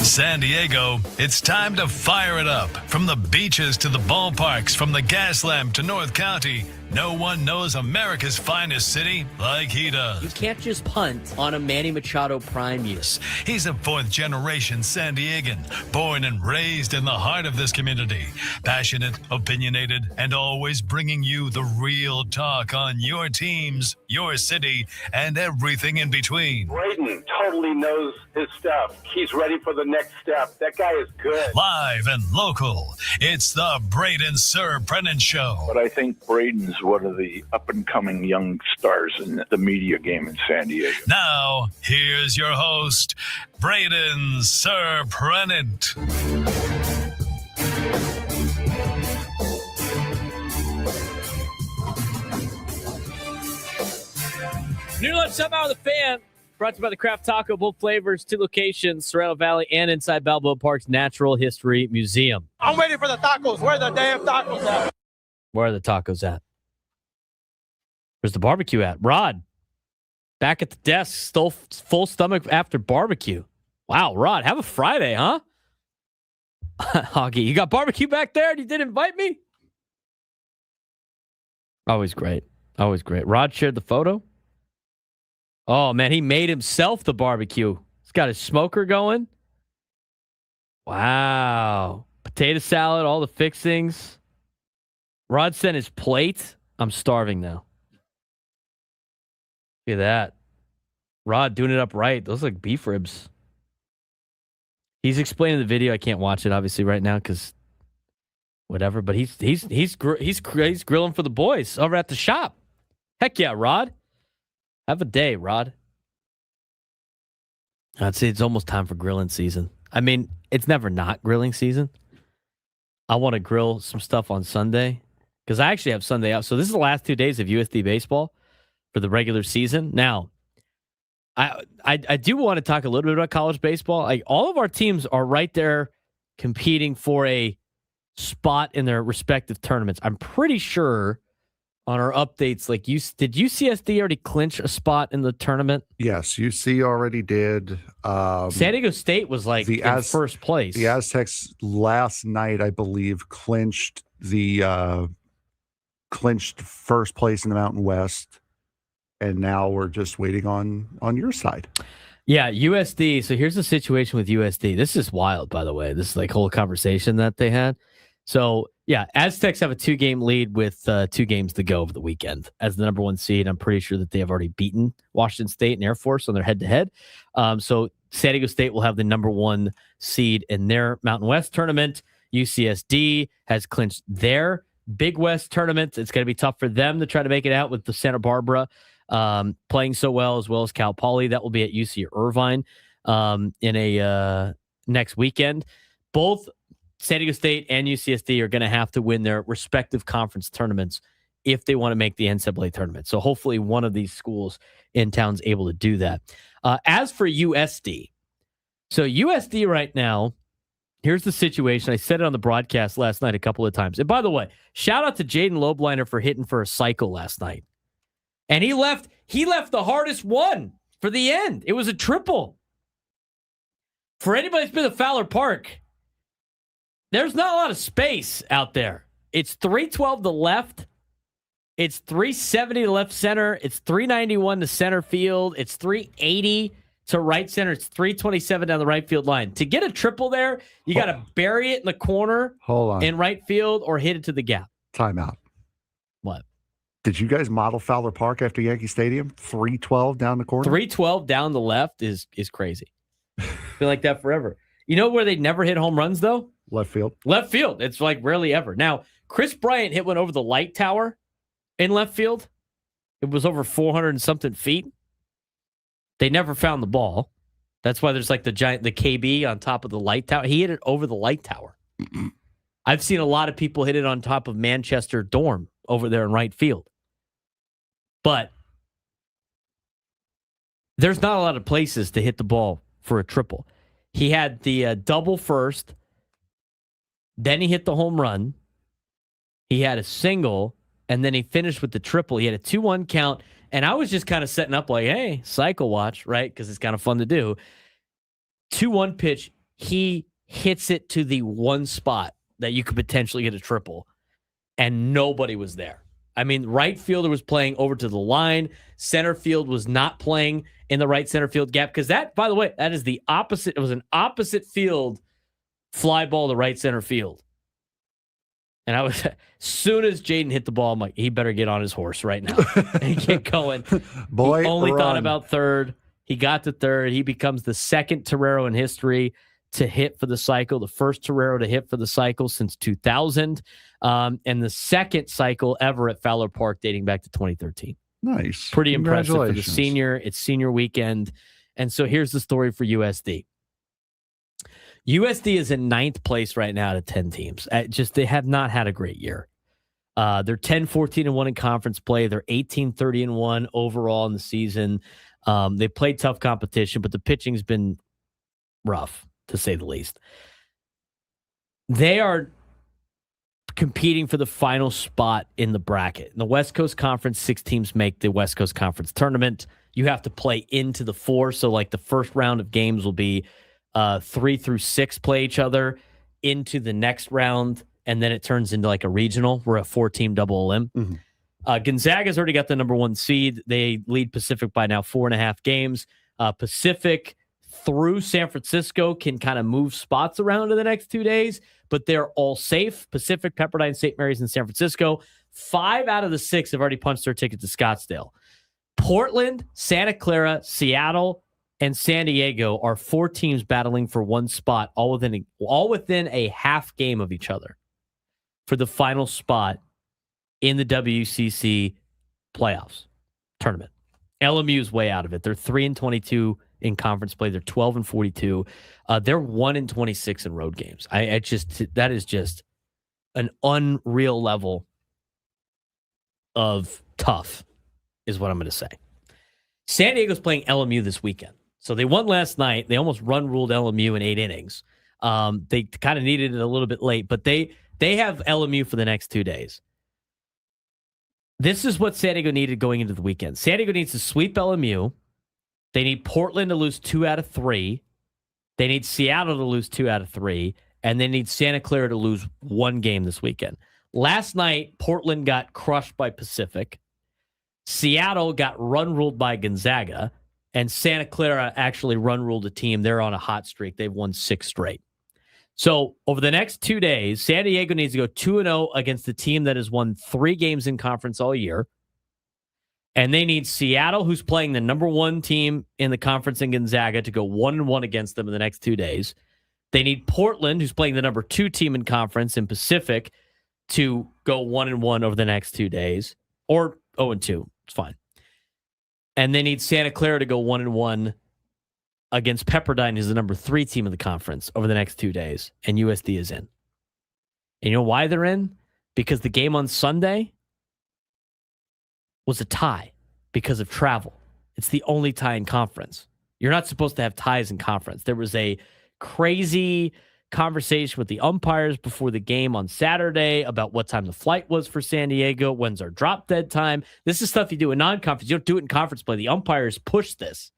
San Diego, it's time to fire it up. From the beaches to the ballparks, from the Gaslamp to North County, no one knows America's finest city like he does. You can't just punt on a Manny Machado prime year. He's a fourth-generation San Diegan, born and raised in the heart of this community. Passionate, opinionated, and always bringing you the real talk on your teams, your city, and everything in between. Braden totally knows his stuff. He's ready for the next step. That guy is good. Live and local, it's the Braden Surprenant Show. But I think Braden's one of the up-and-coming young stars in the media game in San Diego. Now, here's your host, Braden Surprenant. New lunch somehow the fan. Brought to you by the Craft Taco, both flavors, 2 locations, Serrano Valley and inside Balboa Park's Natural History Museum. I'm waiting for the tacos. Where are the damn tacos at? Where are the tacos at? Where's the barbecue at? Rod, back at the desk, still full stomach after barbecue. Wow, Rod, have a Friday, huh? Hoggy, you got barbecue back there and you didn't invite me? Always great. Always great. Rod shared the photo. Oh, man, he made himself the barbecue. He's got his smoker going. Wow. Potato salad, all the fixings. Rod sent his plate. I'm starving now. Look at that. Rod doing it up right. Those look like beef ribs. He's explaining the video. I can't watch it, obviously, right now because whatever. But he's grilling for the boys over at the shop. Heck yeah, Rod. Have a day, Rod. I'd say it's almost time for grilling season. I mean, it's never not grilling season. I want to grill some stuff on Sunday because I actually have Sunday off. So this is the last 2 days of USD baseball for the regular season. Now, I do want to talk a little bit about college baseball. Like all of our teams are right there competing for a spot in their respective tournaments. I'm pretty sure on our updates, like did UCSD already clinch a spot in the tournament? Yes, UC already did. San Diego State was like in first place. The Aztecs last night, I believe, clinched first place in the Mountain West, and now we're just waiting on your side. Yeah, USD. So here's the situation with USD. This is wild, by the way. This is like whole conversation that they had. So, yeah, Aztecs have a 2-game lead with 2 games to go over the weekend. As the number 1 seed, I'm pretty sure that they have already beaten Washington State and Air Force on their head-to-head. So San Diego State will have the number 1 seed in their Mountain West tournament. UCSD has clinched their Big West tournament. It's going to be tough for them to try to make it out with the Santa Barbara playing so well as Cal Poly. That will be at UC Irvine in a next weekend. Both San Diego State and UCSD are going to have to win their respective conference tournaments if they want to make the NCAA tournament. So hopefully one of these schools in town is able to do that. As for USD, so USD right now, here's the situation. I said it on the broadcast last night a couple of times. And by the way, shout out to Jaden Lobliner for hitting for a cycle last night. And he left the hardest one for the end. It was a triple. For anybody that's been to Fowler Park, there's not a lot of space out there. It's 312 to left. It's 370 to left center. It's 391 to center field. It's 380 to right center. It's 327 down the right field line. To get a triple there, you got to bury it in the corner in right field or hit it to the gap. Timeout. What? Did you guys model Fowler Park after Yankee Stadium? 312 down the corner? 312 down the left is crazy. Been like that forever. You know where they never hit home runs, though? Left field. Left field. It's like rarely ever. Now, Chris Bryant hit one over the light tower in left field. It was over 400 and something feet. They never found the ball. That's why there's like the KB on top of the light tower. He hit it over the light tower. I've seen a lot of people hit it on top of Manchester Dorm over there in right field. But there's not a lot of places to hit the ball for a triple. He had the double first. Then he hit the home run. He had a single, and then he finished with the triple. He had a 2-1 count, and I was just kind of setting up like, hey, cycle watch, right? Because it's kind of fun to do. 2-1 pitch, he hits it to the one spot that you could potentially get a triple, and nobody was there. I mean, right fielder was playing over to the line. Center field was not playing in the right center field gap, because that, by the way, that is the opposite. It was an opposite field fly ball to right center field. And I was, as soon as Jaden hit the ball, I'm like, he better get on his horse right now and get going. Boy, he only run. thought about third. He got to third. He becomes the second Torero in history to hit for the cycle, the first Torero to hit for the cycle since 2000, and the second cycle ever at Fowler Park dating back to 2013. Nice. Pretty impressive for the senior. It's senior weekend. And so here's the story for USD. USD is in 9th place right now out of 10 teams. They have not had a great year. They're 10-14-1 in conference play. They're 18-30-1 overall in the season. They played tough competition, but the pitching's been rough, to say the least. They are competing for the final spot in the bracket. In the West Coast Conference, 6 teams make the West Coast Conference tournament. You have to play into the 4, so like the first round of games will be 3 through 6 play each other into the next round, and then it turns into like a regional. We're a 4-team double elim. Mm-hmm. Gonzaga's already got the number 1 seed. They lead Pacific by now 4.5 games. Pacific through San Francisco can kind of move spots around in the next 2 days, but they're all safe. Pacific, Pepperdine, St. Mary's, and San Francisco. 5 out of the 6 have already punched their ticket to Scottsdale. Portland, Santa Clara, Seattle, and San Diego are 4 teams battling for 1 spot, all within a half game of each other for the final spot in the WCC playoffs tournament. LMU's way out of it. They're 3-22 in conference play. They're 12-42. They're 1-26 in road games. That is just an unreal level of tough, is what I'm going to say. San Diego's playing LMU this weekend. So they won last night. They almost run-ruled LMU in 8 innings. They kind of needed it a little bit late, but they have LMU for the next 2 days. This is what San Diego needed going into the weekend. San Diego needs to sweep LMU. They need Portland to lose 2 out of 3. They need Seattle to lose 2 out of 3. And they need Santa Clara to lose 1 game this weekend. Last night, Portland got crushed by Pacific. Seattle got run-ruled by Gonzaga. And Santa Clara actually run-ruled a team. They're on a hot streak. They've won 6 straight. So over the next 2 days, San Diego needs to go 2-0 against the team that has won 3 games in conference all year. And they need Seattle, who's playing the number 1 team in the conference in Gonzaga, to go 1-1 against them in the next 2 days. They need Portland, who's playing the number 2 team in conference in Pacific, to go 1-1 over the next 2 days. Or 0-2. It's fine. And they need Santa Clara to go 1-1 against Pepperdine, who's the number 3 team in the conference, over the next 2 days. And USD is in. And you know why they're in? Because the game on Sunday was a tie because of travel. It's the only tie in conference. You're not supposed to have ties in conference. There was a crazy conversation with the umpires before the game on Saturday about what time the flight was for San Diego. When's our drop dead time? This is stuff you do in non-conference. You don't do it in conference play. The umpires push this.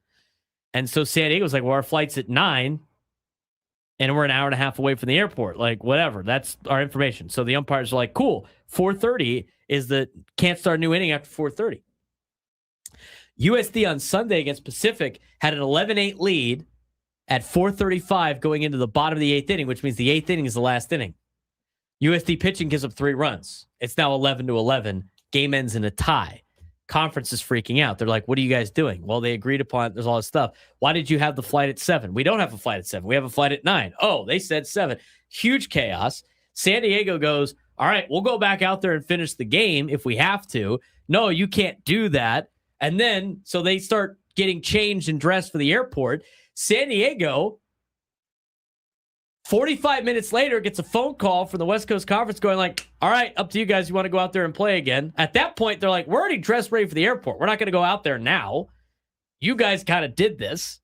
And so San Diego's like, well, our flight's at 9 and we're an hour and a half away from the airport. Like, whatever. That's our information. So the umpires are like, cool. 4:30 is can't start a new inning after 4:30. USD on Sunday against Pacific had an 11-8 lead at 4:35 going into the bottom of the 8th inning, which means the 8th inning is the last inning. USD pitching gives up 3 runs. It's now 11-11. Game ends in a tie. Conference is freaking out. They're like, what are you guys doing? Well, they agreed upon, there's all this stuff. Why did you have the flight at 7? We don't have a flight at 7. We have a flight at 9. Oh, they said 7. Huge chaos. San Diego goes, all right, we'll go back out there and finish the game if we have to. No, you can't do that. And then, so they start getting changed and dressed for the airport. San Diego, 45 minutes later, gets a phone call from the West Coast Conference going like, all right, up to you guys. You want to go out there and play again? At that point, they're like, we're already dressed ready for the airport. We're not going to go out there now. You guys kind of did this.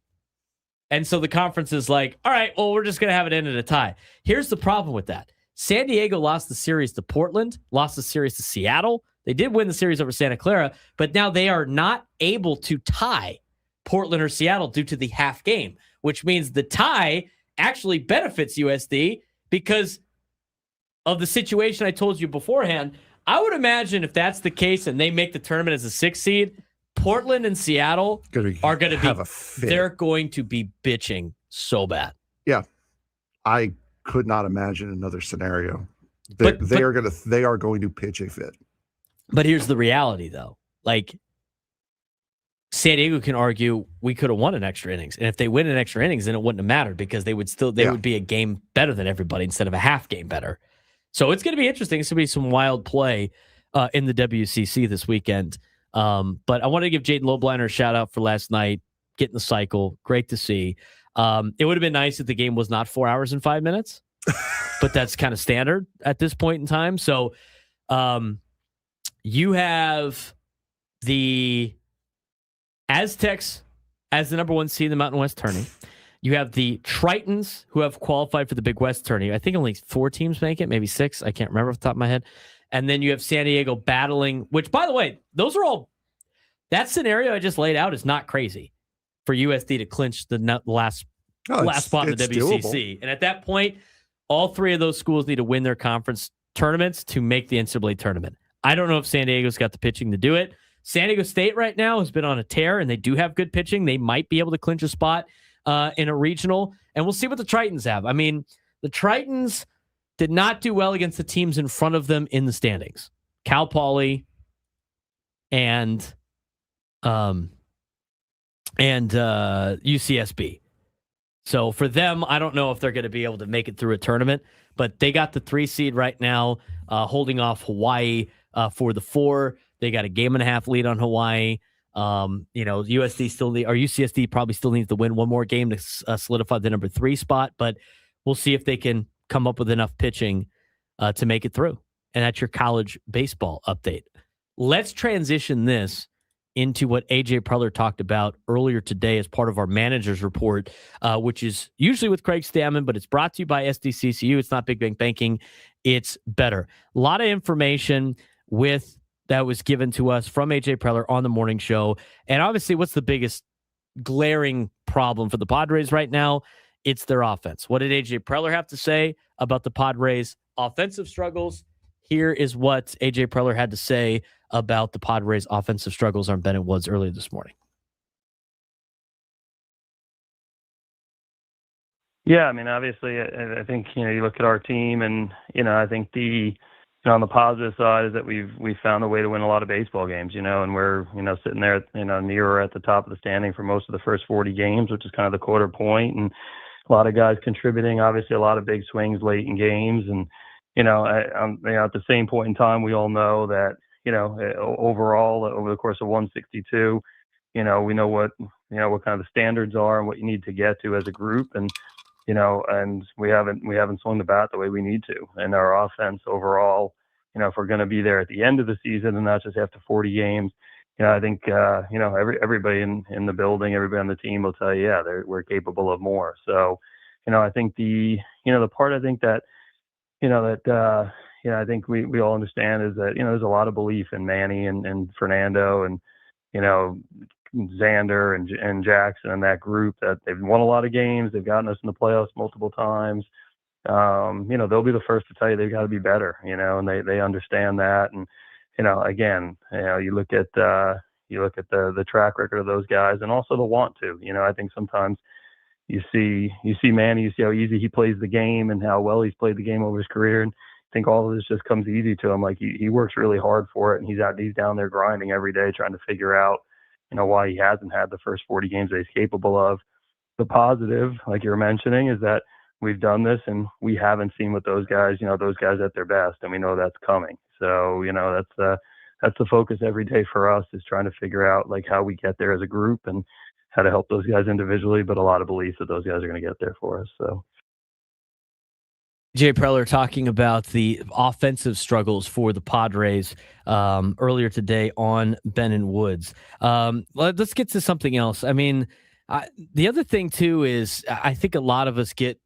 And so the conference is like, all right, well, we're just going to have it end at a tie. Here's the problem with that. San Diego lost the series to Portland, lost the series to Seattle. They did win the series over Santa Clara, but now they are not able to tie Portland or Seattle due to the half game, which means the tie actually benefits USD because of the situation I told you beforehand. I would imagine if that's the case and they make the tournament as a 6 seed, Portland and Seattle are going to have a fit. They're going to be bitching so bad. Yeah. I could not imagine another scenario. They are going to pitch a fit. But here's the reality, though. Like, San Diego can argue we could have won an extra innings. And if they win an extra innings, then it wouldn't have mattered because they would be a game better than everybody instead of a half game better. So it's going to be interesting. It's going to be some wild play in the WCC this weekend. But I want to give Jaden Lobliner a shout out for last night, getting the cycle. Great to see. It would have been nice if the game was not 4 hours and 5 minutes, but that's kind of standard at this point in time. So you have the Aztecs as the number 1 seed in the Mountain West tourney. You have the Tritons who have qualified for the Big West tourney. I think only 4 teams make it, maybe 6. I can't remember off the top of my head. And then you have San Diego battling, which, by the way, those are all, that scenario I just laid out is not crazy for USD to clinch the last spot in the WCC. Doable. And at that point, all 3 of those schools need to win their conference tournaments to make the NCAA tournament. I don't know if San Diego's got the pitching to do it. San Diego State right now has been on a tear, and they do have good pitching. They might be able to clinch a spot in a regional, and we'll see what the Tritons have. I mean, the Tritons did not do well against the teams in front of them in the standings. Cal Poly and UCSB. So for them, I don't know if they're going to be able to make it through a tournament, but they got the 3 seed right now, holding off Hawaii for the 4. They got a 1.5 game lead on Hawaii. UCSD probably still needs to win one more game to solidify the number 3 spot, but we'll see if they can come up with enough pitching to make it through. And that's your college baseball update. Let's transition this into what AJ Preller talked about earlier today as part of our manager's report, which is usually with Craig Stammen, but it's brought to you by SDCCU. It's not Big Bank Banking. It's better. A lot of information that was given to us from AJ Preller on the morning show. And obviously, what's the biggest glaring problem for the Padres right now? It's their offense. What did AJ Preller have to say about the Padres' offensive struggles? Here is what AJ Preller had to say about the Padres' offensive struggles on Bennett Woods earlier this morning. Yeah, I mean, obviously, I think, you look at our team and, I think on the positive side is that we've found a way to win a lot of baseball games, and we're, sitting there, near or at the top of the standing for most of the first 40 games, which is kind of the quarter point, and a lot of guys contributing, obviously a lot of big swings late in games. And, at the same point in time, we all know that, overall over the course of 162, we know what kind of the standards are and what you need to get to as a group. And, and we haven't swung the bat the way we need to. And our offense overall, if we're going to be there at the end of the season and not just after 40 games, I think, everybody in the building, everybody on the team will tell you, we're capable of more. So, I think the part I think that, I think we all understand is that, there's a lot of belief in Manny and Fernando and, Xander and Jackson and that group, that they've won a lot of games. They've gotten us in the playoffs multiple times. They'll be the first to tell you they've got to be better, and they understand that. And, again, you look at the track record of those guys and also the want to, I think sometimes you see Manny, you see how easy he plays the game and how well he's played the game over his career. And I think all of this just comes easy to him. Like he works really hard for it, and he's down there grinding every day, trying to figure out, why he hasn't had the first 40 games that he's capable of. The positive, like you're mentioning, is that we've done this and we haven't seen what those guys at their best, and we know that's coming. So, that's the focus every day for us, is trying to figure out like how we get there as a group and how to help those guys individually, but a lot of belief that those guys are going to get there for us. So. Jay Preller talking about the offensive struggles for the Padres earlier today on Ben & Woods. Let's get to something else. I mean, the other thing, too, is I think a lot of us get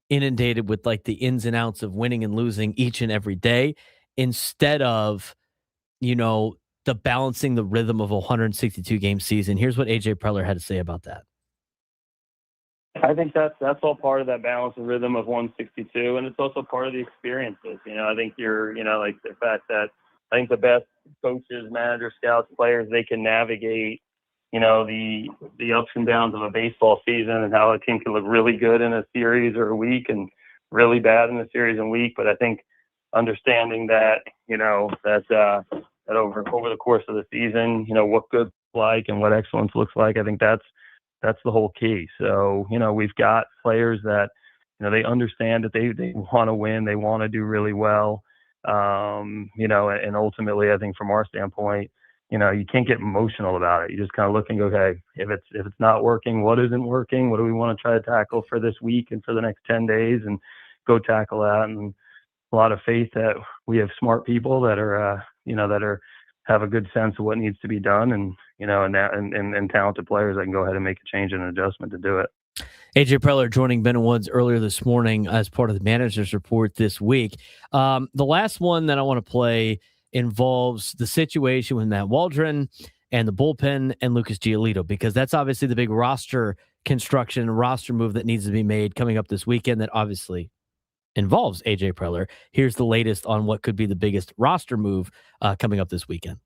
inundated with like the ins and outs of winning and losing each and every day instead of, the balancing the rhythm of a 162-game season. Here's what AJ Preller had to say about that. I think that's all part of that balance and rhythm of 162, and it's also part of the experiences. I think like the fact that I think the best coaches, managers, scouts, players, they can navigate, the ups and downs of a baseball season and how a team can look really good in a series or a week and really bad in a series and week. But I think understanding that, that over the course of the season, what good looks like and what excellence looks like, I think that's the whole key. So, we've got players that, they understand that they want to win, they want to do really well. And ultimately, I think from our standpoint, you can't get emotional about it. You just kind of look and go, okay, if it's not working, what isn't working? What do we want to try to tackle for this week and for the next 10 days and go tackle that. And a lot of faith that we have smart people that are, have a good sense of what needs to be done and talented players that can go ahead and make a change and an adjustment to do it. AJ Preller joining Ben Woods earlier this morning as part of the manager's report this week. The last one that I want to play involves the situation with Matt Waldron and the bullpen and Lucas Giolito, because that's obviously the big roster construction, roster move that needs to be made coming up this weekend that obviously involves AJ Preller. Here's the latest on what could be the biggest roster move coming up this weekend.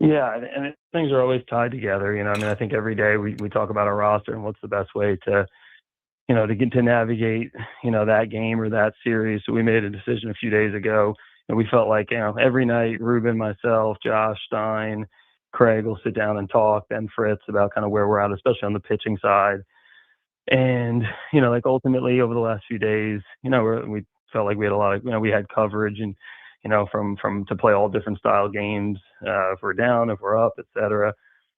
Yeah, and things are always tied together. I think every day we talk about our roster and what's the best way to, to get to navigate, that game or that series. So we made a decision a few days ago, and we felt like, every night, Ruben, myself, Josh, Stein, Craig will sit down and talk, Ben Fritz, about kind of where we're at, especially on the pitching side. And, like ultimately over the last few days, we felt like we had a lot of, we had coverage and, from to play all different style games, if we're down, if we're up, et cetera.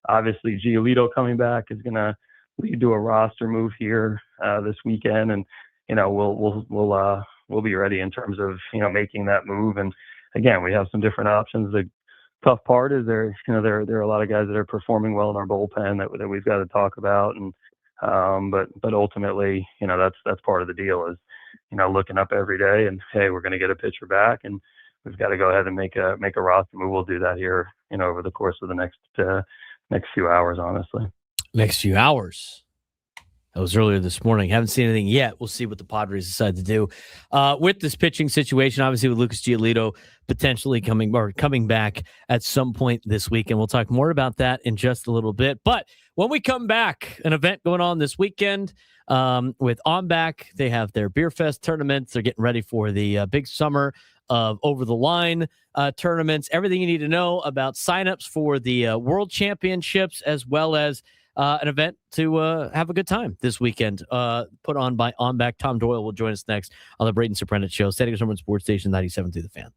Obviously, Giolito coming back is going to lead to a roster move here this weekend, and we'll be ready in terms of making that move. And again, we have some different options. The tough part is there are a lot of guys that are performing well in our bullpen that we've got to talk about, and but ultimately, that's part of the deal is looking up every day and hey, we're going to get a pitcher back and we've got to go ahead and make a roster move. We'll do that here, over the course of the next few hours, honestly. Next few hours. That was earlier this morning. Haven't seen anything yet. We'll see what the Padres decide to do with this pitching situation. Obviously, with Lucas Giolito potentially coming back at some point this week, and we'll talk more about that in just a little bit. But when we come back, an event going on this weekend with On Back. They have their Beer Fest tournaments. They're getting ready for the big summer of over the line tournaments. Everything you need to know about signups for the World Championships, as well as an event to have a good time this weekend, put on by On Back. Tom Doyle will join us next on the Braden Surprenant Show, San Diego Sports Station 97 through the Fan.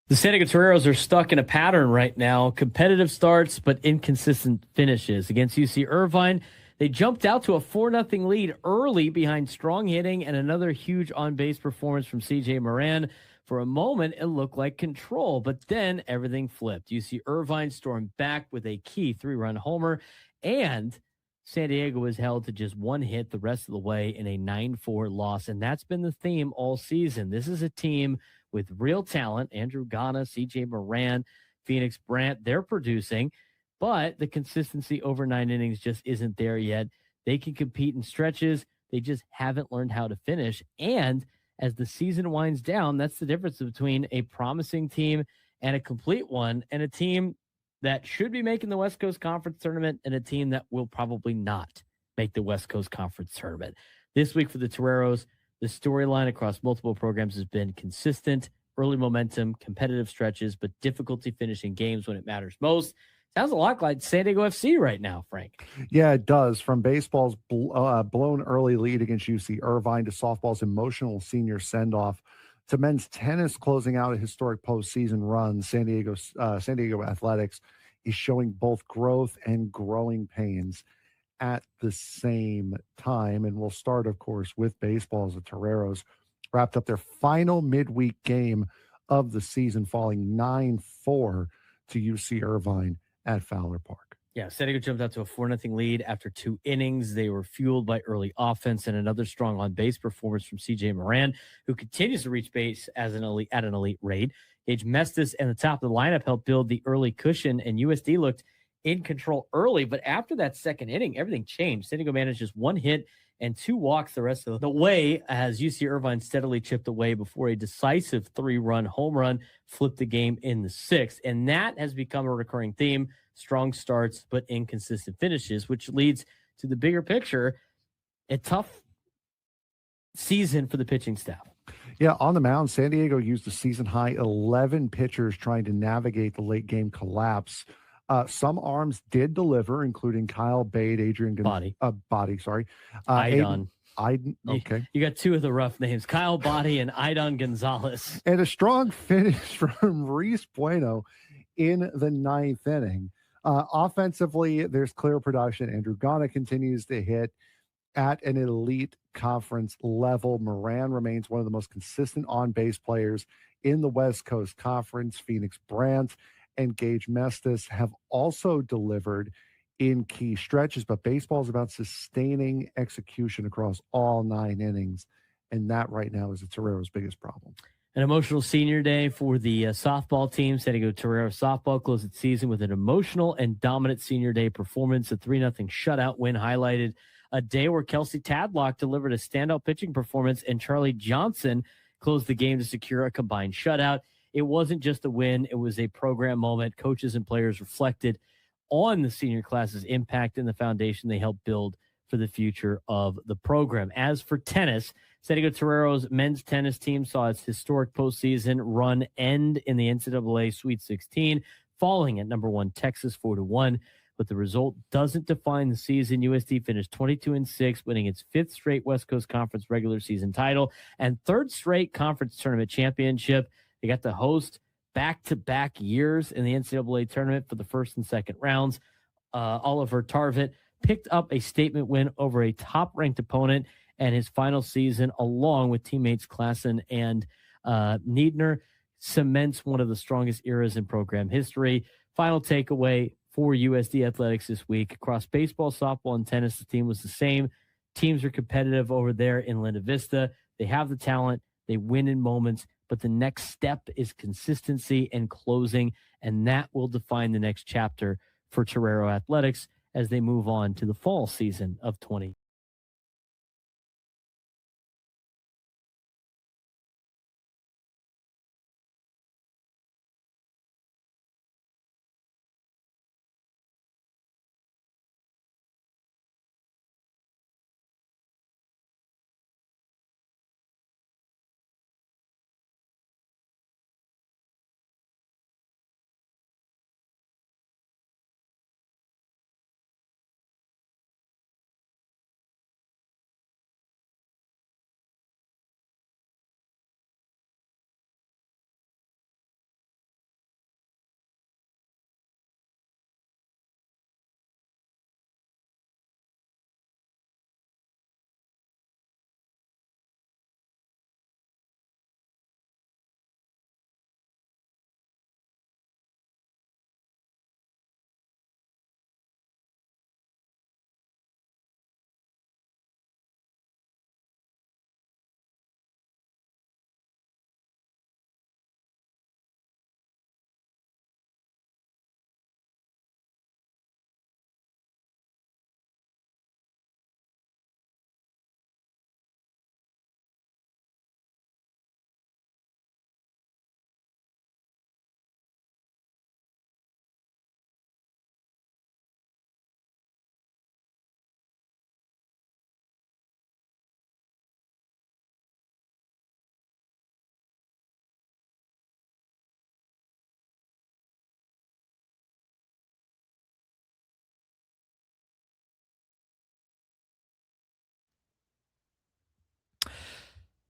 The San Diego Toreros are stuck in a pattern right now. Competitive starts, but inconsistent finishes. Against UC Irvine, they jumped out to a 4-0 lead early behind strong hitting and another huge on-base performance from CJ Moran. For a moment, it looked like control, but then everything flipped. UC Irvine stormed back with a key 3-run homer, and San Diego was held to just one hit the rest of the way in a 9-4 loss, and that's been the theme all season. This is a team with real talent. Andrew Ghana, CJ Moran, Phoenix Brandt, they're producing, but the consistency over 9 innings just isn't there yet. They can compete in stretches. They just haven't learned how to finish, and as the season winds down, that's the difference between a promising team and a complete one, and a team that should be making the West Coast Conference Tournament and a team that will probably not make the West Coast Conference Tournament. This week for the Toreros, the storyline across multiple programs has been consistent, early momentum, competitive stretches, but difficulty finishing games when it matters most. Sounds a lot like San Diego FC right now, Frank. Yeah, it does. From baseball's blown early lead against UC Irvine to softball's emotional senior send-off to men's tennis closing out a historic postseason run, San Diego Athletics is showing both growth and growing pains at the same time. And we'll start, of course, with baseball as the Toreros wrapped up their final midweek game of the season, falling 9-4 to UC Irvine at Fowler Park. Yeah, San Diego jumped out to a 4-0 lead after 2 innings. They were fueled by early offense and another strong on-base performance from CJ Moran, who continues to reach base at an elite rate. Gage Mestis and the top of the lineup helped build the early cushion, and USD looked in control early, but after that second inning, everything changed. San Diego managed just 1 hit and 2 walks the rest of the way as UC Irvine steadily chipped away before a decisive 3-run home run flipped the game in the 6th. And that has become a recurring theme: strong starts but inconsistent finishes, which leads to the bigger picture, a tough season for the pitching staff. Yeah, on the mound, San Diego used a season-high 11 pitchers trying to navigate the late-game collapse. Some arms did deliver, including Kyle Bade, Adrian Body. Sorry. Idon. Okay. You got 2 of the rough names, Kyle Body and Idon Gonzalez. And a strong finish from Reese Bueno in the 9th inning. Offensively, there's clear production. Andrew Ghana continues to hit at an elite conference level. Moran remains one of the most consistent on-base players in the West Coast Conference. Phoenix Brandt and Gage Mestis have also delivered in key stretches, but baseball is about sustaining execution across all 9 innings, and that right now is Torero's biggest problem. An emotional senior day for the softball team. San Diego Torero softball closed its season with an emotional and dominant senior day performance. A 3-0 shutout win highlighted a day where Kelsey Tadlock delivered a standout pitching performance, and Charlie Johnson closed the game to secure a combined shutout. It wasn't just a win. It was a program moment. Coaches and players reflected on the senior class's impact and the foundation they helped build for the future of the program. As for tennis, San Diego Torero's men's tennis team saw its historic postseason run end in the NCAA Sweet 16, falling at number 1 Texas 4-1. But the result doesn't define the season. USD finished 22-6, winning its 5th straight West Coast Conference regular season title and 3rd straight conference tournament championship. They got to host back-to-back years in the NCAA tournament for the first and second rounds. Oliver Tarvett picked up a statement win over a top-ranked opponent, and his final season, along with teammates Klassen and Niedner, cements one of the strongest eras in program history. Final takeaway for USD Athletics this week: across baseball, softball, and tennis, the team was the same. Teams are competitive over there in Linda Vista. They have the talent. They win in moments, but the next step is consistency and closing, and that will define the next chapter for Torero Athletics as they move on to the fall season of 20.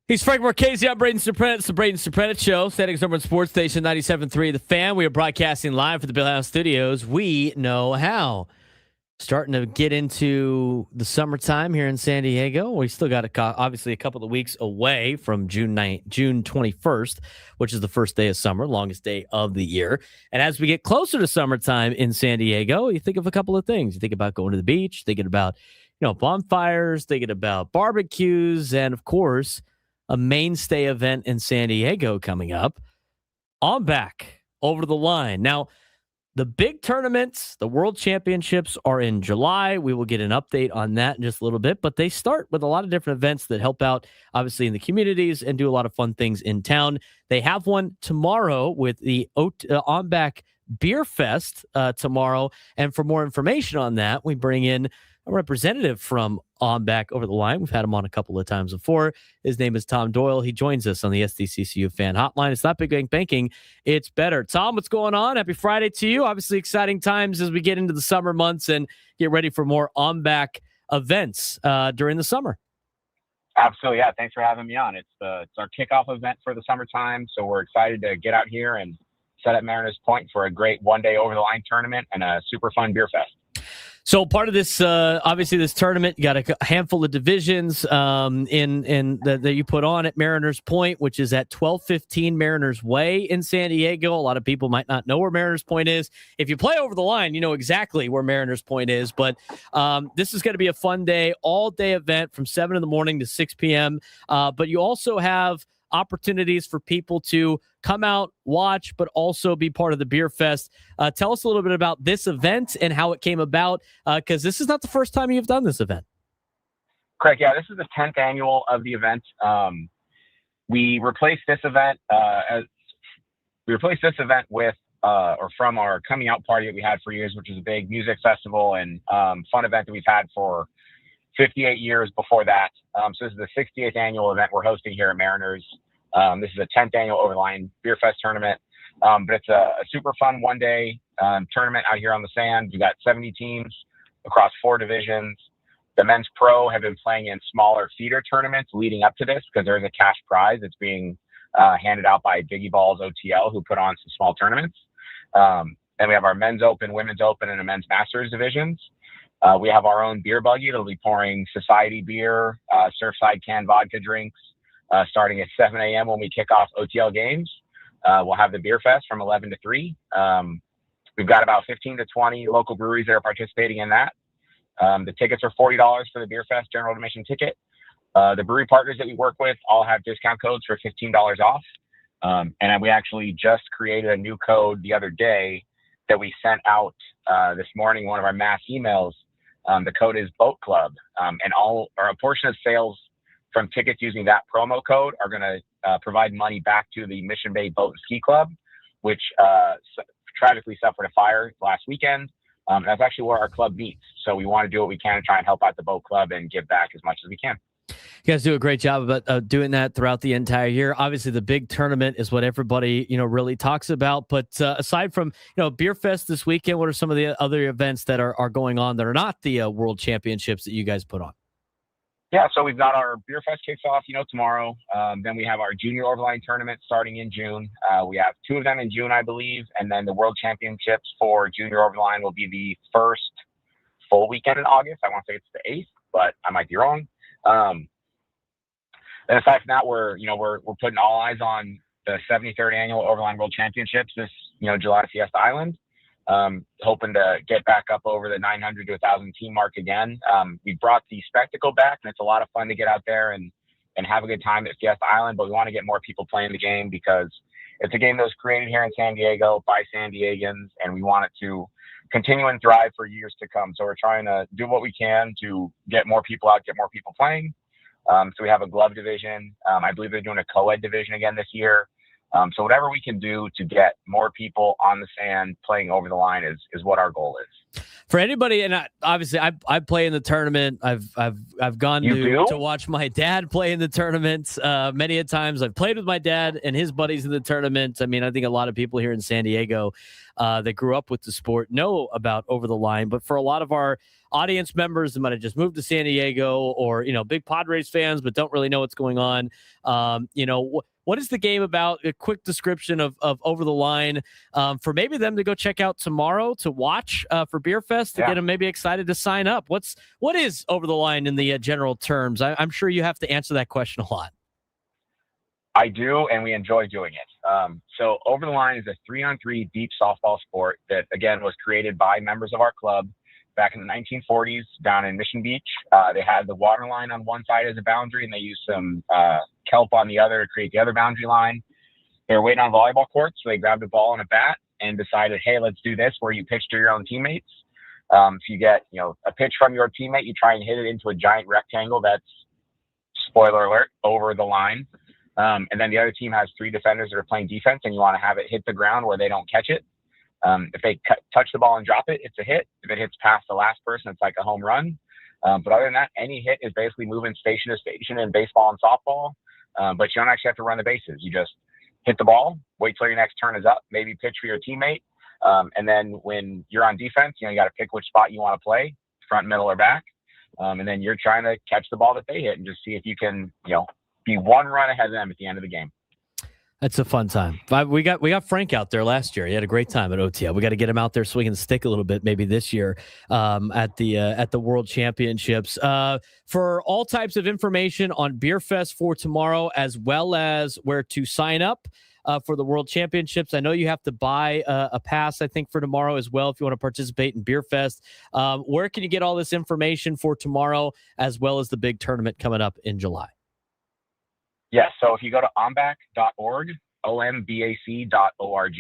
He's Frank Marchese. I'm Braden Surprenant. It's the Braden Surprenant Show. San Diego's number one sports station, 97.3 The Fan. We are broadcasting live from the Bill House Studios. We know how. Starting to get into the summertime here in San Diego. We still got obviously a couple of weeks away from June 21st, which is the first day of summer, longest day of the year. And as we get closer to summertime in San Diego, you think of a couple of things. You think about going to the beach, thinking about, bonfires, thinking about barbecues, and of course, a mainstay event in San Diego coming up, On Back, Over the Line. Now, the big tournaments, the World Championships are in July. We will get an update on that in just a little bit, but they start with a lot of different events that help out, obviously, in the communities and do a lot of fun things in town. They have one tomorrow with the Ombak Beer Fest tomorrow. And for more information on that, we bring in a representative from Ombak over the line. We've had him on a couple of times before. His name is Tom Doyle. He joins us on the SDCCU fan hotline. It's not big bank banking, it's better. Tom, what's going on? Happy Friday to you. Obviously exciting times as we get into the summer months and get ready for more Ombak events during the summer. Absolutely. Yeah. Thanks for having me on. It's our kickoff event for the summertime. So we're excited to get out here and set up Mariners Point for a great one-day over-the-line tournament and a super fun beer fest. So part of this, obviously, this tournament, you got a handful of divisions that you put on at Mariners Point, which is at 1215 Mariners Way in San Diego. A lot of people might not know where Mariners Point is. If you play over the line, you know exactly where Mariners Point is. But this is going to be a fun day, all-day event from 7 in the morning to 6 p.m. But you also have opportunities for people to come out, watch, but also be part of the Beer Fest. Tell us a little bit about this event and how it came about, because this is not the first time you've done this event. Correct. Yeah, this is the 10th annual of the event. We replaced this event with or from our coming out party that we had for years, which is a big music festival and fun event that we've had for 58 years before that. So this is the 68th annual event we're hosting here at Mariners. This is a 10th annual Over the Line Beer Fest tournament. But it's a super fun one-day tournament out here on the sand. We got 70 teams across 4 divisions. The men's pro have been playing in smaller feeder tournaments leading up to this because there is a cash prize that's being handed out by Biggie Balls OTL, who put on some small tournaments. Then we have our men's open, women's open, and a men's masters divisions. We have our own beer buggy that'll be pouring society beer, Surfside canned vodka drinks, starting at 7 a.m. when we kick off OTL games. We'll have the Beer Fest from 11 to 3. We've got about 15 to 20 local breweries that are participating in that. The tickets are $40 for the Beer Fest general admission ticket. The brewery partners that we work with all have discount codes for $15 off. And we actually just created a new code the other day that we sent out this morning, one of our mass emails. The code is Boat Club, and a portion of sales from tickets using that promo code are going to provide money back to the Mission Bay Boat and Ski Club, which tragically suffered a fire last weekend. That's actually where our club meets. So we want to do what we can to try and help out the boat club and give back as much as we can. You guys do a great job about doing that throughout the entire year. Obviously, the big tournament is what everybody really talks about. But aside from Beer Fest this weekend, what are some of the other events that are going on that are not the World Championships that you guys put on? Yeah, so we've got our Beer Fest kicks off, tomorrow. Then we have our Junior Overline tournament starting in June. We have 2 of them in June, I believe, and then the World Championships for Junior Overline will be the first full weekend in August. I want to say it's the 8th, but I might be wrong. And aside from that, we're putting all eyes on the 73rd annual Overline World Championships this July Fiesta Island. Hoping to get back up over the 900 to 1,000 team mark again. We brought the spectacle back, and it's a lot of fun to get out there and have a good time at Fiesta Island, but we want to get more people playing the game because it's a game that was created here in San Diego by San Diegans, and we want it to continue and thrive for years to come. So we're trying to do what we can to get more people out, get more people playing. So we have a glove division. I believe they're doing a co-ed division again this year. So whatever we can do to get more people on the sand playing over the line is what our goal is. For anybody, and obviously I play in the tournament. I've gone to watch my dad play in the tournament many a times. I've played with my dad and his buddies in the tournament. I mean, I think a lot of people here in San Diego that grew up with the sport know about Over the Line. But for a lot of our audience members that might have just moved to San Diego or big Padres fans but don't really know what's going on, what is the game about? A quick description of Over the Line for maybe them to go check out tomorrow to watch for Beer Fest to get them maybe excited to sign up. What is Over the Line in the general terms? I'm sure you have to answer that question a lot. I do, and we enjoy doing it. So Over the Line is a 3-on-3 beach softball sport that, again, was created by members of our club back in the 1940s down in Mission Beach. They had the water line on one side as a boundary, and they used some kelp on the other to create the other boundary line. They were waiting on volleyball courts, so they grabbed a ball and a bat, and decided, hey, let's do this, where you pitch to your own teammates. If you get, a pitch from your teammate, you try and hit it into a giant rectangle that's, spoiler alert, over the line. And then the other team has 3 defenders that are playing defense, and you want to have it hit the ground where they don't catch it. If they touch the ball and drop it, it's a hit. If it hits past the last person, it's like a home run. But other than that, any hit is basically moving station to station in baseball and softball. But you don't actually have to run the bases. You just hit the ball, wait till your next turn is up, maybe pitch for your teammate. And then when you're on defense, you got to pick which spot you want to play, front, middle, or back. And then you're trying to catch the ball that they hit and just see if you can, be 1 run ahead of them at the end of the game. That's a fun time. We got Frank out there last year. He had a great time at OTL. We got to get him out there swinging the stick a little bit, maybe this year at the World Championships. For all types of information on Beer Fest for tomorrow, as well as where to sign up for the World Championships, I know you have to buy a pass, I think, for tomorrow as well if you want to participate in Beer Fest. Where can you get all this information for tomorrow, as well as the big tournament coming up in July? Yes, so if you go to ombac.org, ombac.org,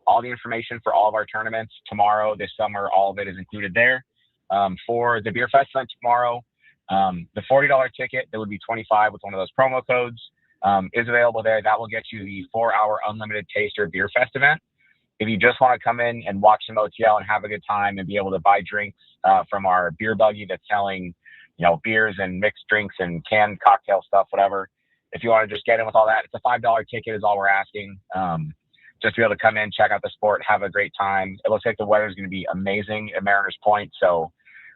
all the information for all of our tournaments tomorrow, this summer, all of it is included there. For the Beer Fest event tomorrow, the $40 ticket, that would be $25 with one of those promo codes, is available there. That will get you the 4-hour unlimited taster Beer Fest event. If you just want to come in and watch some OTL and have a good time and be able to buy drinks from our beer buggy that's selling, beers and mixed drinks and canned cocktail stuff, whatever. If you want to just get in with all that, it's a $5 ticket is all we're asking. Just to be able to come in, check out the sport, have a great time. It looks like the weather is going to be amazing at Mariners Point. So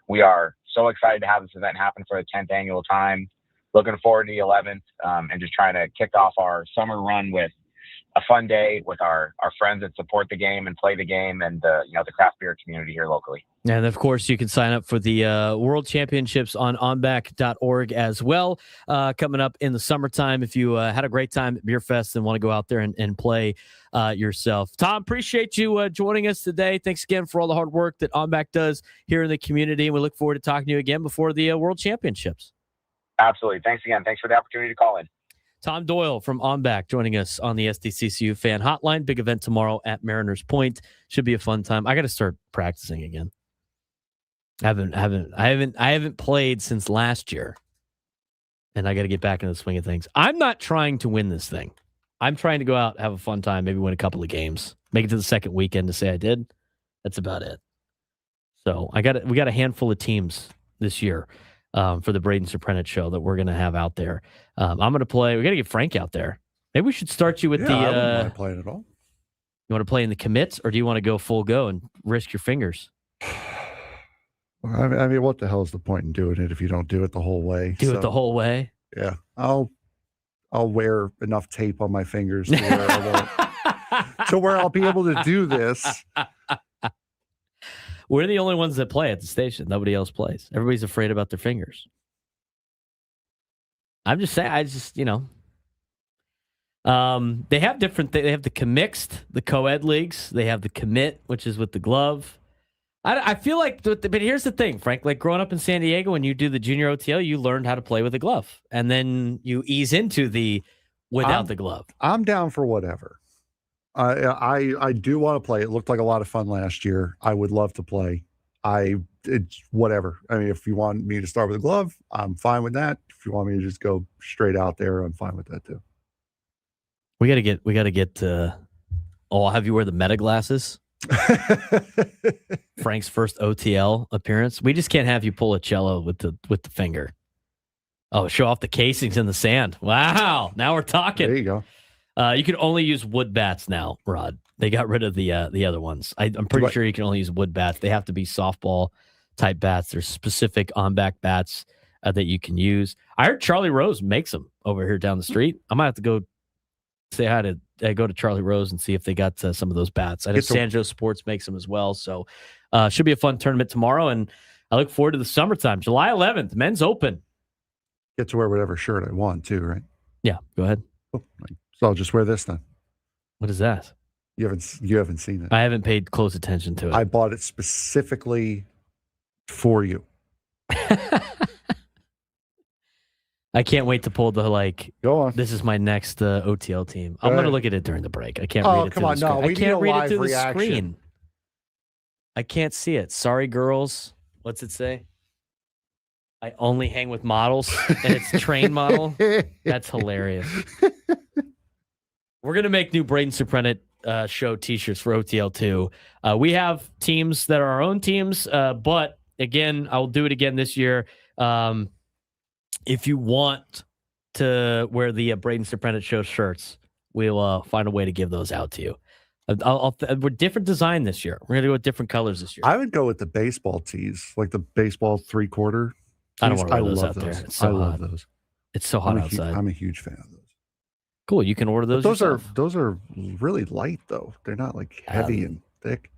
we are so excited to have this event happen for the 10th annual time. Looking forward to the 11th and just trying to kick off our summer run with a fun day with our friends that support the game and play the game and the craft beer community here locally. And of course, you can sign up for the World Championships on onbac.org as well. Coming up in the summertime, if you had a great time at Beer Fest and want to go out there and play yourself. Tom, appreciate you joining us today. Thanks again for all the hard work that OnBac does here in the community. And we look forward to talking to you again before the World Championships. Absolutely. Thanks again. Thanks for the opportunity to call in. Tom Doyle from OnBac joining us on the SDCCU Fan Hotline. Big event tomorrow at Mariners Point. Should be a fun time. I got to start practicing again. I haven't played since last year, and I got to get back into the swing of things. I'm not trying to win this thing. I'm trying to go out, have a fun time, maybe win a couple of games, make it to the second weekend to say I did. That's about it. So we got a handful of teams this year for the Braden Surprenant show that we're going to have out there. I'm going to play. We got to get Frank out there. Maybe we should start you with the. I wouldn't mind playing at all. You want to play in the commits, or do you want to go full go and risk your fingers? I mean, what the hell is the point in doing it if you don't do it the whole way? Do it the whole way? Yeah, I'll wear enough tape on my fingers to where I'll be able to do this. We're the only ones that play at the station. Nobody else plays. Everybody's afraid about their fingers. I'm just saying. They have different. They have the commixed, the co-ed leagues. They have the commit, which is with the glove. I feel like, but here's the thing, Frank. Like growing up in San Diego, when you do the junior OTL, you learned how to play with a glove, and then you ease into the without the glove. I'm down for whatever. I do want to play. It looked like a lot of fun last year. I would love to play. It's whatever. I mean, if you want me to start with a glove, I'm fine with that. If you want me to just go straight out there, I'm fine with that too. We got to get. I'll have you wear the meta glasses. Frank's first OTL appearance. We just can't have you pull a cello with the finger. Oh, show off the casings in the sand. Wow. Now we're talking. There you go. You can only use wood bats now, Rod. They got rid of the other ones. I'm pretty sure you can only use wood bats. They have to be softball type bats. There's specific on-back bats that you can use. I heard Charlie Rose makes them over here down the street. I might have to go say hi to go to Charlie Rose and see if they got some of those bats. I know San Jose Sports makes them as well. So should be a fun tournament tomorrow, and I look forward to the summertime. July 11th, men's open. Get to wear whatever shirt I want too, right? Yeah, go ahead. Oh, so I'll just wear this then. What is that? You haven't seen it. I haven't paid close attention to it. I bought it specifically for you. I can't wait to pull the Go on. This is my next OTL team. I'm going to look at it during the break. I can't read it come through on. the screen. No, we I can't need a read it live through reaction. the screen. I can't see it. Sorry, girls. What's it say? I only hang with models, and it's train model. That's hilarious. We're going to make new Braden Surprenant show T-shirts for OTL too. We have teams that are our own teams, but again, I'll do it again this year. If you want to wear the Braden Surprenant show shirts, we'll find a way to give those out to you. We're different design this year. We're going to go with different colors this year. I would go with the baseball tees, like the baseball 3/4. I don't want to wear those out there. It's so I love hot. those. It's so hot outside. I'm a huge fan of those. Cool. You can order those. But those are really light though. They're not like heavy and thick.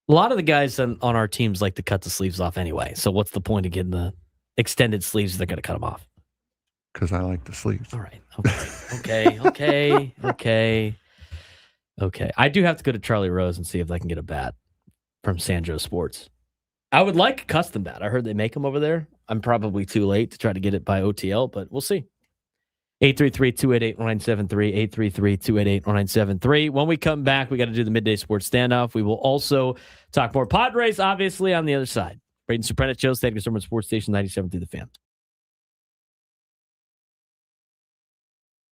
A lot of the guys on our teams like to cut the sleeves off anyway. So what's the point of getting the extended sleeves if they're going to cut them off? Because I like the sleeves. All right. Okay. I do have to go to Charlie Rose and see if I can get a bat from Sanjo Sports. I would like a custom bat. I heard they make them over there. I'm probably too late to try to get it by OTL, but we'll see. 833-288-1973, 833-288-1973. When we come back, we got to do the midday sports standoff. We will also talk more Padres, obviously, on the other side. Braden Surprenant Show, State of Consumer Sports Station 97 through the Fan.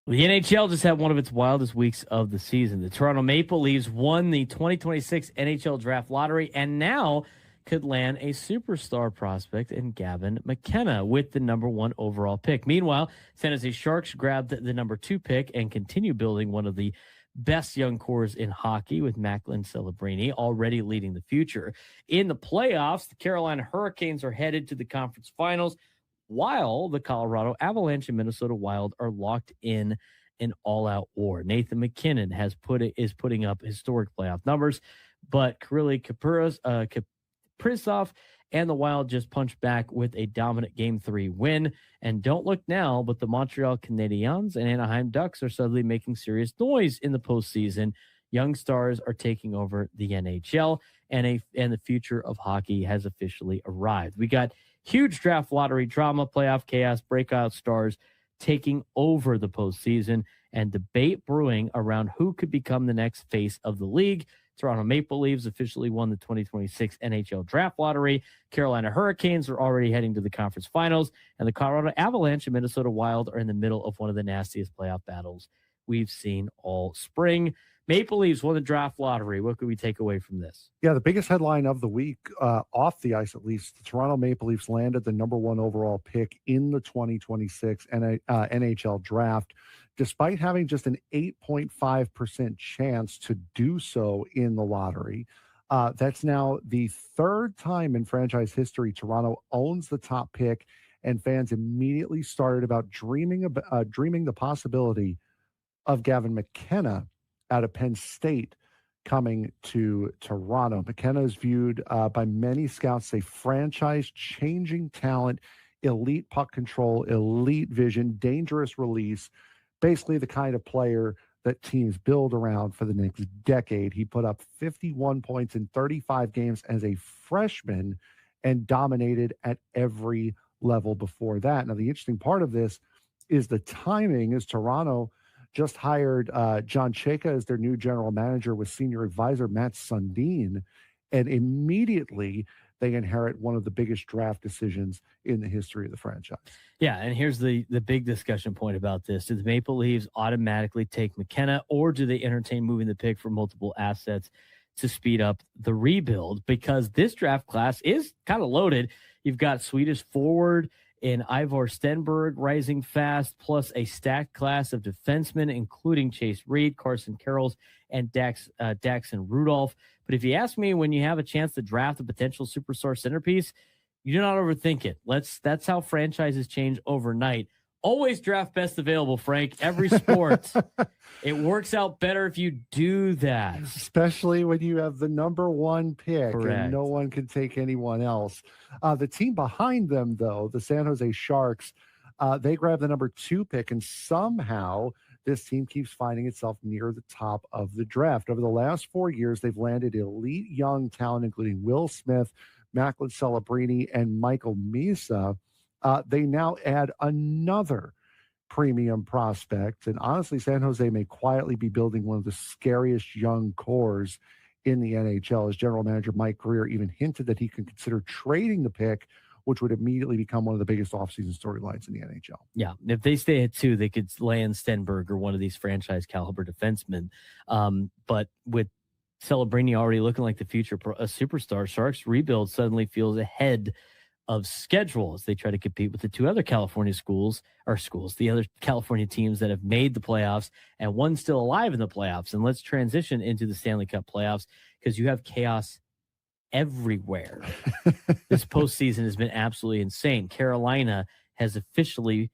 The NHL just had one of its wildest weeks of the season. The Toronto Maple Leafs won the 2026 NHL Draft Lottery and now could land a superstar prospect in Gavin McKenna with the number 1 overall pick. Meanwhile, San Jose Sharks grabbed the number 2 pick and continue building one of the best young cores in hockey with Macklin Celebrini already leading the future. In the playoffs, the Carolina Hurricanes are headed to the conference finals, while the Colorado Avalanche and Minnesota Wild are locked in an all-out war. Nathan McKinnon is putting up historic playoff numbers, but Kirill Kaprizov and the Wild just punched back with a dominant Game 3 win. And don't look now, but the Montreal Canadiens and Anaheim Ducks are suddenly making serious noise in the postseason. Young stars are taking over the NHL, and the future of hockey has officially arrived. We got huge draft lottery drama, playoff chaos, breakout stars taking over the postseason, and debate brewing around who could become the next face of the league. Toronto Maple Leafs officially won the 2026 NHL Draft Lottery. Carolina Hurricanes are already heading to the conference finals, and the Colorado Avalanche and Minnesota Wild are in the middle of one of the nastiest playoff battles we've seen all spring. Maple Leafs won the draft lottery. What could we take away from this? Yeah, the biggest headline of the week, off the ice at least, the Toronto Maple Leafs landed the number 1 overall pick in the 2026 NHL draft, despite having just an 8.5% chance to do so in the lottery. That's now the 3rd time in franchise history Toronto owns the top pick, and fans immediately started about dreaming the possibility of Gavin McKenna out of Penn State coming to Toronto. McKenna is viewed by many scouts as a franchise-changing talent, elite puck control, elite vision, dangerous release, basically the kind of player that teams build around for the next decade. He put up 51 points in 35 games as a freshman and dominated at every level before that. Now, the interesting part of this is the timing, is Toronto just hired John Chayka as their new general manager with senior advisor Matt Sundin, and immediately they inherit one of the biggest draft decisions in the history of the franchise. Yeah, and here's the big discussion point about this. Do the Maple Leafs automatically take McKenna, or do they entertain moving the pick for multiple assets to speed up the rebuild? Because this draft class is kind of loaded. You've got Swedish forward in Ivor Stenberg rising fast, plus a stacked class of defensemen, including Chase Reed, Carson Carrolls, and Daxon Rudolph. But if you ask me, when you have a chance to draft a potential superstar centerpiece, you do not overthink it. That's how franchises change overnight. Always draft best available, Frank. Every sport. It works out better if you do that. Especially when you have the number 1 pick. Correct. And no one can take anyone else. The team behind them, though, the San Jose Sharks, they grabbed the number 2 pick, and somehow this team keeps finding itself near the top of the draft. Over the last 4 years, they've landed elite young talent, including Will Smith, Macklin Celebrini, and Michael Misa. They now add another premium prospect. And honestly, San Jose may quietly be building one of the scariest young cores in the NHL. As general manager Mike Greer even hinted that he could consider trading the pick, which would immediately become one of the biggest offseason storylines in the NHL. Yeah, if they stay at 2, they could land Stenberg or one of these franchise caliber defensemen. But with Celebrini already looking like the future a superstar, Sharks rebuild suddenly feels ahead of schedule as they try to compete with the 2 other California the other California teams that have made the playoffs and one still alive in the playoffs. And let's transition into the Stanley Cup playoffs because you have chaos everywhere. This postseason has been absolutely insane. Carolina has officially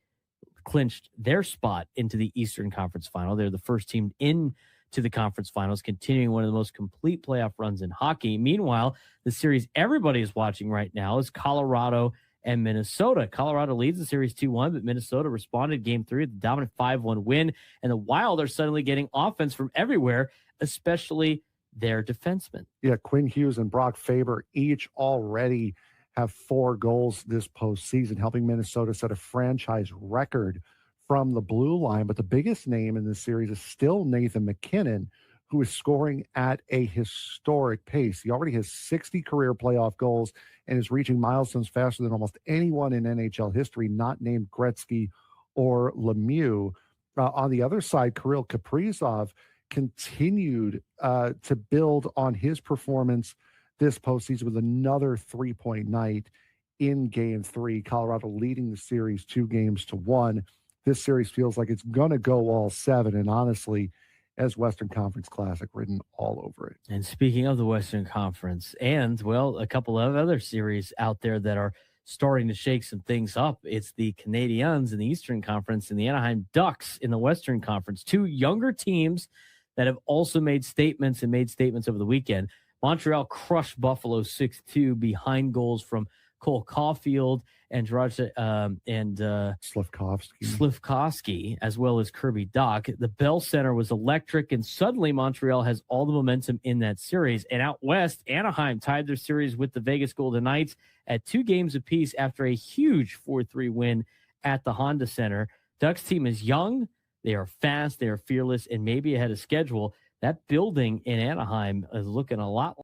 clinched their spot into the Eastern Conference Final. They're the first team into the conference finals, continuing one of the most complete playoff runs in hockey. Meanwhile, the series everybody is watching right now is Colorado and Minnesota. Colorado leads the series 2-1, but Minnesota responded game 3 with a dominant 5-1 win, and the Wild are suddenly getting offense from everywhere, especially their defensemen. Yeah, Quinn Hughes and Brock Faber each already have 4 goals this postseason, helping Minnesota set a franchise record from the blue line. But the biggest name in this series is still Nathan MacKinnon, who is scoring at a historic pace. He already has 60 career playoff goals and is reaching milestones faster than almost anyone in NHL history, not named Gretzky or Lemieux. On the other side, Kirill Kaprizov continued to build on his performance this postseason with another 3-point night in game 3. Colorado leading the series 2-1. This series feels like it's going to go all 7. And honestly, as Western Conference Classic written all over it. And speaking of the Western Conference and, well, a couple of other series out there that are starting to shake some things up. It's the Canadiens in the Eastern Conference and the Anaheim Ducks in the Western Conference. 2 younger teams that have also made statements over the weekend. Montreal crushed Buffalo 6-2 behind goals from Cole Caulfield and Slafkovsky, as well as Kirby Dach. The Bell Center was electric, and suddenly Montreal has all the momentum in that series. And out west, Anaheim tied their series with the Vegas Golden Knights at 2 games apiece after a huge 4-3 win at the Honda Center. Ducks team is young, they are fast, they are fearless, and maybe ahead of schedule. That building in Anaheim is looking a lot.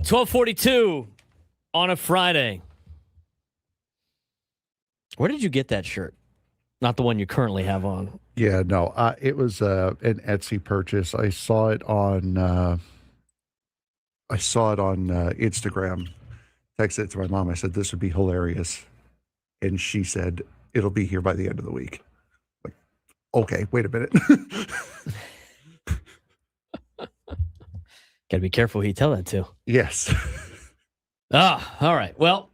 12:42 on a Friday. Where did you get that shirt? Not the one you currently have on. Yeah, no, it was an Etsy purchase. I saw it on Instagram. Texted it to my mom. I said, this would be hilarious. And she said, it'll be here by the end of the week. Like, okay, wait a minute. Got to be careful who you tell that to. Yes. All right. Well,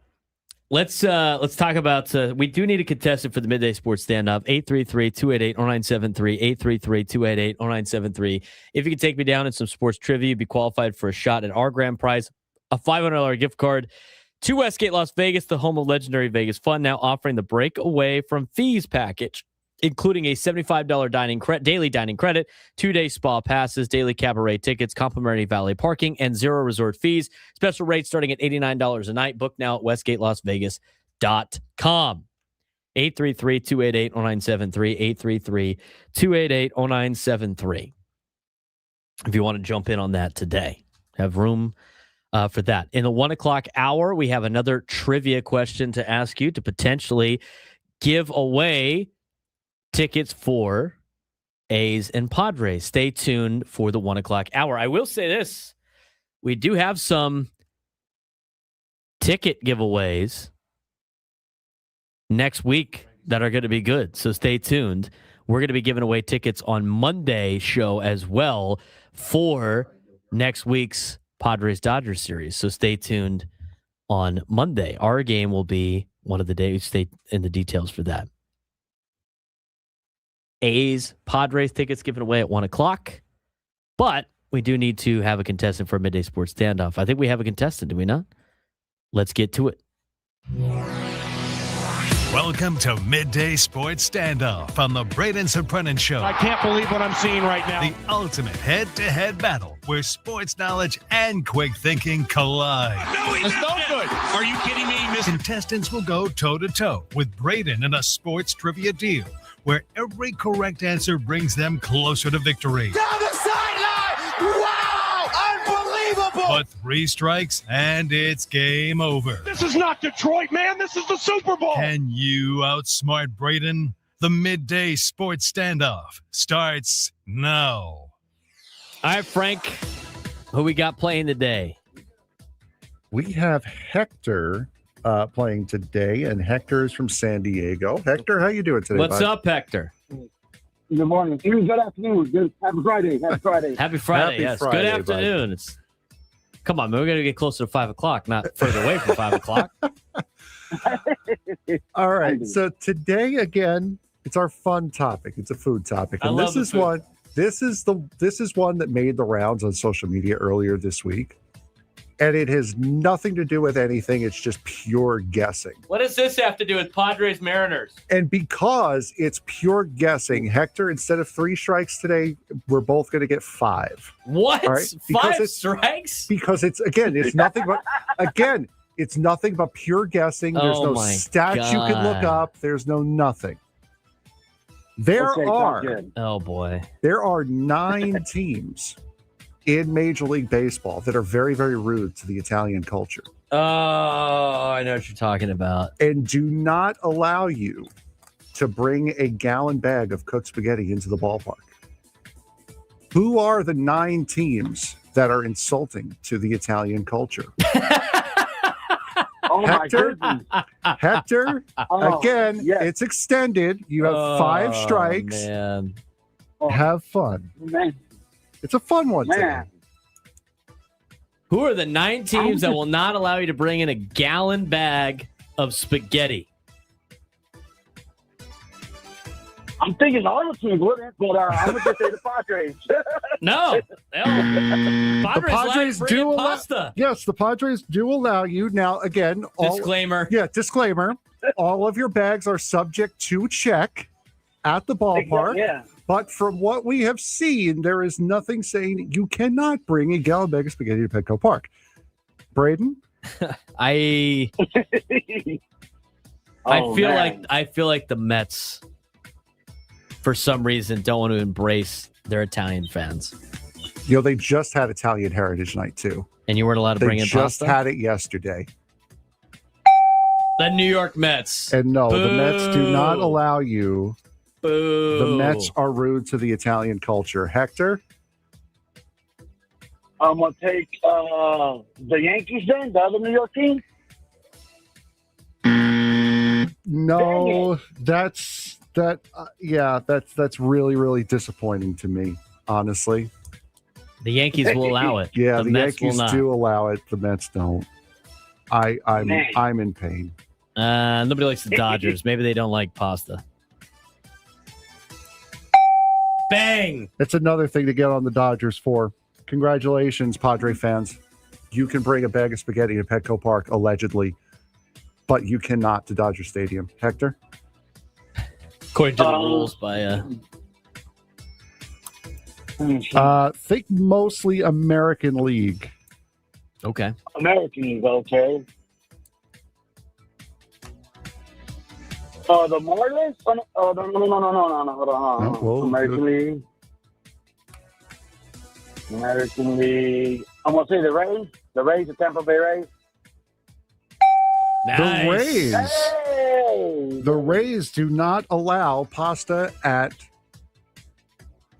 let's talk about. We do need a contestant for the Midday Sports Stand-Up. 833-288-0973. 833-288-0973. If you could take me down in some sports trivia, you'd be qualified for a shot at our grand prize, a $500 gift card to Westgate Las Vegas, the home of legendary Vegas Fun, now offering the Breakaway from Fees package, including a $75 daily dining credit, 2-day spa passes, daily cabaret tickets, complimentary valet parking, and 0 resort fees. Special rates starting at $89 a night. Book now at westgatelasvegas.com. 833-288-0973. 833-288-0973. If you want to jump in on that today, have room for that. In the 1 o'clock hour, we have another trivia question to ask you to potentially give away tickets for A's and Padres. Stay tuned for the 1 o'clock hour. I will say this. We do have some ticket giveaways next week that are going to be good. So stay tuned. We're going to be giving away tickets on Monday's show as well for next week's Padres-Dodgers series. So stay tuned on Monday. Our game will be one of the days. Stay in the details for that. A's Padres tickets given away at 1 o'clock. But we do need to have a contestant for a Midday Sports Standoff. I think we have a contestant, do we not? Let's get to it. Welcome to Midday Sports Standoff on the Braden Surprenant Show. I can't believe what I'm seeing right now. The ultimate head-to-head battle where sports knowledge and quick thinking collide. No, it's no good. Are you kidding me? Contestants will go toe-to-toe with Braden in a sports trivia deal where every correct answer brings them closer to victory. Down the sideline! Wow! Unbelievable! But 3 strikes and it's game over. This is not Detroit, man. This is the Super Bowl. Can you outsmart Braden? The Midday Sports Standoff starts now. All right, Frank, who we got playing today? We have Hector playing today, and Hector is from San Diego. Hector, how you doing today? What's bud? up, Hector? Good morning. Good afternoon. Happy Friday. Happy Friday. Happy Friday. Happy Yes. Friday, Good afternoon. Come on, man. We're going to get closer to 5 o'clock, not further away from 5 o'clock. All right. So today, again, it's our fun topic. It's a food topic, and this is one. This is one that made the rounds on social media earlier this week, and it has nothing to do with anything. It's just pure guessing. What does this have to do with Padres Mariners? And because it's pure guessing, Hector, instead of 3 strikes today, we're both going to get 5. What? All right? 5 strikes? Because it's nothing but pure guessing. There's no stats you can look up. There's no nothing. There are 9 teams in Major League Baseball that are very, very rude to the Italian culture. Oh, I know what you're talking about. And do not allow you to bring a gallon bag of cooked spaghetti into the ballpark. Who are the 9 teams that are insulting to the Italian culture? Hector, again, it's extended. You have 5 strikes. Man. Have fun. Man. It's a fun one today. Who are the 9 teams that will not allow you to bring in a gallon bag of spaghetti? I'm thinking all the teams wouldn't, but I'm going to say the Padres. No. The Padres do allow pasta. Yes, the Padres do allow you. Now, again, Disclaimer. Disclaimer. All of your bags are subject to check at the ballpark. Yeah. But from what we have seen, there is nothing saying you cannot bring a gallon bag of spaghetti to Petco Park. Braden? I feel like the Mets, for some reason, don't want to embrace their Italian fans. They just had Italian Heritage Night too, and you weren't allowed to bring in pasta. They just had it yesterday. The New York Mets. And no, the Mets do not allow you. Boo. The Mets are rude to the Italian culture. Hector? I'm going to take the Yankees then, the other New York team. No, that's really, really disappointing to me, honestly. The Yankees will allow it. Yeah, the Yankees do allow it. The Mets don't. I'm in pain. Nobody likes the Dodgers. Maybe they don't like pasta. Bang! That's another thing to get on the Dodgers for. Congratulations, Padre fans. You can bring a bag of spaghetti to Petco Park, allegedly, but you cannot to Dodger Stadium. Hector? According to the rules by... think mostly American League. Okay. American League, okay. The Marlins? Oh, no. Hold on. American League. American League. I'm going to say the Rays. The Tampa Bay Rays. Nice. The Rays. Hey! The Rays do not allow pasta at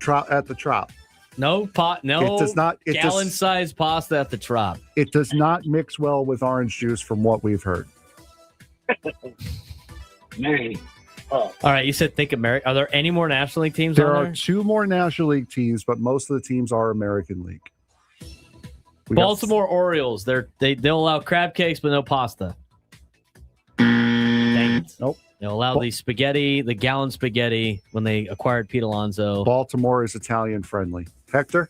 the Trop. No pot. No. It does not. Gallon-sized pasta at the Trop. It does not mix well with orange juice, from what we've heard. Man. All right, you said think American. Are there any more National League teams There on are there? 2 more National League teams, but most of the teams are American League. Baltimore Orioles. They'll allow crab cakes, but no pasta. Dang it. Nope. They'll allow the spaghetti, the gallon spaghetti, when they acquired Pete Alonso. Baltimore is Italian friendly. Hector?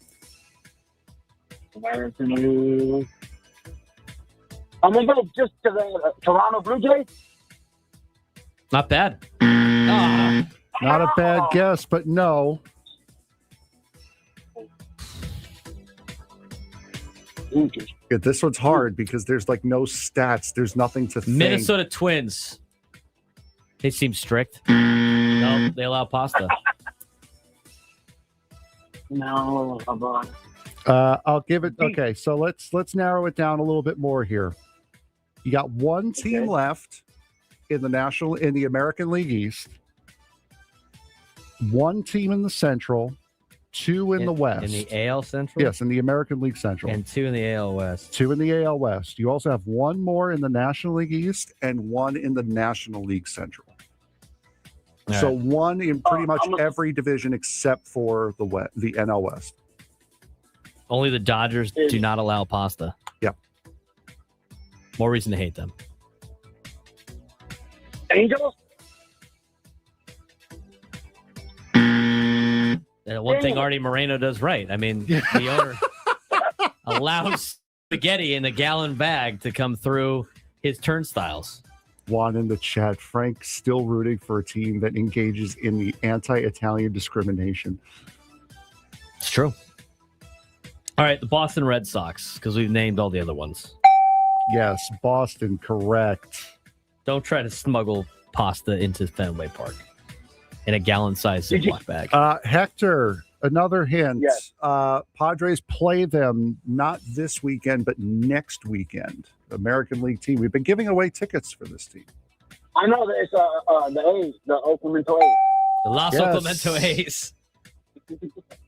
American League. I'm going to go just to the Toronto Blue Jays. Not bad. Ah. Not a bad guess, but no. Yeah, this one's hard because there's like no stats. There's nothing to think. Minnesota Twins. They seem strict. No, they allow pasta. No, come on. I'll give it. Okay, so let's narrow it down a little bit more here. You got one team left in the American League East, one team in the Central, two in the West. In the AL Central? Yes, in the American League Central. And two in the AL West. Two in the AL West. You also have one more in the National League East and one in the National League Central. So one in pretty much every division except for the NL West. Only the Dodgers do not allow pasta. Yep. More reason to hate them. Angels? One thing Artie Moreno does right. I mean, the owner allows spaghetti in a gallon bag to come through his turnstiles. Juan in the chat, Frank still rooting for a team that engages in the anti-Italian discrimination. It's true. All right, the Boston Red Sox, because we've named all the other ones. Yes, Boston, correct. Don't try to smuggle pasta into Fenway Park in a gallon-sized Ziploc bag. Hector, another hint. Yes. Padres play them not this weekend, but next weekend. American League team. We've been giving away tickets for this team. I know that it's the A's, the Oakland A's. The Los Oakland A's.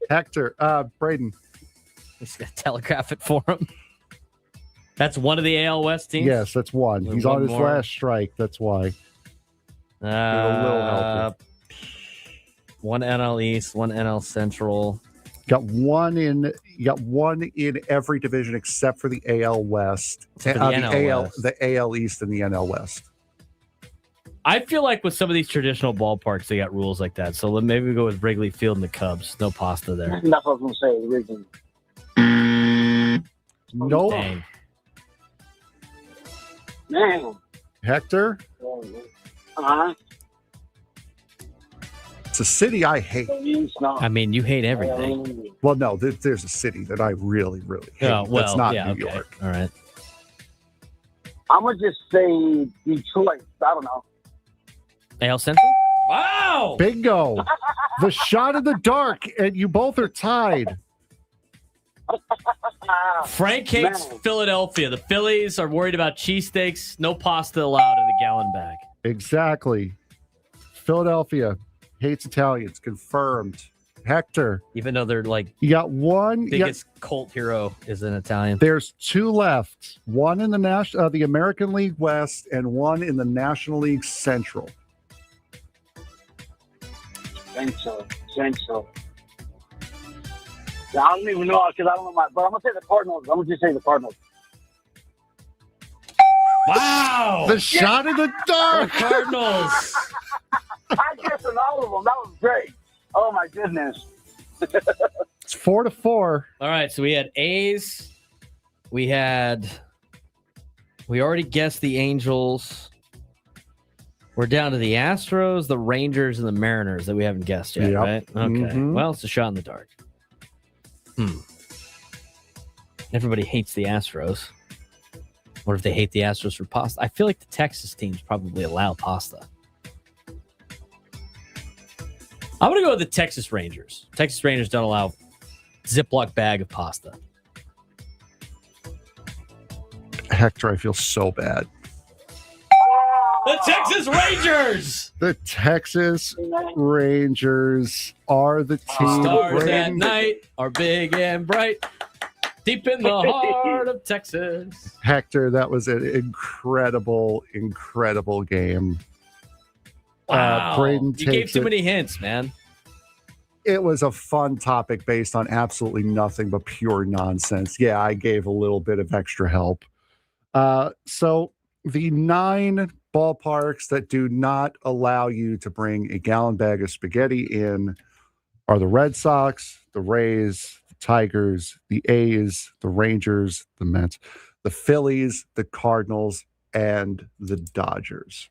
Hector, Braden. He's going to telegraph it for him. That's one of the AL West teams? Yes, that's one. He's on his last strike. That's why. A little help. One NL East, one NL Central. You got one in every division except for the AL West. The AL East and the NL West. I feel like with some of these traditional ballparks, they got rules like that. So maybe we go with Wrigley Field and the Cubs. No pasta there. That's what I was going to say, Wrigley. Nope. Dang. Man. Hector? Uh-huh. It's a city I hate. I mean, you hate everything. Well, no, there's a city that I really, really hate. Oh, well, that's not New okay. York. All right. I'm going to just say Detroit. I don't know. AL Central? Wow! Bingo. The shot in the dark, and you both are tied. Frank hates Philadelphia. The Phillies are worried about cheesesteaks. No pasta allowed in a gallon bag. Exactly. Philadelphia hates Italians. Confirmed. Hector. Even though they're like you got one biggest cult hero is an Italian. There's two left. One in the American League West and one in the National League Central. Central. Yeah, I don't even know because I don't know but I'm gonna say the Cardinals. I'm gonna just say the Cardinals. Wow! The shot in the dark. The Cardinals. I guessed on all of them. That was great. Oh my goodness. It's 4-4. All right, so we had A's. We already guessed the Angels. We're down to the Astros, the Rangers, and the Mariners that we haven't guessed yet, right? Okay. Mm-hmm. Well, it's a shot in the dark. Everybody hates the Astros. What if they hate the Astros for pasta? I feel like the Texas teams probably allow pasta. I'm going to go with the Texas Rangers. Texas Rangers don't allow Ziploc bag of pasta. Hector, I feel so bad. The Texas Rangers! The Texas Rangers are the team. Stars at night are big and bright. Deep in the heart of Texas. Hector, that was an incredible, incredible game. Wow. Braden You gave too many hints, man. It was a fun topic based on absolutely nothing but pure nonsense. Yeah, I gave a little bit of extra help. So the 9 ballparks that do not allow you to bring a gallon bag of spaghetti in are the Red Sox, the Rays, the Tigers, the A's, the Rangers, the Mets, the Phillies, the Cardinals, and the Dodgers.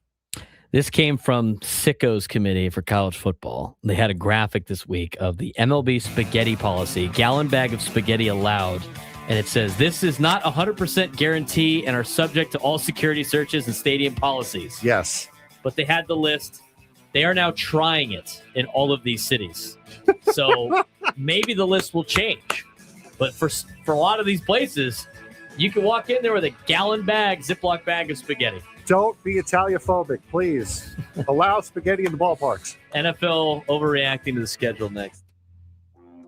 This came from Sicko's Committee for College Football. They had a graphic this week of the MLB spaghetti policy, gallon bag of spaghetti allowed. And it says, this is not 100% guarantee and are subject to all security searches and stadium policies. Yes. But they had the list. They are now trying it in all of these cities. So maybe the list will change. But for a lot of these places, you can walk in there with a gallon bag, Ziploc bag of spaghetti. Don't be Italiophobic, please. Allow spaghetti in the ballparks. NFL overreacting to the schedule next.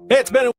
Hey, it's been a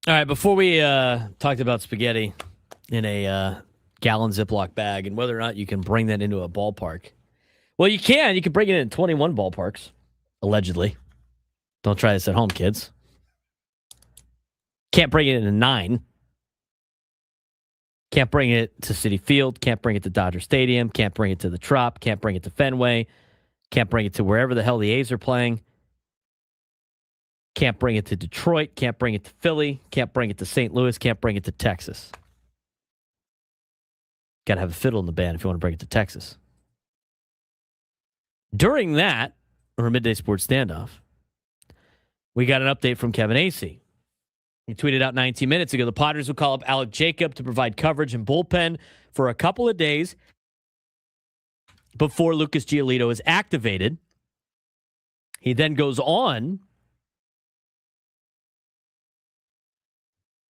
All right, before we talked about spaghetti in a gallon Ziploc bag and whether or not you can bring that into a ballpark. Well, you can. You can bring it in 21 ballparks, allegedly. Don't try this at home, kids. Can't bring it in 9. Can't bring it to Citi Field. Can't bring it to Dodger Stadium. Can't bring it to the Trop. Can't bring it to Fenway. Can't bring it to wherever the hell the A's are playing. Can't bring it to Detroit. Can't bring it to Philly. Can't bring it to St. Louis. Can't bring it to Texas. Got to have a fiddle in the band if you want to bring it to Texas. During that, or Midday Sports Standoff, we got an update from Kevin Acee. He tweeted out 19 minutes ago, the Padres will call up Alec Jacob to provide coverage and bullpen for a couple of days before Lucas Giolito is activated. He then goes on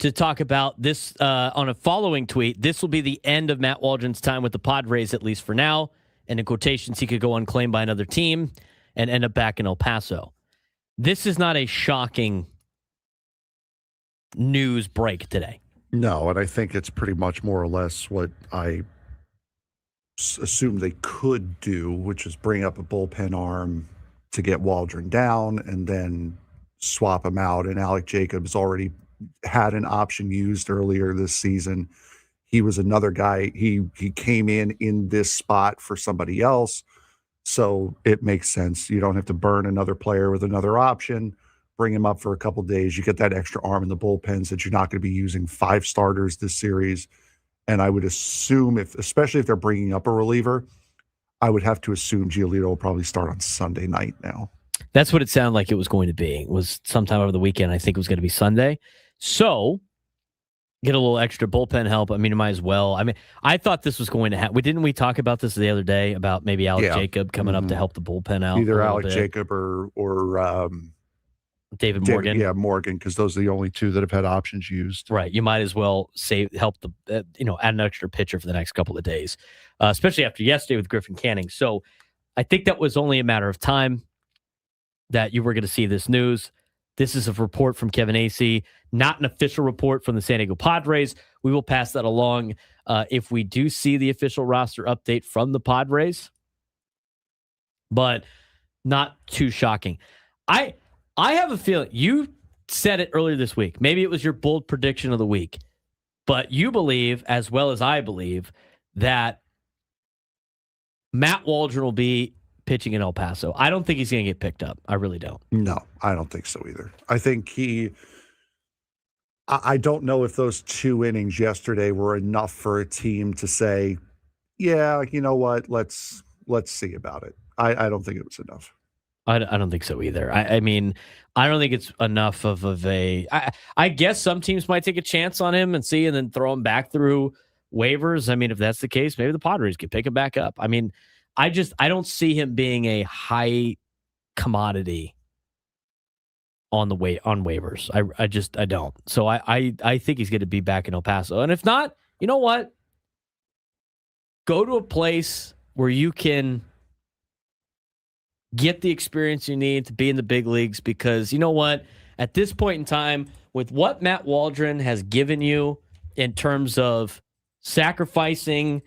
to talk about this on a following tweet. This will be the end of Matt Waldron's time with the Padres, at least for now. And in quotations, he could go unclaimed by another team and end up back in El Paso. This is not a shocking news break today. No, and I think it's pretty much more or less what I assumed they could do, which is bring up a bullpen arm to get Waldron down and then swap him out. And Alec Jacobs already had an option used earlier this season. He was another guy. He came in this spot for somebody else. So it makes sense. You don't have to burn another player with another option. Bring him up for a couple of days. You get that extra arm in the bullpens that you're not going to be using 5 starters this series. And I would assume, especially if they're bringing up a reliever, I would have to assume Giolito will probably start on Sunday night now. That's what it sounded like it was going to be. It was sometime over the weekend. I think it was going to be Sunday. So get a little extra bullpen help. I mean, it might as well. I mean, I thought this was going to happen. Didn't we talk about this the other day about maybe Alec Jacob coming up to help the bullpen out? Either Alec Jacob or David Morgan. Morgan, because those are the only 2 that have had options used. Right. You might as well help add an extra pitcher for the next couple of days, especially after yesterday with Griffin Canning. So I think that was only a matter of time that you were going to see this news. This is a report from Kevin Acee, not an official report from the San Diego Padres. We will pass that along if we do see the official roster update from the Padres, but not too shocking. I have a feeling you said it earlier this week. Maybe it was your bold prediction of the week, but you believe, as well as I believe, that Matt Waldron will be pitching in El Paso. I don't think he's going to get picked up. I really don't. No, I don't think so either. I think I don't know if those 2 innings yesterday were enough for a team to say, yeah, you know what, let's see about it. I don't think it was enough. I don't think so either. I mean, I don't think it's enough of a. I guess some teams might take a chance on him and then throw him back through waivers. I mean, if that's the case, maybe the Padres could pick him back up. I mean, I don't see him being a high commodity on waivers. I don't. So I think he's going to be back in El Paso. And if not, you know what? Go to a place where you can get the experience you need to be in the big leagues, because you know what? At this point in time, with what Matt Waldron has given you in terms of sacrificing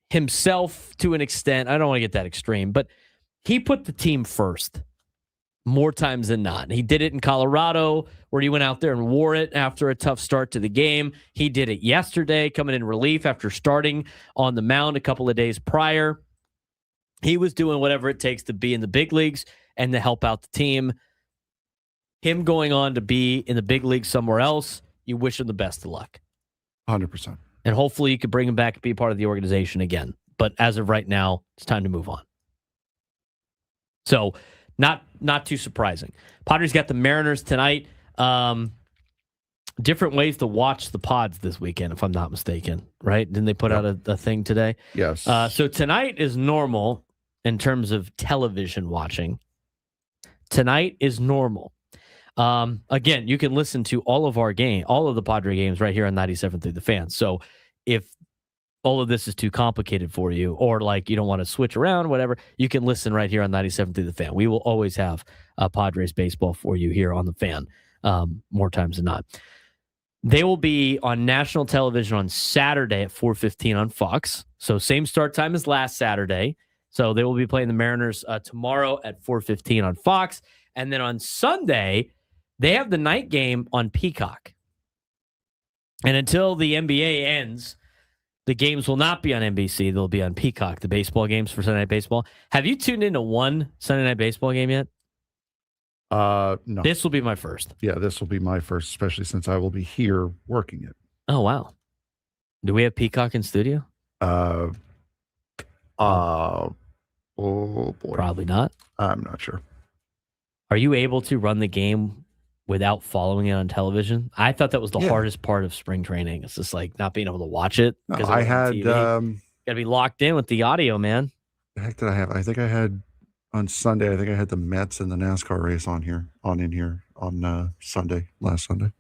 himself to an extent, I don't want to get that extreme, but he put the team first more times than not. He did it in Colorado, where he went out there and wore it after a tough start to the game. He did it yesterday, coming in relief after starting on the mound a couple of days prior. He was doing whatever it takes to be in the big leagues and to help out the team. Him going on to be in the big leagues somewhere else, you wish him the best of luck. 100%. And hopefully you could bring him back and be part of the organization again. But as of right now, it's time to move on. So not too surprising. Padres got the Mariners tonight. Different ways to watch the Pods this weekend, if I'm not mistaken, right? Didn't they put out a thing today? Yes. So tonight is normal in terms of television watching. Tonight is normal. Again, you can listen to all of the Padre games right here on 97 through the Fan. So if all of this is too complicated for you, or like you don't want to switch around, whatever, you can listen right here on 97 through the Fan. We will always have Padres baseball for you here on the Fan. more times than not. They will be on national television on Saturday at 4:15 on Fox. So same start time as last Saturday. So they will be playing the Mariners tomorrow at 4:15 on Fox. And then on Sunday, they have the night game on Peacock. And until the NBA ends, the games will not be on NBC. They'll be on Peacock, the baseball games for Sunday Night Baseball. Have you tuned into one Sunday Night Baseball game yet? No. This will be my first. Yeah, this will be my first, especially since I will be here working it. Oh, wow. Do we have Peacock in studio? Oh boy. Probably not. I'm not sure. Are you able to run the game without following it on television? I thought that was the hardest part of spring training. It's just like not being able to watch it. No, I had got to be locked in with the audio, man. The heck did I have? I think I had on Sunday. I think I had the Mets and the NASCAR race on Sunday, last Sunday.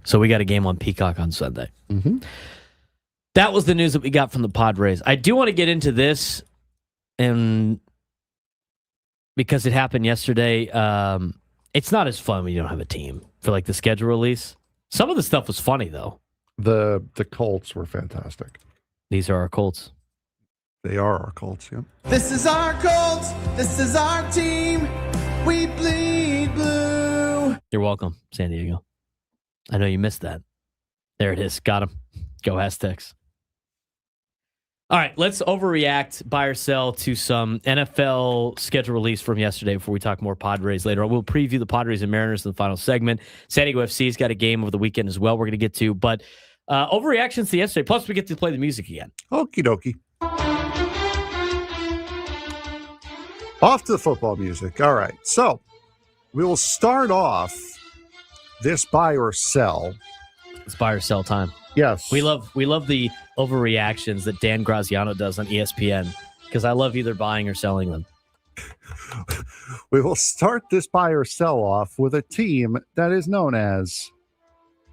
So we got a game on Peacock on Sunday. Mm-hmm. That was the news that we got from the Padres. I do want to get into this, and because it happened yesterday, it's not as fun when you don't have a team for like the schedule release. Some of the stuff was funny though. The Colts were fantastic. These are our Colts. They are our Colts, yeah. This is our Colts. This is our team. We bleed blue. You're welcome, San Diego. I know you missed that. There it is. Got him. Go Aztecs. All right, let's overreact, buy or sell to some NFL schedule release from yesterday before we talk more Padres later on. We'll preview the Padres and Mariners in the final segment. San Diego FC's got a game over the weekend as well we're going to get to. But overreactions to yesterday, plus we get to play the music again. Okie dokie. Off to the football music. All right, so we will start off this buy or sell. It's buy or sell time. Yes. We love the overreactions that Dan Graziano does on ESPN because I love either buying or selling them. We will start this buy or sell off with a team that is known as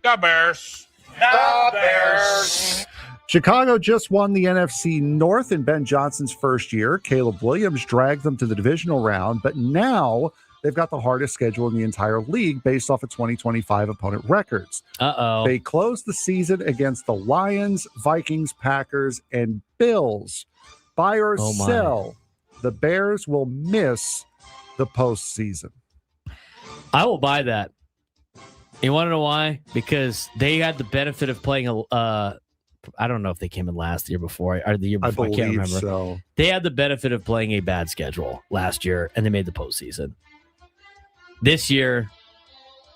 The Bears. The Bears. Chicago just won the NFC North in Ben Johnson's first year. Caleb Williams dragged them to the divisional round, but now they've got the hardest schedule in the entire league based off of 2025 opponent records. Uh-oh. They closed the season against the Lions, Vikings, Packers, and Bills. Buy or sell, the Bears will miss the postseason. I will buy that. You want to know why? Because they had the benefit of playing I don't know if they came in last year before or the year before. I can't remember. So. They had the benefit of playing a bad schedule last year, and they made the postseason. This year,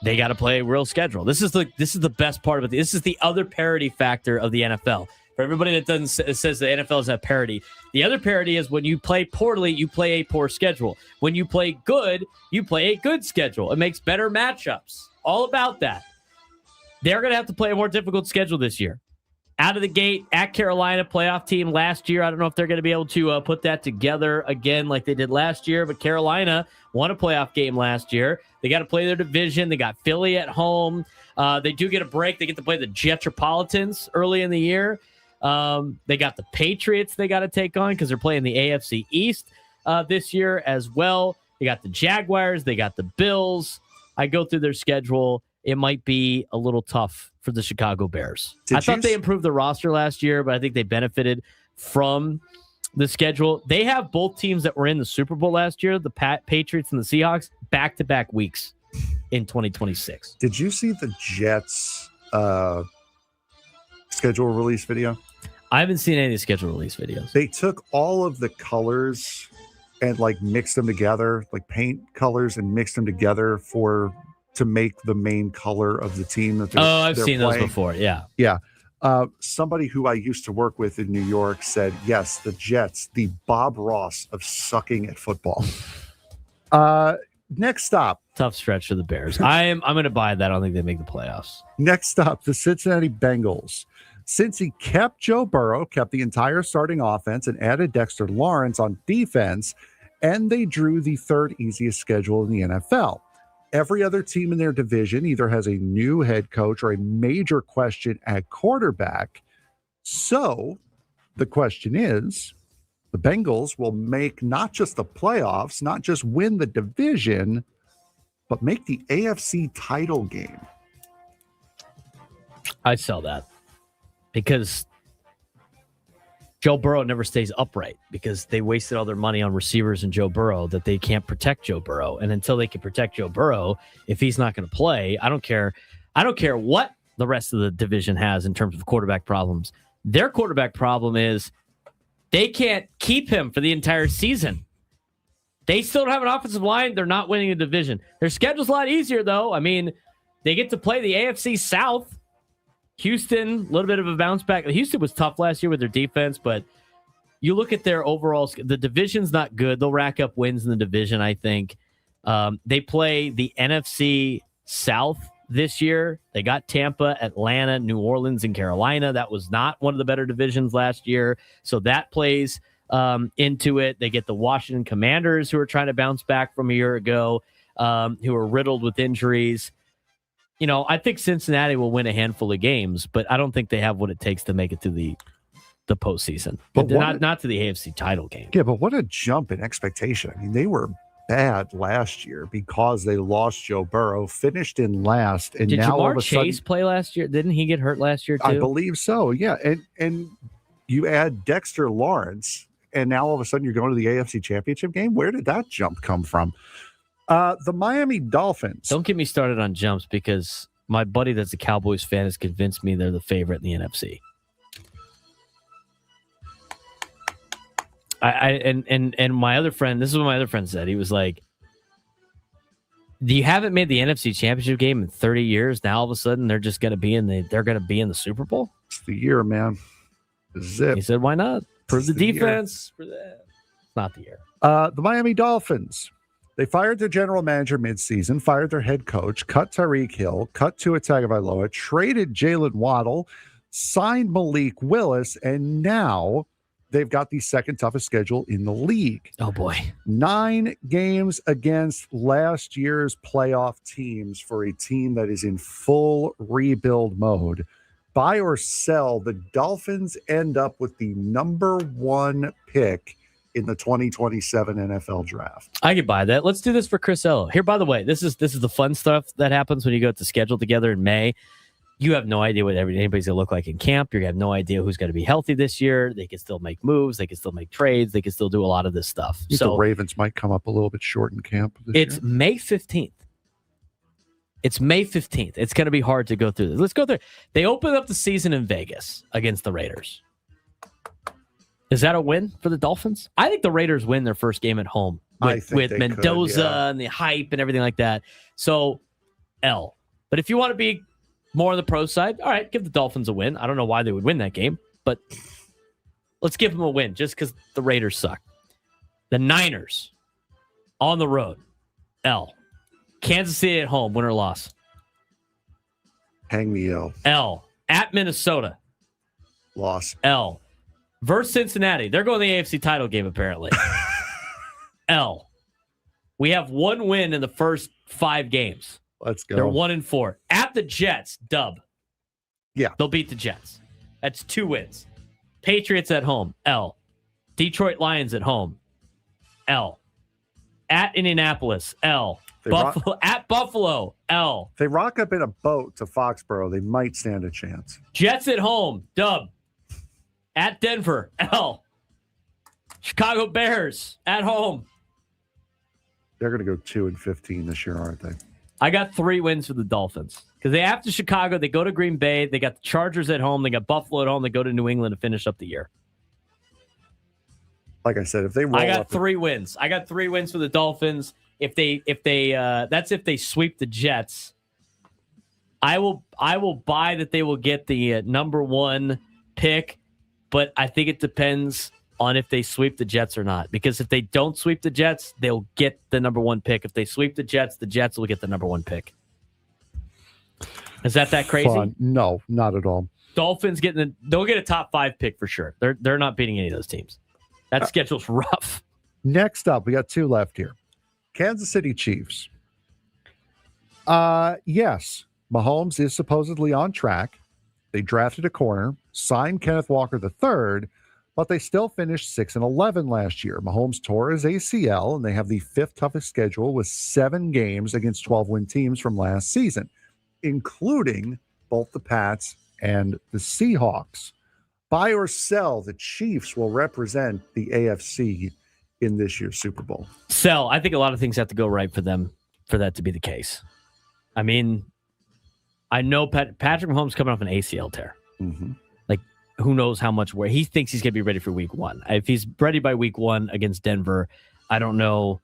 they got to play a real schedule. This is the best part of it. This is the other parity factor of the NFL. For everybody that says the NFL is at parity, the other parity is when you play poorly, you play a poor schedule. When you play good, you play a good schedule. It makes better matchups. All about that. They're going to have to play a more difficult schedule this year. Out of the gate, at Carolina, playoff team last year. I don't know if they're going to be able to put that together again like they did last year, but Carolina won a playoff game last year. They got to play their division. They got Philly at home. They do get a break. They get to play the Jetropolitans early in the year. They got the Patriots they got to take on because they're playing the AFC East this year as well. They got the Jaguars. They got the Bills. I go through their schedule. It might be a little tough for the Chicago Bears. I thought they improved the roster last year, but I think they benefited from the schedule. They have both teams that were in the Super Bowl last year, the Patriots and the Seahawks, back-to-back weeks in 2026. Did you see the Jets schedule release video? I haven't seen any schedule release videos. They took all of the colors and like mixed them together, like paint colors and mixed them together to make the main color of the team that they're I've seen playing. those before. Yeah. Yeah. Somebody who I used to work with in New York said, yes, the Jets, the Bob Ross of sucking at football. Next stop. Tough stretch for the Bears. I'm going to buy that. I don't think they make the playoffs. Next stop, the Cincinnati Bengals. Since he kept Joe Burrow, kept the entire starting offense, and added Dexter Lawrence on defense, and they drew the third easiest schedule in the NFL. Every other team in their division either has a new head coach or a major question at quarterback. So the question is, The Bengals will make not just the playoffs, not just win the division, but make the AFC title game. I'd sell that because Joe Burrow never stays upright because they wasted all their money on receivers and Joe Burrow that they can't protect Joe Burrow. And until they can protect Joe Burrow, if he's not going to play, I don't care what the rest of the division has in terms of quarterback problems. Their quarterback problem is they can't keep him for the entire season. They still don't have an offensive line. They're not winning a division. Their schedule's a lot easier, though. I mean, they get to play the AFC South. Houston, a little bit of a bounce back. Houston was tough last year with their defense, but you look at their overall, the division's not good. They'll rack up wins in the division, I think. They play the NFC South this year. They got Tampa, Atlanta, New Orleans, and Carolina. That was not one of the better divisions last year. So that plays into it. They get the Washington Commanders, who are trying to bounce back from a year ago, who are riddled with injuries. You know, I think Cincinnati will win a handful of games, but I don't think they have what it takes to make it to the postseason. But not to the AFC title game. Yeah, but what a jump in expectation. I mean, they were bad last year because they lost Joe Burrow, finished in last, and did now Jamar all of a Chase sudden, play last year? Didn't he get hurt last year too? I believe so. Yeah, and you add Dexter Lawrence, and now all of a sudden you're going to the AFC Championship game. Where did that jump come from? The Miami Dolphins. Don't get me started on jumps because my buddy that's a Cowboys fan has convinced me they're the favorite in the NFC. And my other friend, this is what my other friend said. He was like, you haven't made the NFC Championship game in 30 years. Now all of a sudden they're just going to be in the Super Bowl. It's the year, man. This is it. He said, why not? Prove the defense. It's not the year. The Miami Dolphins. They fired their general manager midseason, fired their head coach, cut Tyreek Hill, cut Tua Tagovailoa, traded Jalen Waddle, signed Malik Willis, and now they've got the second toughest schedule in the league. Oh, boy. 9 games against last year's playoff teams for a team that is in full rebuild mode. Buy or sell, the Dolphins end up with the number 1 pick in the 2027 NFL draft. I could buy that. Let's do this for Chris Ello. Here, by the way, this is the fun stuff that happens when you go to schedule together in May. You have no idea what anybody's going to look like in camp. You have no idea who's going to be healthy this year. They can still make moves. They can still make trades. They can still do a lot of this stuff. So the Ravens might come up a little bit short in camp this year. It's May 15th. It's May 15th. It's going to be hard to go through this. Let's go through. They open up the season in Vegas against the Raiders. Is that a win for the Dolphins? I think the Raiders win their first game at home with Mendoza and the hype and everything like that. So, L. But if you want to be more on the pro side, all right, give the Dolphins a win. I don't know why they would win that game, but let's give them a win just because the Raiders suck. The Niners on the road, L. Kansas City at home, win or loss? Hang the L. L. At Minnesota. Loss. L. Versus Cincinnati. They're going to the AFC title game, apparently. L. We have 1 win in the first 5 games. Let's go. They're 1-4. At the Jets, dub. Yeah. They'll beat the Jets. That's 2 wins. Patriots at home, L. Detroit Lions at home, L. At Indianapolis, L. At Buffalo, L. They rock up in a boat to Foxborough. They might stand a chance. Jets at home, dub. At Denver, L. Chicago Bears at home. They're going to go 2-15 this year, aren't they? I got 3 wins for the Dolphins because they after Chicago, they go to Green Bay. They got the Chargers at home. They got Buffalo at home. They go to New England to finish up the year. Like I said, if they roll I got 3 wins. I got 3 wins for the Dolphins. If they that's if they sweep the Jets. I will buy that they will get the number 1 pick, but I think it depends on if they sweep the Jets or not. Because if they don't sweep the Jets, they'll get the number 1 pick. If they sweep the Jets will get the number 1 pick. Is that crazy? Fun. No, not at all. Dolphins they'll get a top 5 pick for sure. They're not beating any of those teams. That schedule's rough. Next up, we got 2 left here. Kansas City Chiefs. Yes, Mahomes is supposedly on track. They drafted a corner, signed Kenneth Walker III, but they still finished 6-11 last year. Mahomes tore his ACL, and they have the 5th toughest schedule with 7 games against 12-win teams from last season, including both the Pats and the Seahawks. Buy or sell, the Chiefs will represent the AFC in this year's Super Bowl. Sell. I think a lot of things have to go right for them for that to be the case. I mean, I know Patrick Mahomes coming off an ACL tear. Mm-hmm. Like, who knows how much where he thinks he's going to be ready for week 1. If he's ready by week 1 against Denver, I don't know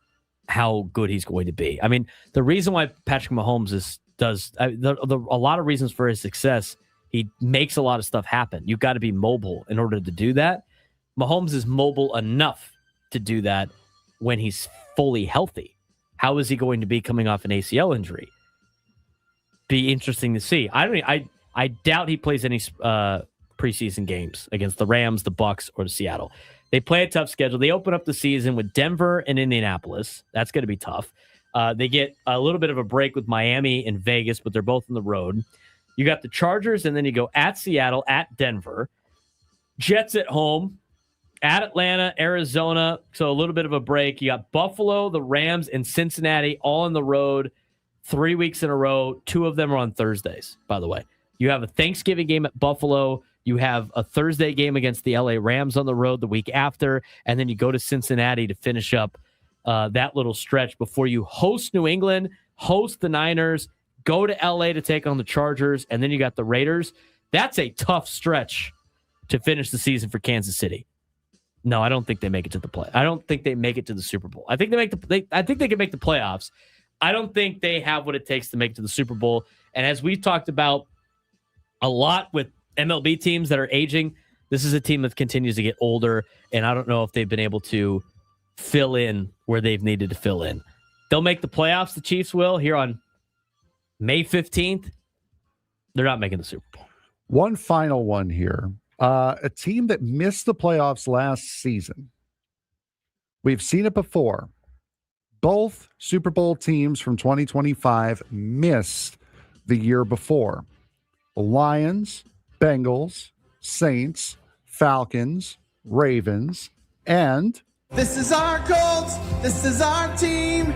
how good he's going to be. I mean, the reason why Patrick Mahomes a lot of reasons for his success, he makes a lot of stuff happen. You've got to be mobile in order to do that. Mahomes is mobile enough to do that when he's fully healthy. How is he going to be coming off an ACL injury? Be interesting to see. I doubt he plays any preseason games against the Rams, the Bucs, or the Seattle. They play a tough schedule. They open up the season with Denver and Indianapolis. That's going to be tough. They get a little bit of a break with Miami and Vegas, but they're both on the road. You got the Chargers, and then you go at Seattle, at Denver, Jets at home, at Atlanta, Arizona. So a little bit of a break. You got Buffalo, the Rams, and Cincinnati all on the road 3 weeks in a row. 2 of them are on Thursdays, by the way. You have a Thanksgiving game at Buffalo. You have a Thursday game against the LA Rams on the road the week after. And then you go to Cincinnati to finish up that little stretch before you host New England, host the Niners, go to LA to take on the Chargers, and then you got the Raiders. That's a tough stretch to finish the season for Kansas City. No, I don't think they make it to the play. I don't think they make it to the Super Bowl. I think I think they can make the playoffs. I don't think they have what it takes to make it to the Super Bowl. And as we've talked about a lot with MLB teams that are aging, this is a team that continues to get older, and I don't know if they've been able to fill in where they've needed to fill in. They'll make the playoffs, the Chiefs will, here on May 15th. They're not making the Super Bowl. One final one here. A team that missed the playoffs last season. We've seen it before. Both Super Bowl teams from 2025 missed the year before. The Lions, Bengals, Saints, Falcons, Ravens, and... This is our Colts. This is our team.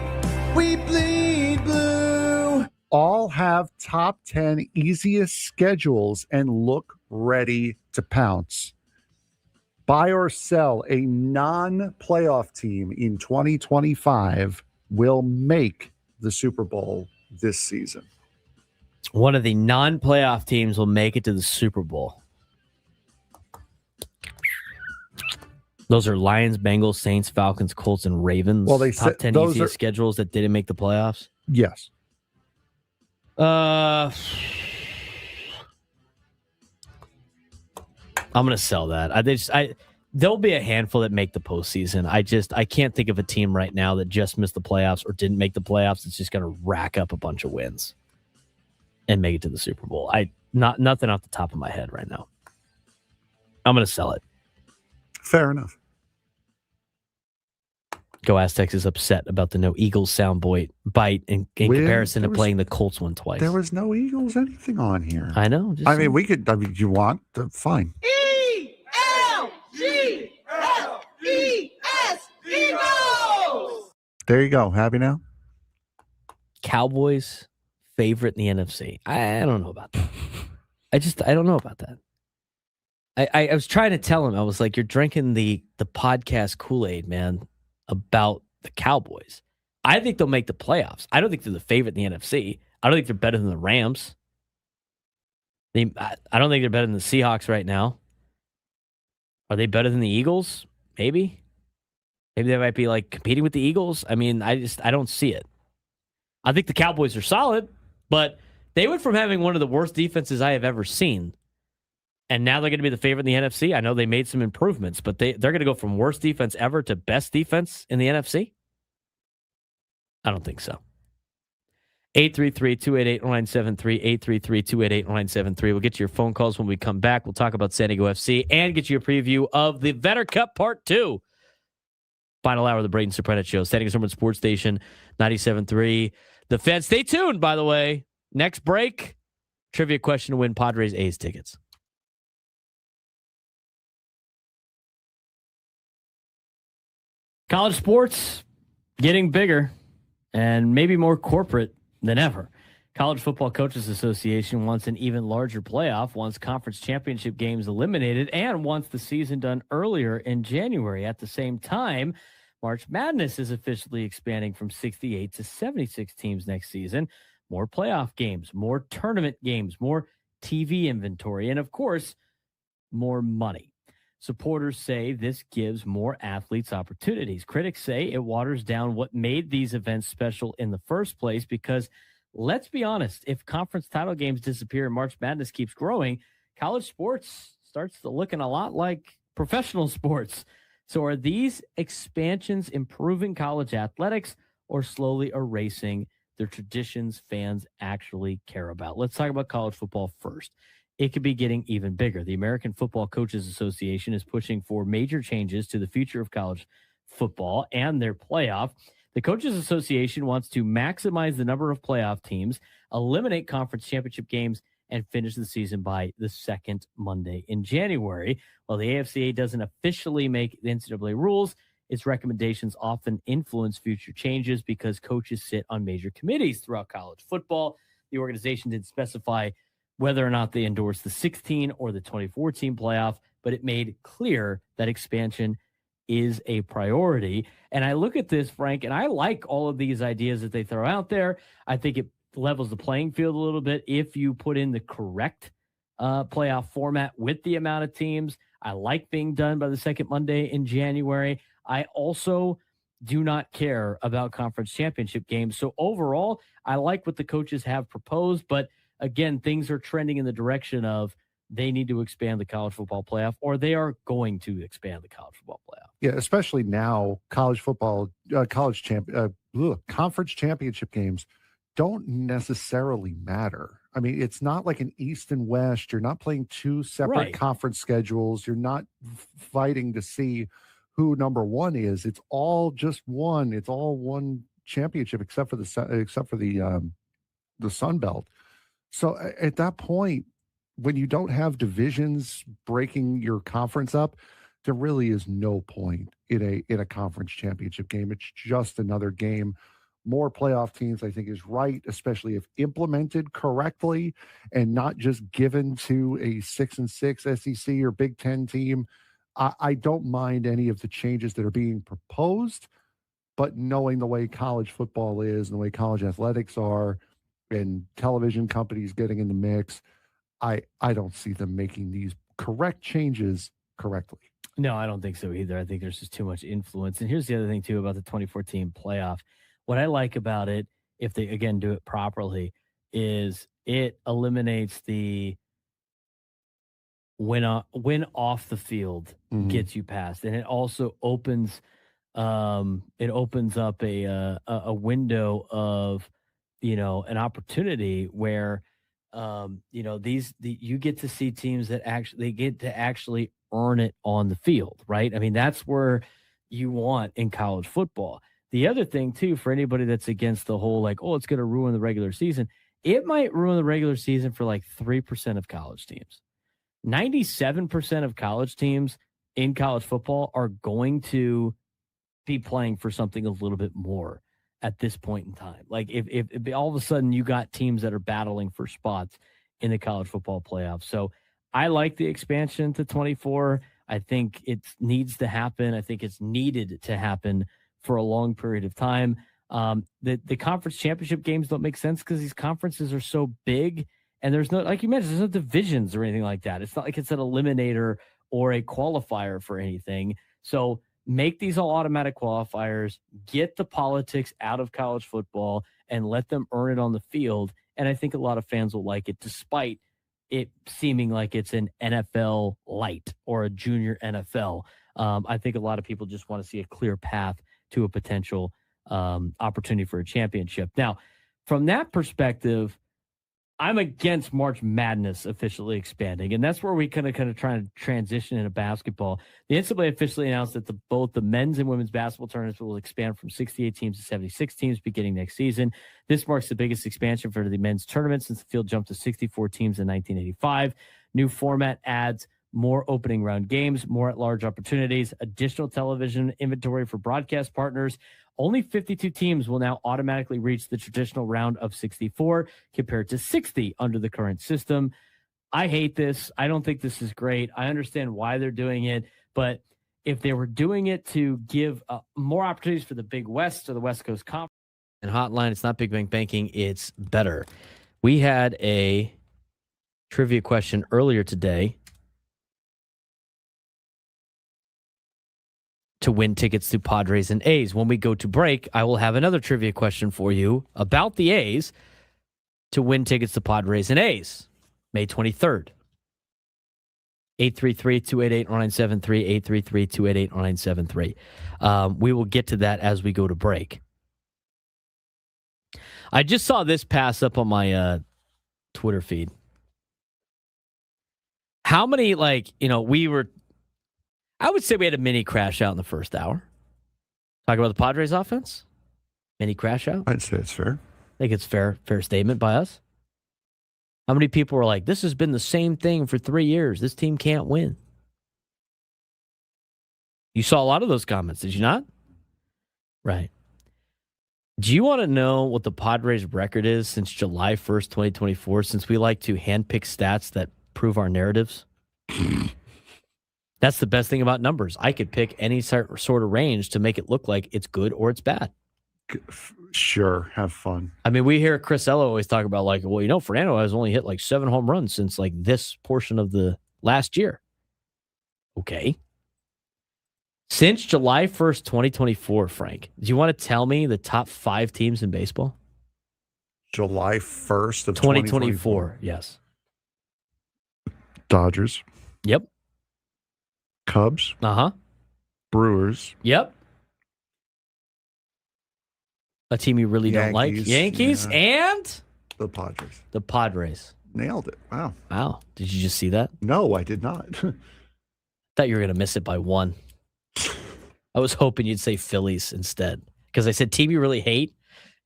We bleed blue. all have top 10 easiest schedules and look ready to pounce. Buy or sell, a non-playoff team in 2025 will make the Super Bowl this season. One of the non-playoff teams will make it to the Super Bowl. Those are Lions, Bengals, Saints, Falcons, Colts, and Ravens. Well, they top 10 easiest schedules that didn't make the playoffs. Yes. I'm gonna sell that. There'll be a handful that make the postseason. I can't think of a team right now that just missed the playoffs or didn't make the playoffs. It's just gonna rack up a bunch of wins and make it to the Super Bowl. Nothing off the top of my head right now. I'm gonna sell it. Fair enough. Go Aztecs is upset about the no Eagles soundbite in comparison to playing the Colts one twice. There was no Eagles anything on here. I know. You want? Fine. E-L-G-L-E-S, Eagles! There you go. Happy now? Cowboys favorite in the NFC. I don't know about that. I don't know about that. I was trying to tell him, I was like, you're drinking the podcast Kool-Aid, man, about the Cowboys. I think they'll make the playoffs. I don't think they're the favorite in the NFC. I don't think they're better than the Rams. I don't think they're better than the Seahawks right now. Are they better than the Eagles? Maybe. Maybe they might be like competing with the Eagles. I mean, I don't see it. I think the Cowboys are solid, but they went from having one of the worst defenses I have ever seen, and now they're going to be the favorite in the NFC. I know they made some improvements, but they're going to go from worst defense ever to best defense in the NFC? I don't think so. 833-288-0973, 833-288-0973. We'll get to your phone calls when we come back. We'll talk about San Diego FC and get you a preview of the Vedder Cup Part 2. Final hour of the Braden Surprenant Show. San Diego Sports Station, 97.3. The Fed. Stay tuned, by the way. Next break, trivia question to win Padres A's tickets. College sports getting bigger and maybe more corporate than ever. College Football Coaches Association wants an even larger playoff, wants conference championship games eliminated, and wants the season done earlier in January. At the same time, March Madness is officially expanding from 68 to 76 teams next season. More playoff games, more tournament games, more TV inventory, and of course, more money. Supporters say this gives more athletes opportunities. Critics say it waters down what made these events special in the first place because, let's be honest, if conference title games disappear and March Madness keeps growing, college sports starts looking a lot like professional sports. So are these expansions improving college athletics or slowly erasing the traditions fans actually care about? Let's talk about college football first. It could be getting even bigger. The American Football Coaches Association is pushing for major changes to the future of college football and their playoff. The Coaches Association wants to maximize the number of playoff teams, eliminate conference championship games, and finish the season by the second Monday in January. While the AFCA doesn't officially make the NCAA rules, its recommendations often influence future changes because coaches sit on major committees throughout college football. The organization didn't specify whether or not they endorsed the 16 or the 2014 playoff, but it made clear that expansion is a priority. And I look at this, Frank, and I like all of these ideas that they throw out there. I think it levels the playing field a little bit if you put in the correct playoff format with the amount of teams. I like being done by the second Monday in January. I also do not care about conference championship games. So overall, I like what the coaches have proposed, but again, things are trending in the direction of they need to expand the college football playoff, or they are going to expand the college football playoff. Yeah, especially now, college football, conference championship games don't necessarily matter. I mean, it's not like an East and West. You're not playing two separate conference schedules. You're not fighting to see who number one is. It's all just one. It's all one championship, except for the Sun Belt. So at that point, when you don't have divisions breaking your conference up, there really is no point in a conference championship game. It's just another game. More playoff teams, I think, is right, especially if implemented correctly and not just given to a 6-6 SEC or Big Ten team. I don't mind any of the changes that are being proposed, but knowing the way college football is and the way college athletics are and television companies getting in the mix, I don't see them making these correct changes correctly. No, I don't think so either. I think there's just too much influence. And here's the other thing, too, about the 2014 playoff. What I like about it, if they, again, do it properly, is it eliminates the win off the field gets you past. And it also opens up a window of, an opportunity where, you get to see teams that actually earn it on the field, right? I mean, that's where you want in college football. The other thing, too, for anybody that's against the whole, it's going to ruin the regular season, it might ruin the regular season for 3% of college teams. 97% of college teams in college football are going to be playing for something a little bit more at this point in time. If all of a sudden you got teams that are battling for spots in the college football playoffs. So I like the expansion to 24. I think it needs to happen. I think it's needed to happen for a long period of time. The conference championship games don't make sense because these conferences are so big and there's no, like you mentioned, there's no divisions or anything like that. It's not like it's an eliminator or a qualifier for anything. So make these all automatic qualifiers, get the politics out of college football and let them earn it on the field. And I think a lot of fans will like it, despite it seeming like it's an NFL light or a junior NFL. I think a lot of people just want to see a clear path to a potential opportunity for a championship. Now, from that perspective, I'm against March Madness officially expanding, and that's where we kind of try to transition into basketball. The NCAA officially announced that both the men's and women's basketball tournaments will expand from 68 teams to 76 teams beginning next season. This marks the biggest expansion for the men's tournament since the field jumped to 64 teams in 1985. New format adds more opening round games, more at-large opportunities, additional television inventory for broadcast partners. Only 52 teams will now automatically reach the traditional round of 64 compared to 60 under the current system. I hate this. I don't think this is great. I understand why they're doing it, but if they were doing it to give more opportunities for the Big West or the West Coast Conference and hotline, it's not Big Bang Banking, it's better. We had a trivia question earlier today to win tickets to Padres and A's. When we go to break, I will have another trivia question for you about the A's to win tickets to Padres and A's, May 23rd. 833-288-0973, 833-288-0973. We will get to that as we go to break. I just saw this pass up on my Twitter feed. How many, I would say we had a mini crash out in the first hour. Talk about the Padres offense. Mini crash out. I'd say it's fair. I think it's fair statement by us. How many people were like, this has been the same thing for 3 years. This team can't win. You saw a lot of those comments, did you not? Right. Do you want to know what the Padres record is since July 1st, 2024, since we like to handpick stats that prove our narratives? That's the best thing about numbers. I could pick any sort of range to make it look like it's good or it's bad. Sure, have fun. I mean, we hear Chris Ello always talk about Fernando has only hit 7 home runs since this portion of the last year. Okay. Since July 1st, 2024, Frank, do you want to tell me the top 5 teams in baseball? July 1st of 2024, yes. Dodgers. Yep. Cubs. Uh-huh. Brewers. Yep. A team you really don't like. Yankees and the Padres. The Padres. Nailed it. Wow. Wow. Did you just see that? No, I did not. Thought you were going to miss it by 1. I was hoping you'd say Phillies instead, because I said team you really hate,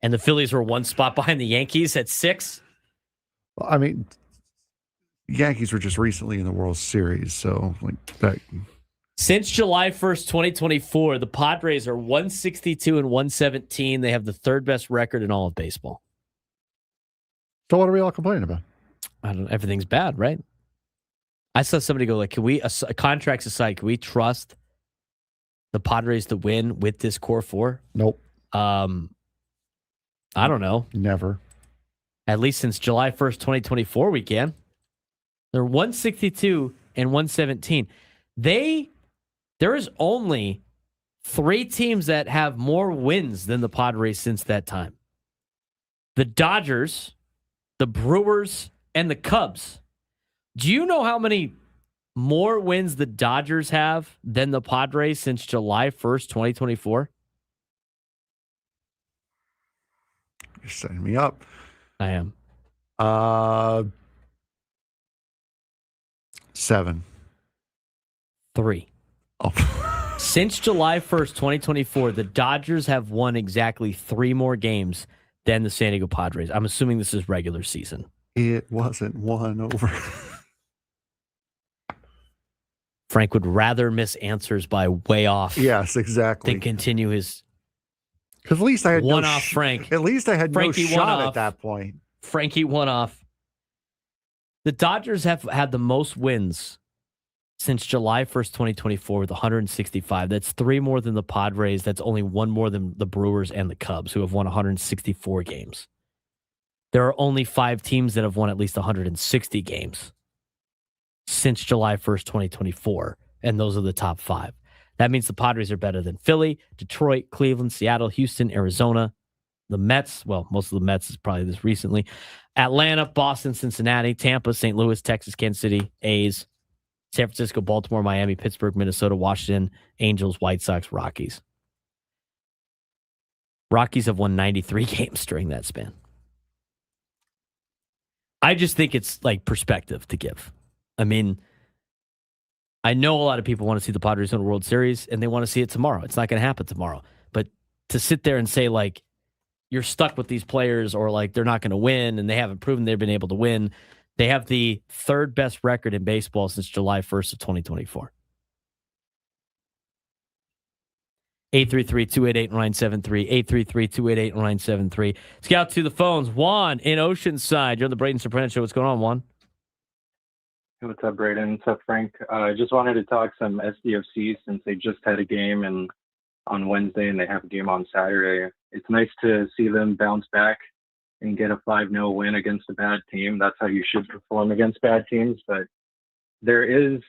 and the Phillies were 1 spot behind the Yankees at 6. Well, I mean, Yankees were just recently in the World Series, so that. Since July 1st, 2024, the Padres are 162 and 117. They have the 3rd best record in all of baseball. So what are we all complaining about? I don't know. Everything's bad, right? I saw somebody go can we, contracts aside, can we trust the Padres to win with this core 4? Nope. I don't know. Never. At least since July 1st, 2024, we can. They're 162 and 117. There is only 3 teams that have more wins than the Padres since that time. The Dodgers, the Brewers, and the Cubs. Do you know how many more wins the Dodgers have than the Padres since July 1st, 2024? You're setting me up. I am. 7. 3. Oh. Since July 1st, 2024, the Dodgers have won exactly 3 more games than the San Diego Padres. I'm assuming this is regular season. It wasn't 1 over. Frank would rather miss answers by way off. Yes, exactly. Than continue his. Because at least I had one off, Frank. At least I had Frankie no shot at that point. Frankie 1 off. The Dodgers have had the most wins since July 1st, 2024 with 165. That's 3 more than the Padres. That's only 1 more than the Brewers and the Cubs, who have won 164 games. There are only 5 teams that have won at least 160 games since July 1st, 2024, and those are the top 5. That means the Padres are better than Philly, Detroit, Cleveland, Seattle, Houston, Arizona, the Mets. Well, most of the Mets is probably this recently. Atlanta, Boston, Cincinnati, Tampa, St. Louis, Texas, Kansas City, A's, San Francisco, Baltimore, Miami, Pittsburgh, Minnesota, Washington, Angels, White Sox, Rockies. Rockies have won 93 games during that span. I just think it's perspective to give. I mean, I know a lot of people want to see the Padres win a World Series, and they want to see it tomorrow. It's not going to happen tomorrow. But to sit there and say, you're stuck with these players or, they're not going to win and they haven't proven they've been able to win, They have the third best record in baseball since July 1st of 2024. 833-288-0973, 833-288-0973. Let's get out to the phones. Juan in Oceanside. You're on the Braden Surprenant Show. What's going on, Juan? Hey, what's up, Braden? What's up, Frank? I just wanted to talk some SDFC since they just had a game on Wednesday and they have a game on Saturday. It's nice to see them bounce back and get a 5-0 win against a bad team. That's how you should perform against bad teams. But there is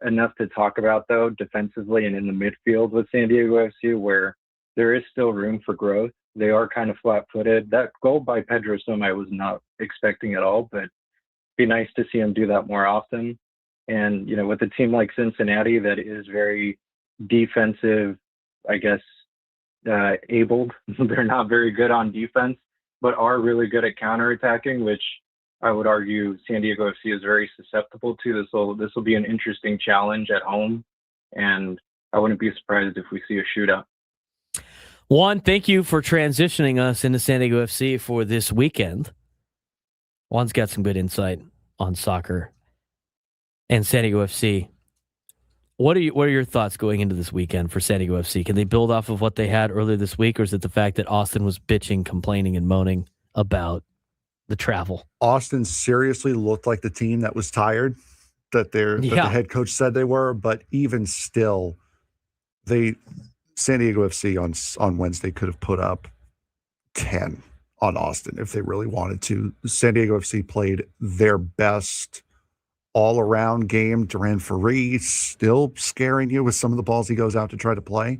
enough to talk about, though, defensively and in the midfield with San Diego FC, where there is still room for growth. They are kind of flat-footed. That goal by Pedro Soma I was not expecting at all, but it'd be nice to see him do that more often. And, you know, with a team like Cincinnati that is very defensive, I guess, abled, they're not very good on defense, but are really good at counterattacking, which I would argue San Diego FC is very susceptible to. This will be an interesting challenge at home, and I wouldn't be surprised if we see a shootout. Juan, thank you for transitioning us into San Diego FC for this weekend. Juan's got some good insight on soccer and San Diego FC. What are your thoughts going into this weekend for San Diego FC? Can they build off of what they had earlier this week, or is it the fact that Austin was bitching, complaining, and moaning about the travel? Austin seriously looked like the team that was tired, that the head coach said they were, but even still, San Diego FC on Wednesday could have put up 10 on Austin if they really wanted to. San Diego FC played their best all-around game. Duran Ferry still scaring you with some of the balls he goes out to try to play.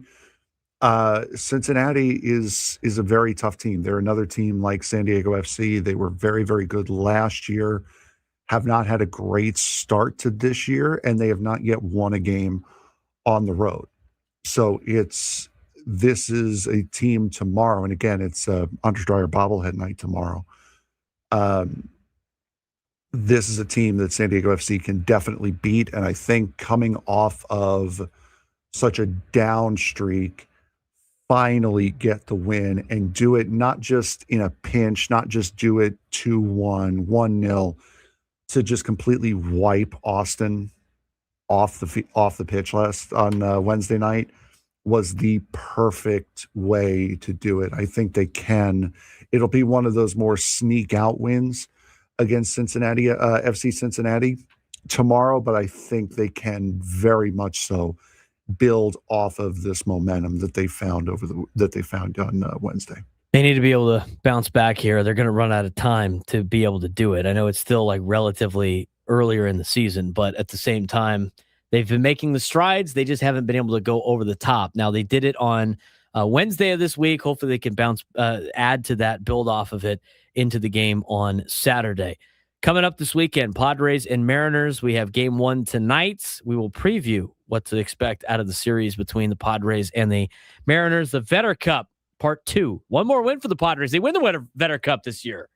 Cincinnati is a very tough team. They're another team like San Diego FC. They were very, very good last year, have not had a great start to this year, and they have not yet won a game on the road. So this is a team tomorrow, and again, it's Andre Dreyer bobblehead night tomorrow. This is a team that San Diego FC can definitely beat, and I think coming off of such a down streak, finally get the win and do it not just in a pinch, not just do it 2-1, 1-0, to just completely wipe Austin off the pitch last on Wednesday night was the perfect way to do it. I think they can. It'll be one of those more sneak out wins against Cincinnati, FC Cincinnati tomorrow, but I think they can very much so build off of this momentum that they found on Wednesday. They need to be able to bounce back here. They're going to run out of time to be able to do it. I know it's still like relatively earlier in the season, but at the same time, they've been making the strides. They just haven't been able to go over the top. Now they did it on Wednesday of this week. Hopefully they can add to that, build off of it into the game on Saturday. Coming up this weekend, Padres and Mariners. We have game 1 tonight. We will preview what to expect out of the series between the Padres and the Mariners. The Vedder Cup, part 2. One more win for the Padres. They win the Vedder Cup this year.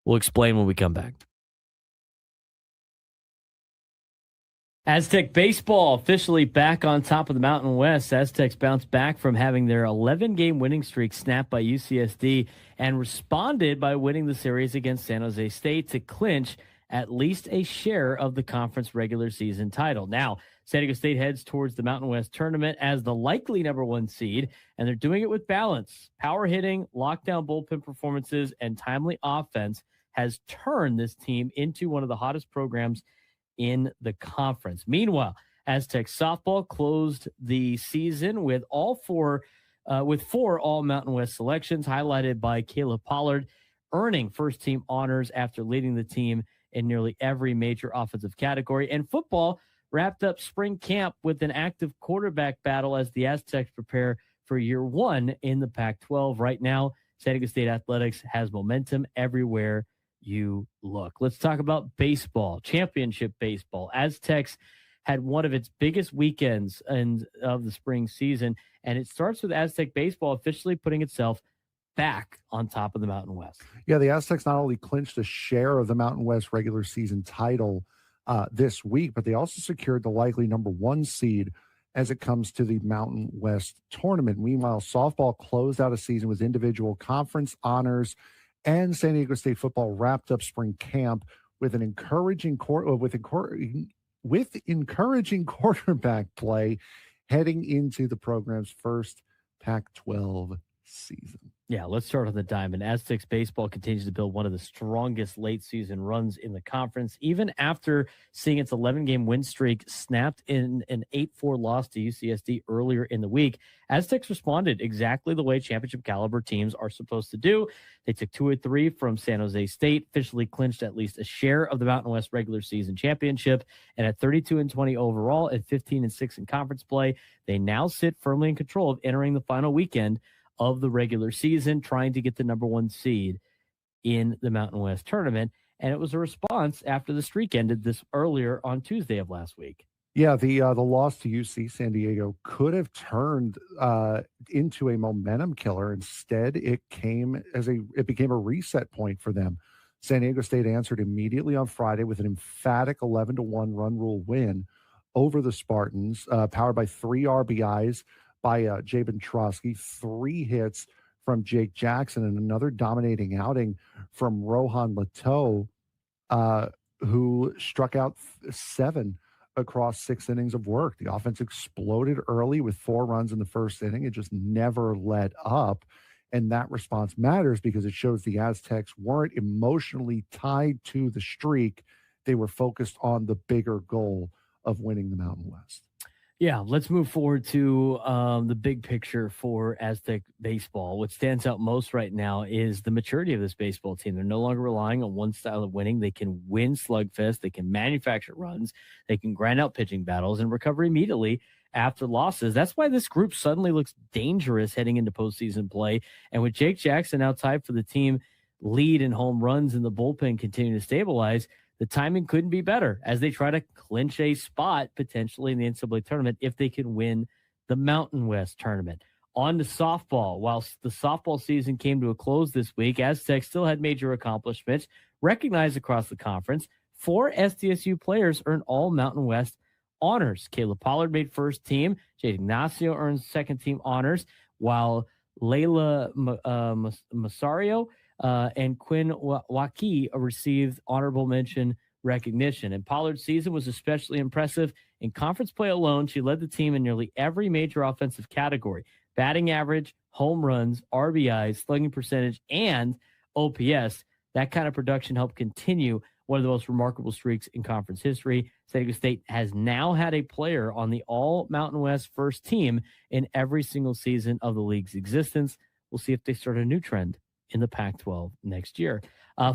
We'll explain when we come back. Aztec baseball officially back on top of the Mountain West. Aztecs bounced back from having their 11-game winning streak snapped by UCSD and responded by winning the series against San Jose State to clinch at least a share of the conference regular season title. Now, San Diego State heads towards the Mountain West tournament as the likely number 1 seed, and they're doing it with balance. Power hitting, lockdown bullpen performances, and timely offense has turned this team into one of the hottest programs in the conference. Meanwhile, Aztec softball closed the season with four all Mountain West selections, highlighted by Caleb Pollard, earning first-team honors after leading the team in nearly every major offensive category. And football wrapped up spring camp with an active quarterback battle as the Aztecs prepare for year 1 in the Pac-12. Right now, San Diego State Athletics has momentum everywhere you look. Let's talk about baseball, championship baseball. Aztecs had one of its biggest weekends of the spring season, and it starts with Aztec baseball officially putting itself back on top of the Mountain West. Yeah, the Aztecs not only clinched a share of the Mountain West regular season title this week, but they also secured the likely number 1 seed as it comes to the Mountain West tournament. Meanwhile, softball closed out a season with individual conference honors, and San Diego State football wrapped up spring camp with an encouraging encouraging quarterback play heading into the program's first Pac-12 season. Yeah, let's start on the diamond. Aztecs baseball continues to build one of the strongest late season runs in the conference, even after seeing its 11-game win streak snapped in an 8-4 loss to UCSD earlier in the week. Aztecs responded exactly the way championship caliber teams are supposed to do. They took 2-3 from San Jose State, officially clinched at least a share of the Mountain West regular season championship, and at 32-20 overall and 15-6 in conference play, they now sit firmly in control of entering the final weekend of the regular season, trying to get the number 1 seed in the Mountain West tournament. And it was a response after the streak ended this earlier on Tuesday of last week. Yeah, the loss to UC San Diego could have turned into a momentum killer. Instead, it became a reset point for them. San Diego State answered immediately on Friday with an emphatic 11-1 run rule win over the Spartans, powered by 3 RBIs by Jabin Trotsky, 3 hits from Jake Jackson, and another dominating outing from Rohan Lato, who struck out 7 across 6 innings of work. The offense exploded early with 4 runs in the first inning. It just never let up. And that response matters because it shows the Aztecs weren't emotionally tied to the streak. They were focused on the bigger goal of winning the Mountain West. Yeah, let's move forward to the big picture for Aztec baseball. What stands out most right now is the maturity of this baseball team. They're no longer relying on one style of winning. They can win slugfest. They can manufacture runs. They can grind out pitching battles and recover immediately after losses. That's why this group suddenly looks dangerous heading into postseason play. And with Jake Jackson now tied for the team lead in home runs and the bullpen continuing to stabilize, the timing couldn't be better as they try to clinch a spot potentially in the NCAA tournament if they can win the Mountain West tournament. On to softball. While the softball season came to a close this week, Aztecs still had major accomplishments recognized across the conference. 4 SDSU players earned all Mountain West honors. Caleb Pollard made first team. Jade Ignacio earned second team honors, while Layla Masario and Quinn Waki received honorable mention recognition. And Pollard's season was especially impressive. In conference play alone, she led the team in nearly every major offensive category: batting average, home runs, RBIs, slugging percentage, and OPS. That kind of production helped continue one of the most remarkable streaks in conference history. San Diego State has now had a player on the All Mountain West first team in every single season of the league's existence. We'll see if they start a new trend in the Pac-12 next year.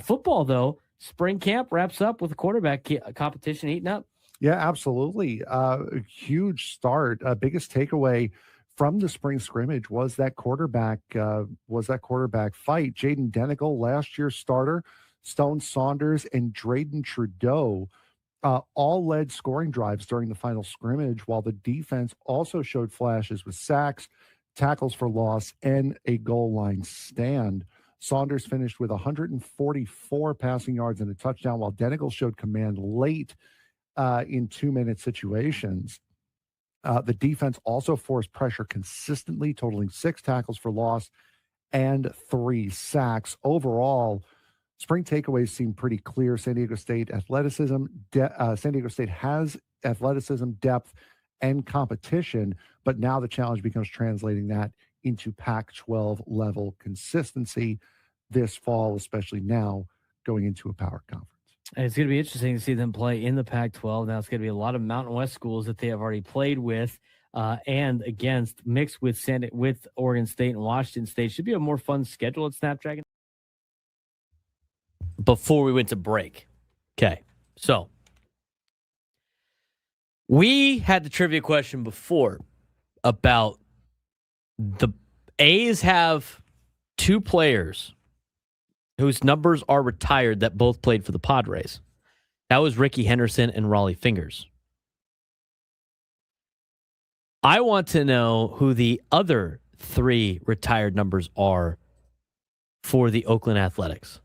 Football, though, spring camp wraps up with a quarterback competition heating up. Yeah, absolutely. Huge start. Biggest takeaway from the spring scrimmage was that quarterback fight. Jaden Denigal, last year's starter, Stone Saunders, and Drayden Trudeau all led scoring drives during the final scrimmage, while the defense also showed flashes with sacks, tackles for loss, and a goal line stand. Saunders finished with 144 passing yards and a touchdown, while Denigal showed command late in 2-minute situations. The defense also forced pressure consistently, totaling 6 tackles for loss and 3 sacks. Overall, spring takeaways seem pretty clear. San Diego State athleticism. San Diego State has athleticism, depth, and competition, but now the challenge becomes translating that into Pac-12 level consistency this fall, especially now going into a power conference. And it's going to be interesting to see them play in the Pac-12. Now it's going to be a lot of Mountain West schools that they have already played with and against, mixed with Oregon State and Washington State. Should be a more fun schedule at Snapdragon. Before we went to break. Okay, so we had the trivia question before about the A's have 2 players whose numbers are retired that both played for the Padres. That was Ricky Henderson and Raleigh Fingers. I want to know who the other 3 retired numbers are for the Oakland Athletics.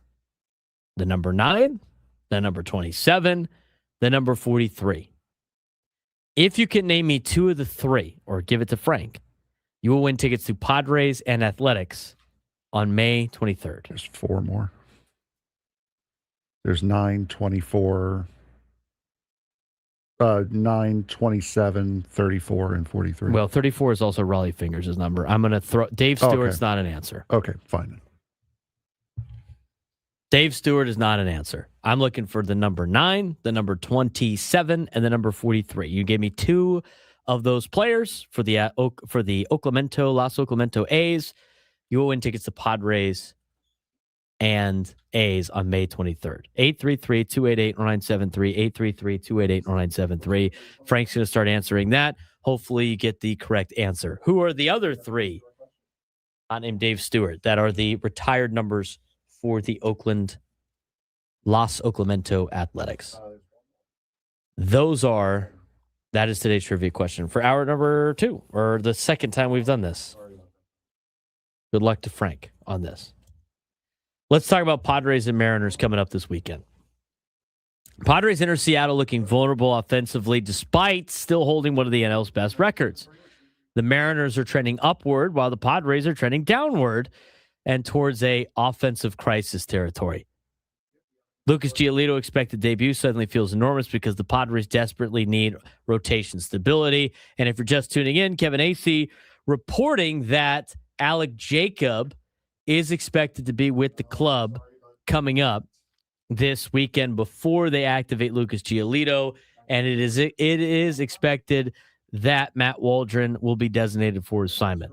The number 9, the number 27, the number 43. If you can name me 2 of the 3, or give it to Frank, you will win tickets to Padres and Athletics on May 23rd. There's 4 more. There's 9, 24, 9, 27, 34, and 43. Well, 34 is also Raleigh Fingers' number. I'm going to throw Dave Stewart's not an answer. Okay, fine. Dave Stewart is not an answer. I'm looking for the number 9, the number 27, and the number 43. You gave me 2 of those players for the Los Oclamento A's. You will win tickets to Padres and A's on May 23rd. 833-288-0973, 833-288-0973. Frank's going to start answering that. Hopefully you get the correct answer. Who are the other 3, not named Dave Stewart, that are the retired numbers for the Los Oclamento Athletics? That is today's trivia question for hour number 2, or the second time we've done this. Good luck to Frank on this. Let's talk about Padres and Mariners coming up this weekend. Padres enter Seattle looking vulnerable offensively, despite still holding one of the NL's best records. The Mariners are trending upward, while the Padres are trending downward and towards a offensive crisis territory. Lucas Giolito expected debut suddenly feels enormous because the Padres desperately need rotation stability. And if you're just tuning in, Kevin Acee reporting that Alec Jacob is expected to be with the club coming up this weekend before they activate Lucas Giolito. And it is expected that Matt Waldron will be designated for assignment.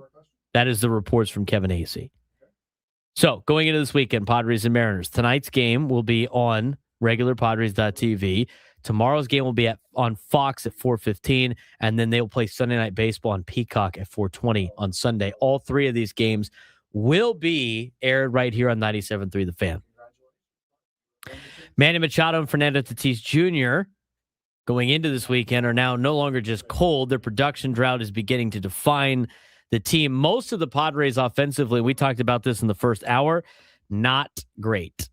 That is the reports from Kevin Acee. So, going into this weekend, Padres and Mariners. Tonight's game will be on regular Padres.tv. Tomorrow's game will be on Fox at 4:15, and then they will play Sunday Night Baseball on Peacock at 4:20 on Sunday. All 3 of these games will be aired right here on 97.3 The Fan. Manny Machado and Fernando Tatis Jr. going into this weekend are now no longer just cold. Their production drought is beginning to define the team. Most of the Padres offensively, we talked about this in the first hour, not great.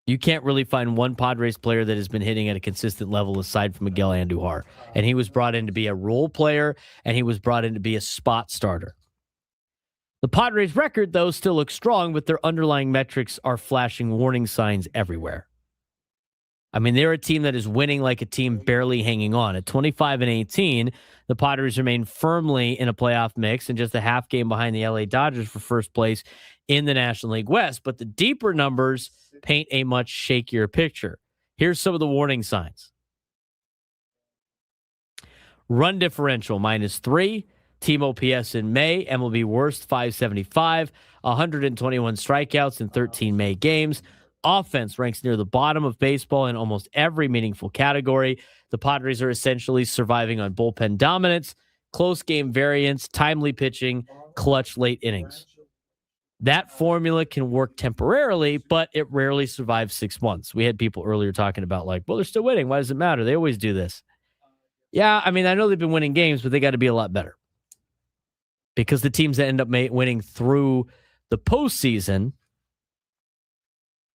You can't really find one Padres player that has been hitting at a consistent level aside from Miguel Andujar. And he was brought in to be a role player, and he was brought in to be a spot starter. The Padres' record, though, still looks strong, but their underlying metrics are flashing warning signs everywhere. I mean, they're a team that is winning like a team barely hanging on. At 25-18, the Padres remain firmly in a playoff mix and just a half game behind the LA Dodgers for first place in the National League West. But the deeper numbers paint a much shakier picture. Here's some of the warning signs. Run differential, -3. Team OPS in May, MLB worst, 575. 121 strikeouts in 13 May games. Offense ranks near the bottom of baseball in almost every meaningful category. The Padres are essentially surviving on bullpen dominance, close game variance, timely pitching, clutch late innings. That formula can work temporarily, but it rarely survives 6 months. We had people earlier talking about well, they're still winning. Why does it matter? They always do this. Yeah, I mean, I know they've been winning games, but they got to be a lot better. Because the teams that end up winning through the postseason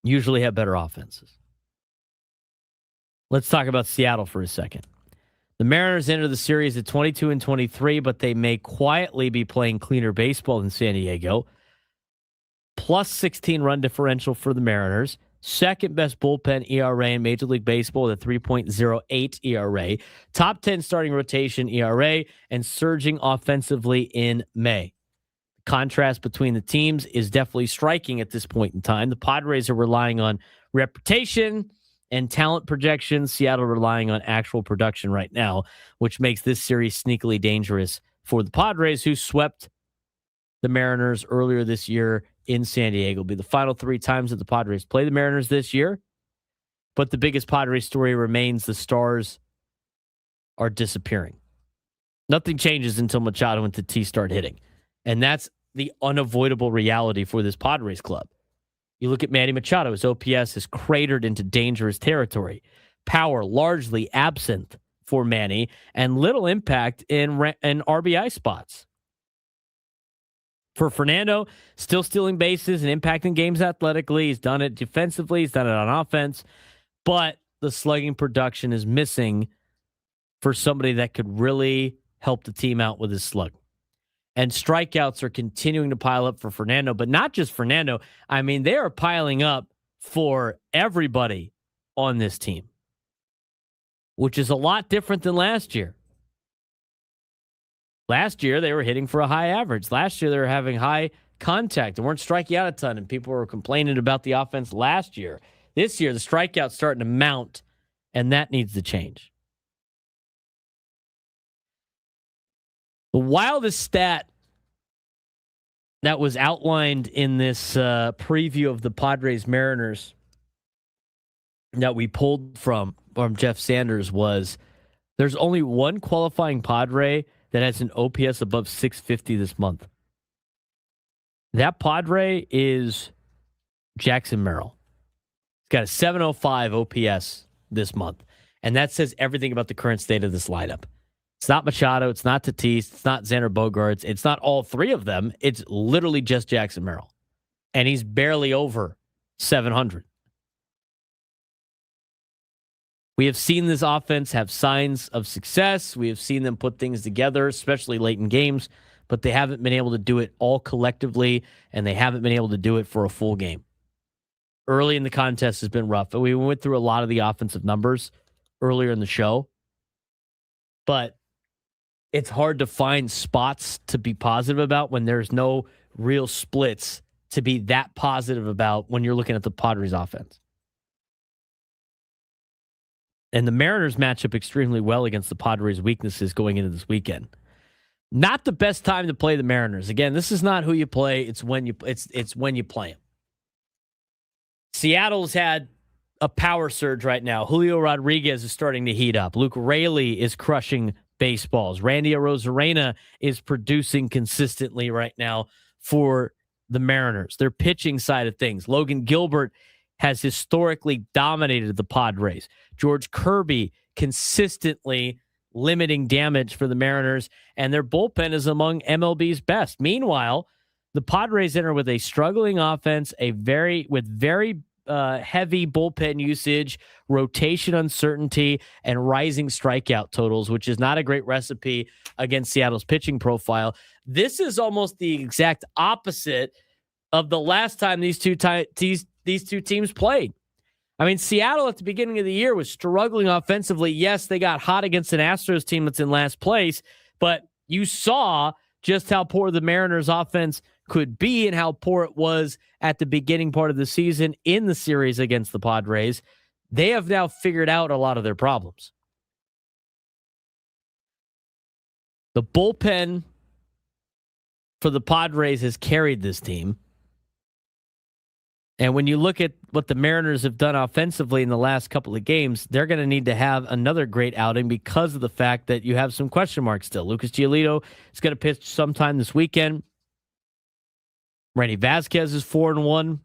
usually have better offenses. Let's talk about Seattle for a second. The Mariners enter the series at 22-23, but they may quietly be playing cleaner baseball than San Diego. +16 run differential for the Mariners. Second best bullpen ERA in Major League Baseball with a 3.08 ERA. Top 10 starting rotation ERA and surging offensively in May. Contrast between the teams is definitely striking at this point in time. The Padres are relying on reputation and talent projections. Seattle relying on actual production right now, which makes this series sneakily dangerous for the Padres, who swept the Mariners earlier this year in San Diego. It'll be the final 3 times that the Padres play the Mariners this year. But the biggest Padres story remains the stars are disappearing. Nothing changes until Machado and Tatis start hitting. And that's the unavoidable reality for this Padres club. You look at Manny Machado, his OPS has cratered into dangerous territory. Power largely absent for Manny and little impact in RBI spots. For Fernando, still stealing bases and impacting games athletically. He's done it defensively. He's done it on offense. But the slugging production is missing for somebody that could really help the team out with his slug. And strikeouts are continuing to pile up for Fernando, but not just Fernando. I mean, they are piling up for everybody on this team, which is a lot different than last year. Last year, they were hitting for a high average. Last year, they were having high contact and weren't striking out a ton, and people were complaining about the offense last year. This year, the strikeouts starting to mount, and that needs to change. The wildest stat that was outlined in this preview of the Padres Mariners that we pulled from Jeff Sanders was there's only one qualifying Padre that has an OPS above 650 this month. That Padre is Jackson Merrill. He's got a 705 OPS this month, and that says everything about the current state of this lineup. It's not Machado. It's not Tatis. It's not Xander Bogaerts. It's not all three of them. It's literally just Jackson Merrill. And he's barely over 700. We have seen this offense have signs of success. We have seen them put things together, especially late in games, but they haven't been able to do it all collectively, and they haven't been able to do it for a full game. Early in the contest has been rough. We went through a lot of the offensive numbers earlier in the show, but it's hard to find spots to be positive about when there's no real splits to be that positive about when you're looking at the Padres offense. And the Mariners match up extremely well against the Padres' weaknesses going into this weekend. Not the best time to play the Mariners. Again, this is not who you play, it's when you play them. Seattle's had a power surge right now. Julio Rodriguez is starting to heat up. Luke Raley is crushing baseballs. Randy Arozarena is producing consistently right now for the Mariners. Their pitching side of things. Logan Gilbert has historically dominated the Padres. George Kirby consistently limiting damage for the Mariners, and their bullpen is among MLB's best. Meanwhile, the Padres enter with a struggling offense, very heavy bullpen usage, rotation uncertainty, and rising strikeout totals, which is not a great recipe against Seattle's pitching profile. This is almost the exact opposite of the last time these two teams played. I mean, Seattle at the beginning of the year was struggling offensively. Yes, they got hot against an Astros team that's in last place, but you saw just how poor the Mariners offense could be and how poor it was at the beginning part of the season in the series against the Padres. They have now figured out a lot of their problems. The bullpen for the Padres has carried this team. And when you look at what the Mariners have done offensively in the last couple of games, they're going to need to have another great outing because of the fact that you have some question marks still. Lucas Giolito is going to pitch sometime this weekend. Randy Vasquez is 4-1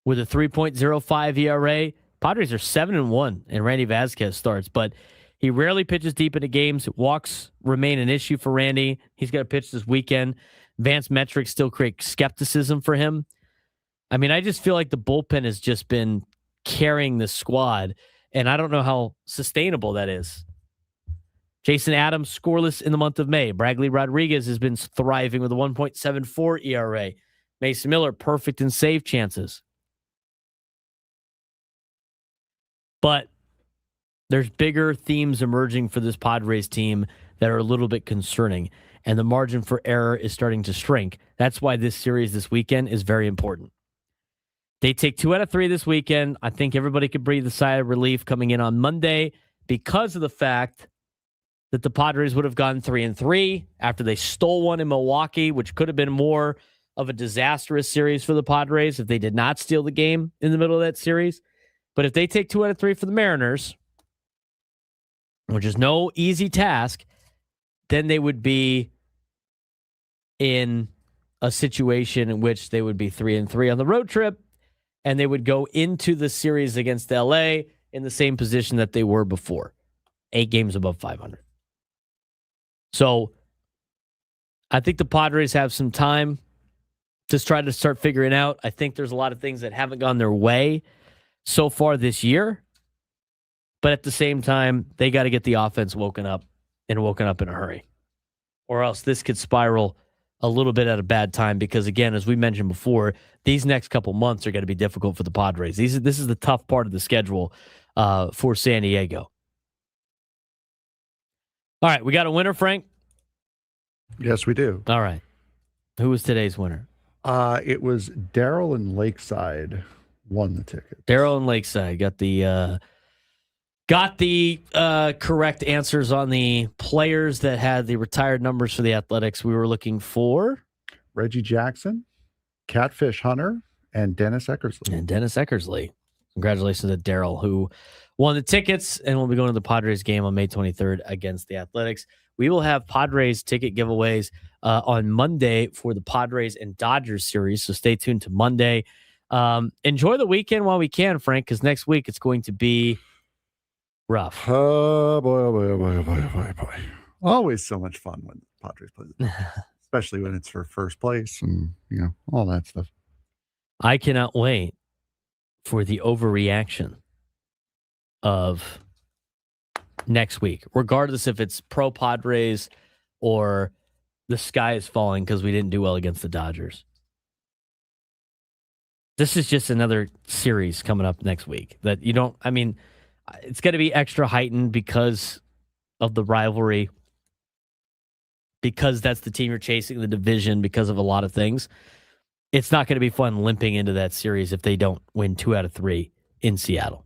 with a 3.05 ERA. Padres are 7-1 and Randy Vasquez starts, but he rarely pitches deep into games. Walks remain an issue for Randy. He's going to pitch this weekend. Advanced metrics still create skepticism for him. I mean, I just feel like the bullpen has just been carrying the squad, and I don't know how sustainable that is. Jason Adams, scoreless in the month of May. Bradley Rodriguez has been thriving with a 1.74 ERA. Mason Miller, perfect in save chances. But there's bigger themes emerging for this Padres team that are a little bit concerning, and the margin for error is starting to shrink. That's why this series this weekend is very important. They take 2 out of 3 this weekend. I think everybody could breathe a sigh of relief coming in on Monday because of the fact that the Padres would have gone 3-3 after they stole one in Milwaukee, which could have been more of a disastrous series for the Padres if they did not steal the game in the middle of that series. But if they take 2 out of 3 for the Mariners, which is no easy task, then they would be in a situation in which they would be 3-3 on the road trip, and they would go into the series against LA in the same position that they were before, 8 games above 500. So I think the Padres have some time to try to start figuring out. I think there's a lot of things that haven't gone their way so far this year, but at the same time, they got to get the offense woken up in a hurry, or else this could spiral a little bit at a bad time because, again, as we mentioned before, these next couple months are going to be difficult for the Padres. This is the tough part of the schedule for San Diego. All right, we got a winner, Frank? Yes, we do. All right. Who was today's winner? It was Daryl in Lakeside won the ticket. Daryl in Lakeside got the correct answers on the players that had the retired numbers for the Athletics. We were looking for Reggie Jackson, Catfish Hunter, and Dennis Eckersley. Congratulations to Daryl, who won the tickets and will be going to the Padres game on May 23rd against the Athletics. We will have Padres ticket giveaways on Monday for the Padres and Dodgers series, so stay tuned to Monday. Enjoy the weekend while we can, Frank, because next week it's going to be rough. Oh, boy. Always so much fun when Padres play, especially when it's for first place and, all that stuff. I cannot wait for the overreaction of next week, regardless if it's pro Padres or the sky is falling because we didn't do well against the Dodgers. This is just another series coming up next week that it's going to be extra heightened because of the rivalry, because that's the team you're chasing, the division, because of a lot of things. It's not going to be fun limping into that series if they don't win 2 out of 3 in Seattle.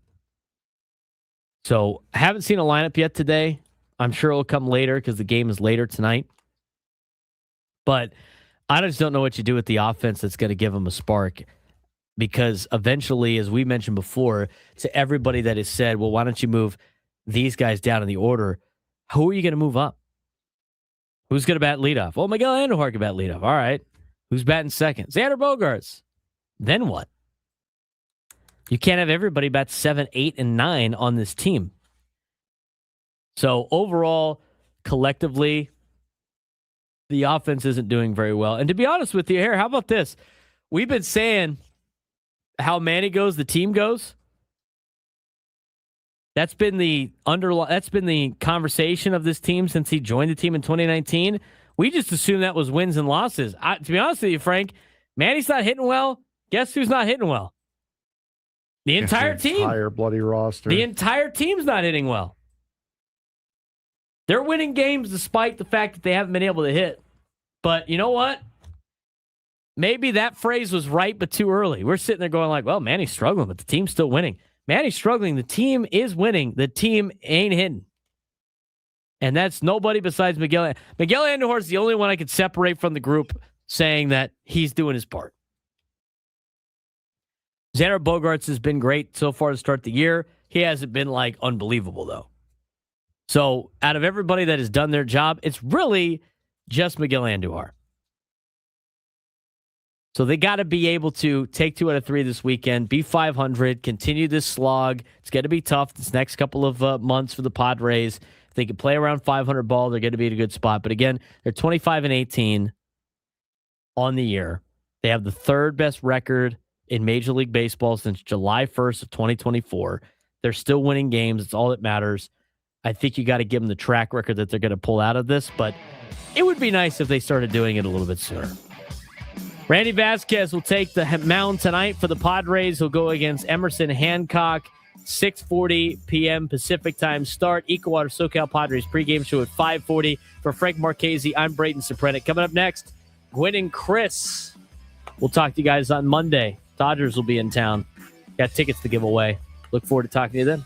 So I haven't seen a lineup yet today. I'm sure it'll come later because the game is later tonight. But I just don't know what you do with the offense that's going to give them a spark. Because eventually, as we mentioned before, to everybody that has said, well, why don't you move these guys down in the order? Who are you going to move up? Who's going to bat leadoff? Oh, Miguel Andujar can bat leadoff. All right. Who's batting second? Xander Bogaerts. Then what? You can't have everybody bat 7, 8, and 9 on this team. So overall, collectively, the offense isn't doing very well. And to be honest with you here, how about this? We've been saying how Manny goes, the team goes. That's been the conversation of this team since he joined the team in 2019. We just assumed that was wins and losses. To be honest with you, Frank, Manny's not hitting well. Guess who's not hitting well? The entire team. Entire bloody roster. The entire team's not hitting well. They're winning games despite the fact that they haven't been able to hit. But you know what? Maybe that phrase was right, but too early. We're sitting there going like, well, Manny's struggling, but the team's still winning. Manny's struggling. The team is winning. The team ain't hitting. And that's nobody besides Miguel. Miguel Andujar is the only one I could separate from the group saying that he's doing his part. Xander Bogaerts has been great so far to start the year. He hasn't been unbelievable, though. So out of everybody that has done their job, it's really just Miguel Andujar. So they got to be able to take 2 out of 3 this weekend, be 500, continue this slog. It's going to be tough this next couple of months for the Padres. If they can play around 500 ball, they're going to be in a good spot. But again, they're 25-18 on the year. They have the 3rd best record in Major League Baseball since July 1st of 2024. They're still winning games. It's all that matters. I think you got to give them the track record that they're going to pull out of this, but it would be nice if they started doing it a little bit sooner. Randy Vasquez will take the mound tonight for the Padres. He'll go against Emerson Hancock, 6:40 p.m. Pacific time start. Ecowater SoCal Padres pregame show at 5:40. For Frank Marchese, I'm Braden Surprenant. Coming up next, Gwen and Chris. We'll talk to you guys on Monday. Dodgers will be in town. Got tickets to give away. Look forward to talking to you then.